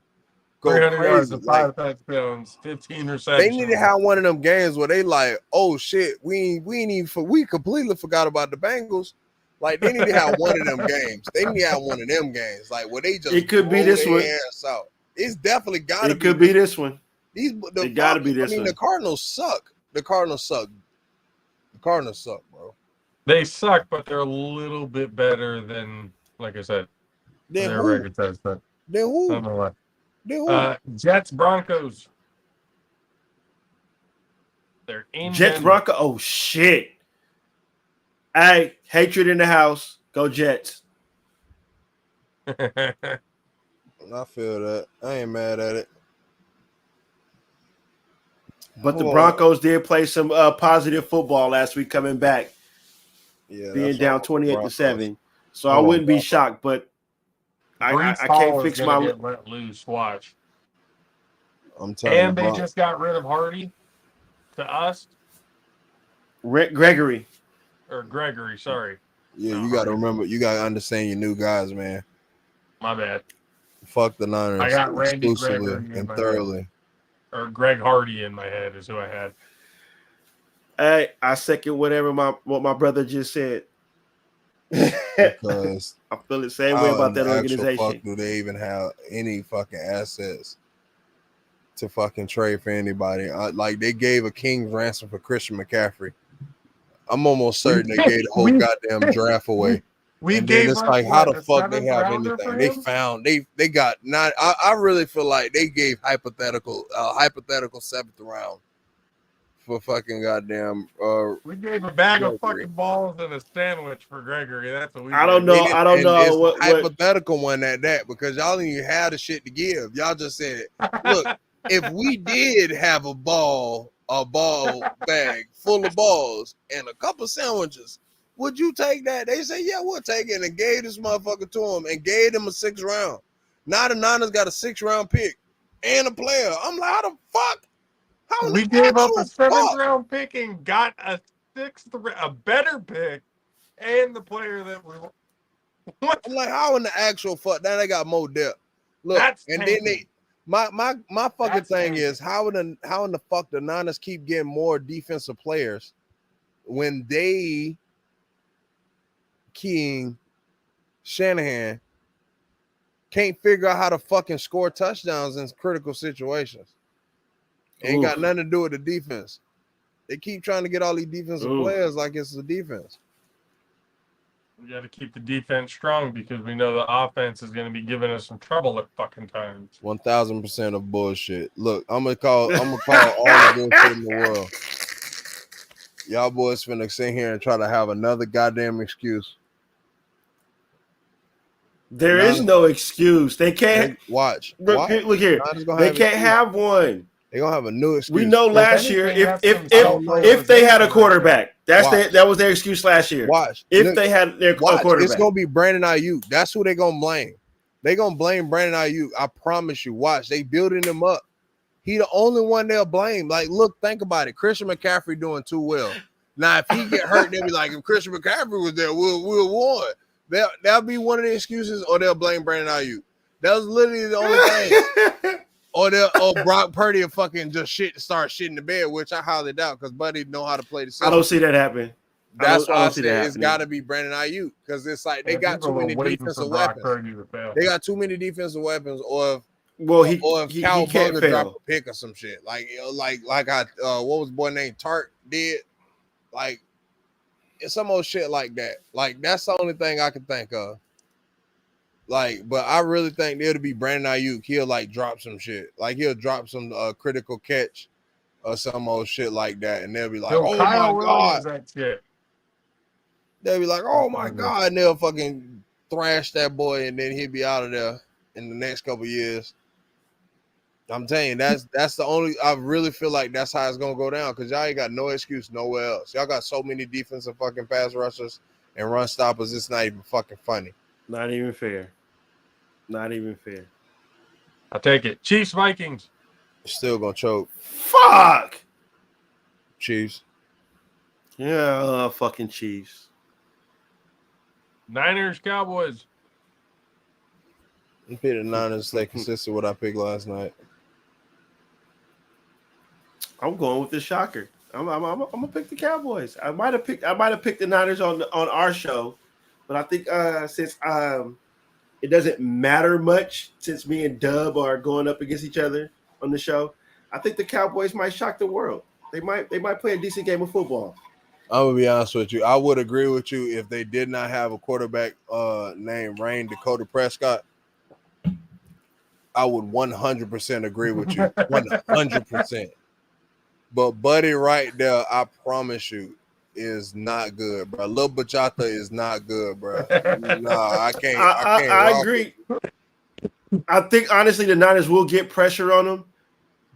go 300 crazy. yards and 5 touchdowns, 15 receptions. They need to have one of them games where they like, oh shit, we completely forgot about the Bengals. Like they need to have one of them games. They need to have one of them games. Like where they just it could be this one. Out. It's definitely gotta be. It could be this one. It gotta be this one. The Cardinals suck. The Cardinals suck, bro. They suck, but they're a little bit better than, like I said, their record says. But then who? I don't know why. Jets, Broncos. They're in Jets, Broncos. Oh shit. Hey, hatred in the house. Go Jets. I feel that. I ain't mad at it. But the Broncos did play some positive football last week coming back. Yeah, being down 28-7. So I wouldn't be shocked, but I can't fix my get let loose. Watch. I'm telling and they just got rid of Hardy to us. Gregory, sorry. Yeah, you got to remember, you got to understand your new guys, man. My bad. Fuck the Niners. I got Randy exclusively and thoroughly. Or Greg Hardy in my head is who I had. Hey, I second what my brother just said. Because I feel the same way about that organization. Fuck, do they even have any fucking assets to fucking trade for anybody? Like they gave a king's ransom for Christian McCaffrey. I'm almost certain they gave the whole goddamn draft away. And then it's like, how the fuck they have anything? They found they got not. I really feel like they gave hypothetical 7th round for fucking goddamn. We gave a bag of Gregory. fucking balls and a sandwich for Gregory. That's what we I don't did. know. I don't And know it's a what. hypothetical one at that because y'all didn't even have the shit to give. Y'all just said, look, if we did have a ball bag full of balls and a couple sandwiches, would you take that? They say, yeah, we'll take it, and gave this motherfucker to him and gave him a 6th round. Now the Niners got a 6th round pick and a player. I'm like, how the fuck? How We the gave up a actual 7th fuck? round pick and got a better pick, and the player that we want. What? I'm like, how in the actual fuck? Now they got more depth. Look, That's and tanking. then my fucking That's thing tanking. is how in the fuck the Niners keep getting more defensive players when they King Shanahan can't figure out how to fucking score touchdowns in critical situations. Ain't got Oof. nothing to do with the defense. They keep trying to get all these defensive Oof. players like it's the defense. We got to keep the defense strong because we know the offense is going to be giving us some trouble at fucking times. 1000% of bullshit. Look, I'm gonna call all the bullshit in the world. Y'all boys finna sit here and try to have another goddamn excuse. There is no excuse. They can't. Watch. Look here. They can't have one. They're gonna have a new excuse. We know last year if they had a quarterback, that was their excuse last year. Watch. If they had their quarterback, it's gonna be Brandon Ayuk. That's who they're gonna blame. They're gonna blame Brandon Ayuk. I promise you. Watch. They building him up. He the only one they'll blame. Like, look, think about it. Christian McCaffrey doing too well. Now, if he get hurt, they'll be like, if Christian McCaffrey was there, we'll won. That'll be one of the excuses, or they'll blame Brandon Ayuk. That was literally the only thing. Or Brock Purdy will fucking just start shitting the bed, which I highly doubt because Buddy know how to play the system. I don't see that happen. That's why I said it's got to be Brandon Ayuk because it's like they got too many defensive weapons. They got too many defensive weapons, or if Cal Bugger drop a pick or some shit like what was boy named Tart did, like it's some old shit like that. Like that's the only thing I can think of. Like, but I really think it'll be Brandon Ayuk. He'll like drop some shit. Like he'll drop some critical catch or some old shit like that, and they'll be like, "Oh Kyle my god!" That shit. They'll be like, "Oh my god!" And they'll fucking thrash that boy, and then he'll be out of there in the next couple years. I'm telling you, that's the only. I really feel like that's how it's gonna go down because y'all ain't got no excuse nowhere else. Y'all got so many defensive fucking pass rushers and run stoppers. It's not even fucking funny. Not even fair. Not even fair. I'll take it. Chiefs, Vikings. Still gonna choke. Fuck. Chiefs. Yeah, fucking Chiefs. Niners, Cowboys. You picked the Niners. Stay consistent with what I picked last night. I'm going with the shocker. I'm gonna pick the Cowboys. I might have picked the Niners on our show, but I think since it doesn't matter much since me and Dub are going up against each other on the show, I think the Cowboys might shock the world. They might play a decent game of football. I'm gonna be honest with you. I would agree with you if they did not have a quarterback named Rain Dakota Prescott. I would 100% agree with you. 100%. But Buddy right there, I promise you, is not good, bro. Lil Bachata is not good, bro. Nah, I can't. I agree. I think honestly the Niners will get pressure on them,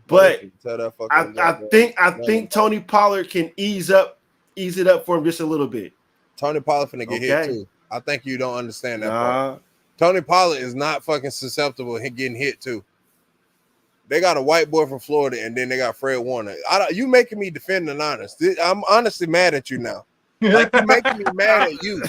but I think Tony Pollard can ease it up for him just a little bit. Tony Pollard finna get hit too. I think you don't understand that part. Tony Pollard is not fucking susceptible to getting hit too. They got a white boy from Florida, and then they got Fred Warner. You making me defend the Niners. I'm honestly mad at you now. Like, you're making me mad at you.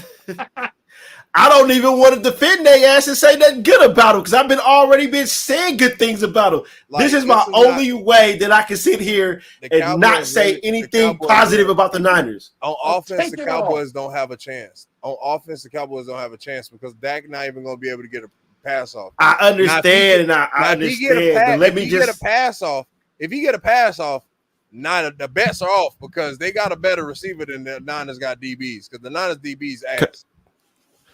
I don't even want to defend their ass and say nothing good about them because I've already been saying good things about them. Like, this is my only way that I can sit here and not say anything positive about the Niners. On offense, the Cowboys don't have a chance. On offense, the Cowboys don't have a chance because Dak not even going to be able to get a pass off. I understand. I understand. If he get a pass off, the bets are off because they got a better receiver than the Niners got DBs because the Niners DBs ass.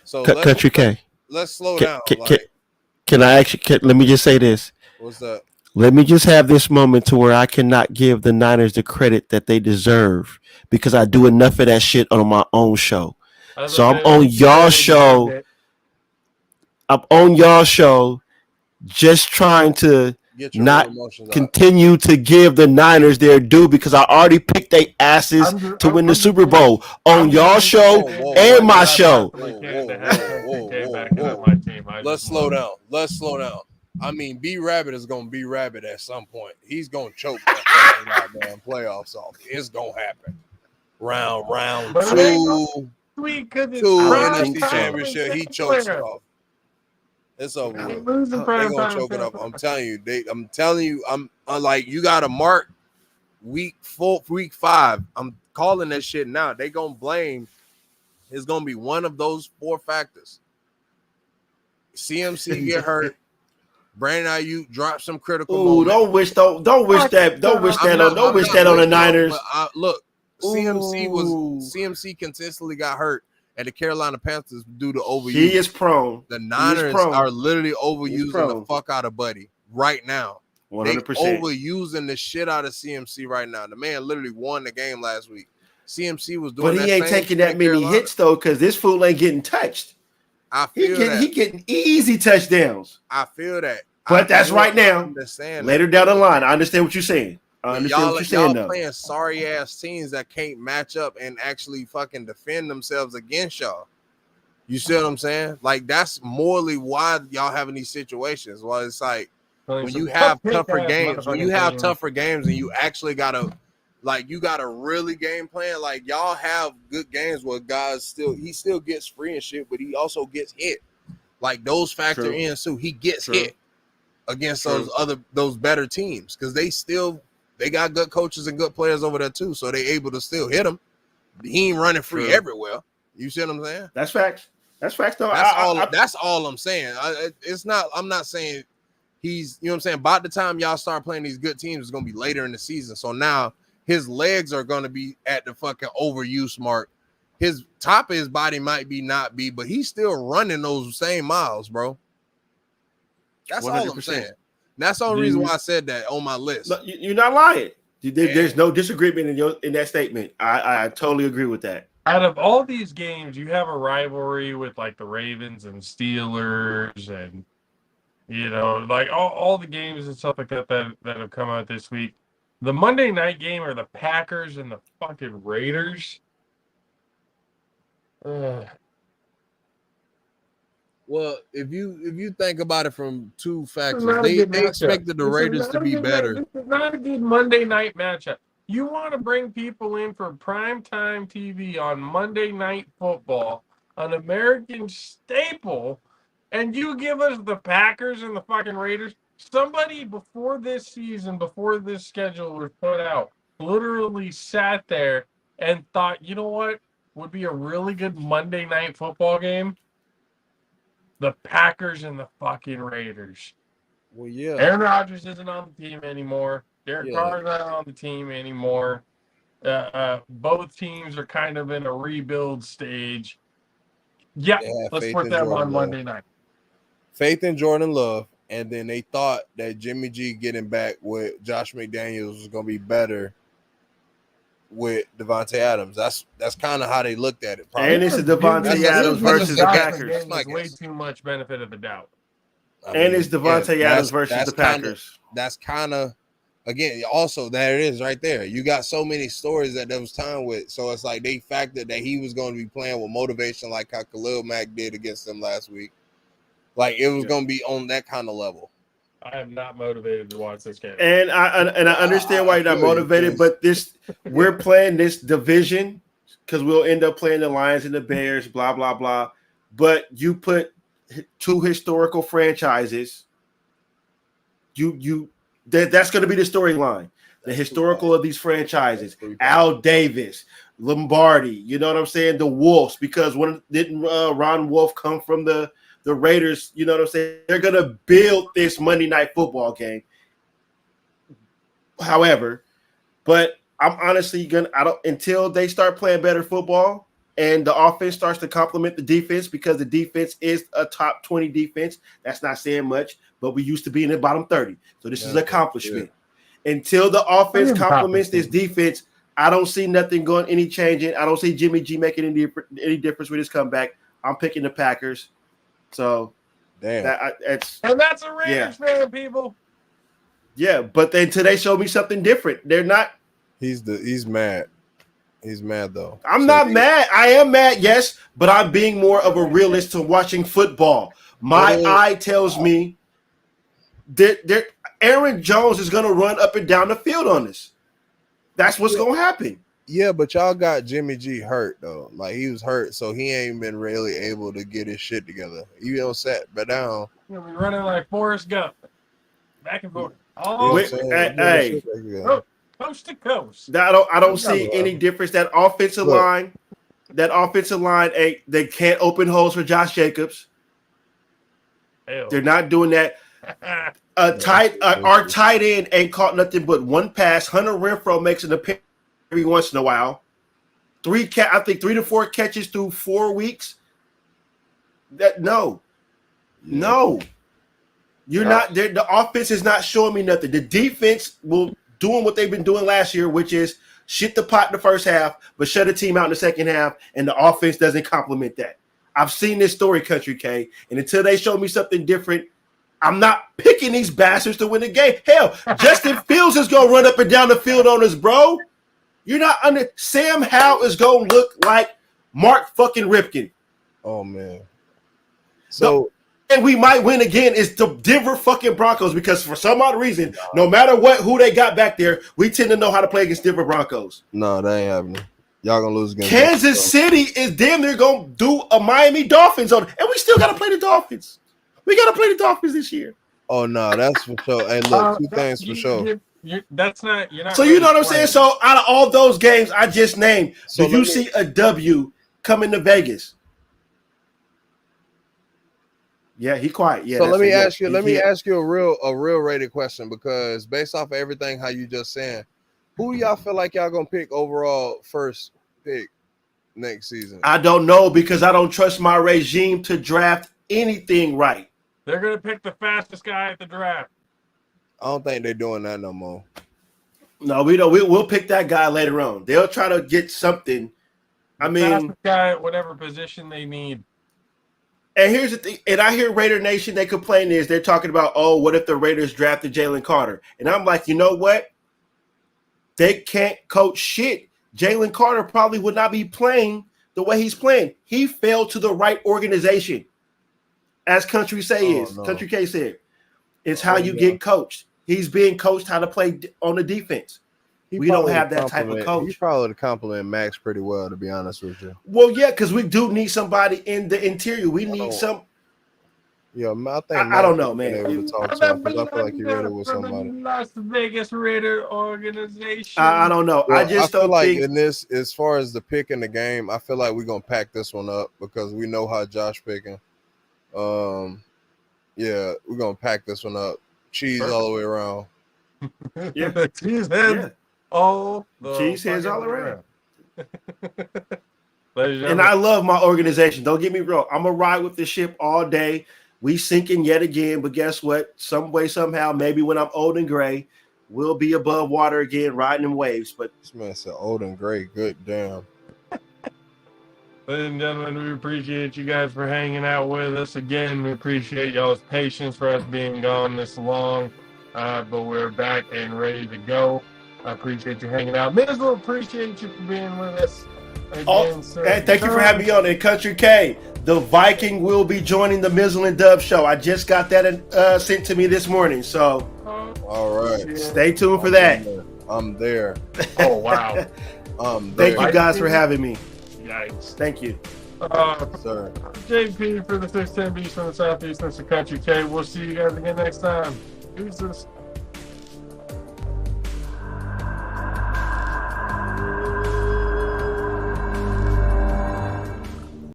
So Country K. Let's slow down. Can I actually? Let me just say this. What's up? Let me just have this moment to where I cannot give the Niners the credit that they deserve because I do enough of that shit on my own show. As a So I'm on y'all very show. deserved I'm on y'all show just trying to Get your real not emotions out. continue to give the Niners their due because I already picked their asses to win the Super Bowl on y'all show and my show. back into my team. I Let's just slow love it. down. Let's slow down. I mean, B Rabbit is gonna be Rabbit at some point. He's gonna choke that fucking goddamn playoffs off. It's gonna happen. Round But it ain't gonna two, be sweet because it's I don't prime think NFC so. time Championship. He in chokes it Sinclair. off. It's over They with. losing They prime gonna time. choke it off. I'm telling you. I'm like, you gotta mark week 5. I'm calling that shit now. They gonna blame. It's gonna be one of those 4 factors. CMC get hurt. Brandon Ayuk drop some critical Ooh, moment. don't wish that on the Niners. But look, Ooh, CMC consistently got hurt, and the Carolina Panthers due to overuse. he is prone. The He is Niners prone. are literally He's overusing the prone. fuck out of Buddy right now. They 100%. overusing the shit out of CMC right now. The man literally won the game last week. CMC was doing But that he ain't same taking shit that in many Carolina. hits though, because this fool ain't getting touched. I feel that. He getting easy touchdowns. I feel that. But that's right now. Understand Later that. down the line, I understand what you're saying. I But understand what you're saying y'all though. playing sorry ass teams that can't match up and actually fucking defend themselves against y'all. You see what I'm saying? Like that's morally why y'all having these situations. Well, it's like when you have tougher games, and you actually gotta really game plan. Like y'all have good games where guys he still gets free and shit, but he also gets hit. Like those factor in too. He gets hit against those better teams because they got good coaches and good players over there too, so they able to still hit him. He ain't running free everywhere. You see what I'm saying? That's facts. That's facts though. That's all I'm saying. I'm not saying he's, you know what I'm saying? By the time y'all start playing these good teams, it's gonna be later in the season. So now his legs are gonna be at the fucking overuse mark. His top of his body might not be, but he's still running those same miles, bro. That's 100%. All I'm saying. That's the only reason why I said that on my list. No, you're not lying. There's no disagreement in that statement. I totally agree with that. Out of all these games, you have a rivalry with like the Ravens and Steelers and like all the games and stuff like that have come out this week. The Monday night game are the Packers and the fucking Raiders. Well, if you think about it from 2 factors, they expected the Raiders to be better. This is not a good Monday night matchup. You want to bring people in for primetime TV on Monday Night Football, an American staple, and you give us the Packers and the fucking Raiders? Somebody before this season, before this schedule was put out, literally sat there and thought, you know what would be a really good Monday Night Football game? The Packers and the fucking Raiders. Well, yeah. Aaron Rodgers isn't on the team anymore. Derek Carr's not on the team anymore. Both teams are kind of in a rebuild stage. Yeah, let's put them on Monday night. Faith in Jordan Love, and then they thought that Jimmy G getting back with Josh McDaniels was going to be better with Devontae Adams. That's kind of how they looked at it. Probably. And it's the Devontae Adams versus the Packers. That's way too much benefit of the doubt. And it's Devontae Adams versus the Packers. That's kind of, again, also there it is right there. You got so many stories that there was time with. So it's like they factored that he was going to be playing with motivation like how Khalil Mack did against them last week. Like it was going to be on that kind of level. I am not motivated to watch this game. And I understand why you're not motivated, but we're playing this division because we'll end up playing the Lions and the Bears, blah, blah, blah. But you put 2 historical franchises. That's going to be the storyline. The historical of these franchises. Al Davis, Lombardi, you know what I'm saying? The Wolves, because didn't Ron Wolf come from the Raiders? You know what I'm saying? They're going to build this Monday Night Football game. However, but I'm honestly until they start playing better football and the offense starts to complement the defense, because the defense is a top 20 defense. That's not saying much, but we used to be in the bottom 30. So this is That's accomplishment. Until the offense Very complements this accomplishment. defense, I don't see nothing going, any changing. I don't see Jimmy G making any difference with his comeback. I'm picking the Packers. So Damn. it's And that's a Raiders fan, people. yeah. But then today showed me something different. They're not. He's mad. He's mad though. I'm not mad. I am mad, yes, but I'm being more of a realist to watching football. My eye tells me that Aaron Jones is going to run up and down the field on us. That's what's going to happen. Yeah, but y'all got Jimmy G hurt though. Like he was hurt, so he ain't been really able to get his shit together. He on sat back down. You'll be running like Forrest Gump, back and forth. You know Oh, what I'm saying? Hey. coast to coast. I don't see any difference. That offensive line, they can't open holes for Josh Jacobs. Hell. They're not doing that. Our tight end ain't caught nothing but one pass. Hunter Renfrow makes an appearance every once in a while. I think 3 to 4 catches through 4 weeks. No. You're not there. The offense is not showing me nothing. The defense will doing what they've been doing last year, which is shit the pot in the first half, but shut a team out in the second half, and the offense doesn't complement that. I've seen this story, Country K, and until they show me something different, I'm not picking these bastards to win the game. Hell, Justin Fields is going to run up and down the field on us, bro. You're not under. Sam Howell is going to look like Mark fucking Ripken. Oh, man. So, and we might win again is the Denver fucking Broncos because for some odd reason, no matter who they got back there, we tend to know how to play against Denver Broncos. no, that ain't happening. Y'all going to lose against Kansas City is damn near going to do a Miami Dolphins on it, and we still got to play the Dolphins. We got to play the Dolphins this year. Oh, no, that's for sure. Hey, look, two things for sure. You're not. So you know what I'm saying? So out of all those games I just named, So do you see a W coming to Vegas? Yeah, he quiet. Yeah. So let me ask you a real rated question because based off of everything how you just saying, who y'all feel like y'all gonna pick overall first pick next season? I don't know because I don't trust my regime to draft anything right. They're gonna pick the fastest guy at the draft. I don't think they're doing that no more. No, we don't. We'll pick that guy later on. They'll try to get something. I mean, fastest guy at whatever position they need. And here's the thing, and I hear Raider Nation, they complain is they're talking about, oh, what if the Raiders drafted Jalen Carter? And I'm like, you know what? They can't coach shit. Jalen Carter probably would not be playing the way he's playing. He fell to the right organization, as Country K said. It's how you get coached. He's being coached how to play on the defense. We don't have that type of coach. He probably would compliment Max pretty well, to be honest with you. Well, yeah, because we do need somebody in the interior. We need some. Yeah, I think I don't know, man. Able to talk to him because I feel like you're ready with somebody. Las Vegas Raider organization. I don't know. Well, I just feel don't like think in this, as far as the pick in the game, I feel like we're gonna pack this one up because we know how Josh picking. Yeah, we're gonna pack this one up. Cheese all the way around. Yeah, cheese heads. Yeah. All the cheese heads all around. And I love my organization. Don't get me wrong. I'm gonna ride with the ship all day. We sinking yet again, but guess what? Some way, somehow, maybe when I'm old and gray, we'll be above water again, riding in waves. But this man said old and gray. Good damn. Ladies and gentlemen, we appreciate you guys for hanging out with us again. We appreciate y'all's patience for us being gone this long, but we're back and ready to go. I appreciate you hanging out. Mizzle, appreciate you for being with us again. Hey, thank you for having me on the Country K. The Viking will be joining the Mizzle and Dub show. I just got that sent to me this morning. So, all right, stay tuned for that. I'm there. Oh wow! Thank you guys for having me. Yikes! Thank you, sir. JP for the 610 Beast from the Southeast. Mr. Country K. We'll see you guys again next time. Deuces.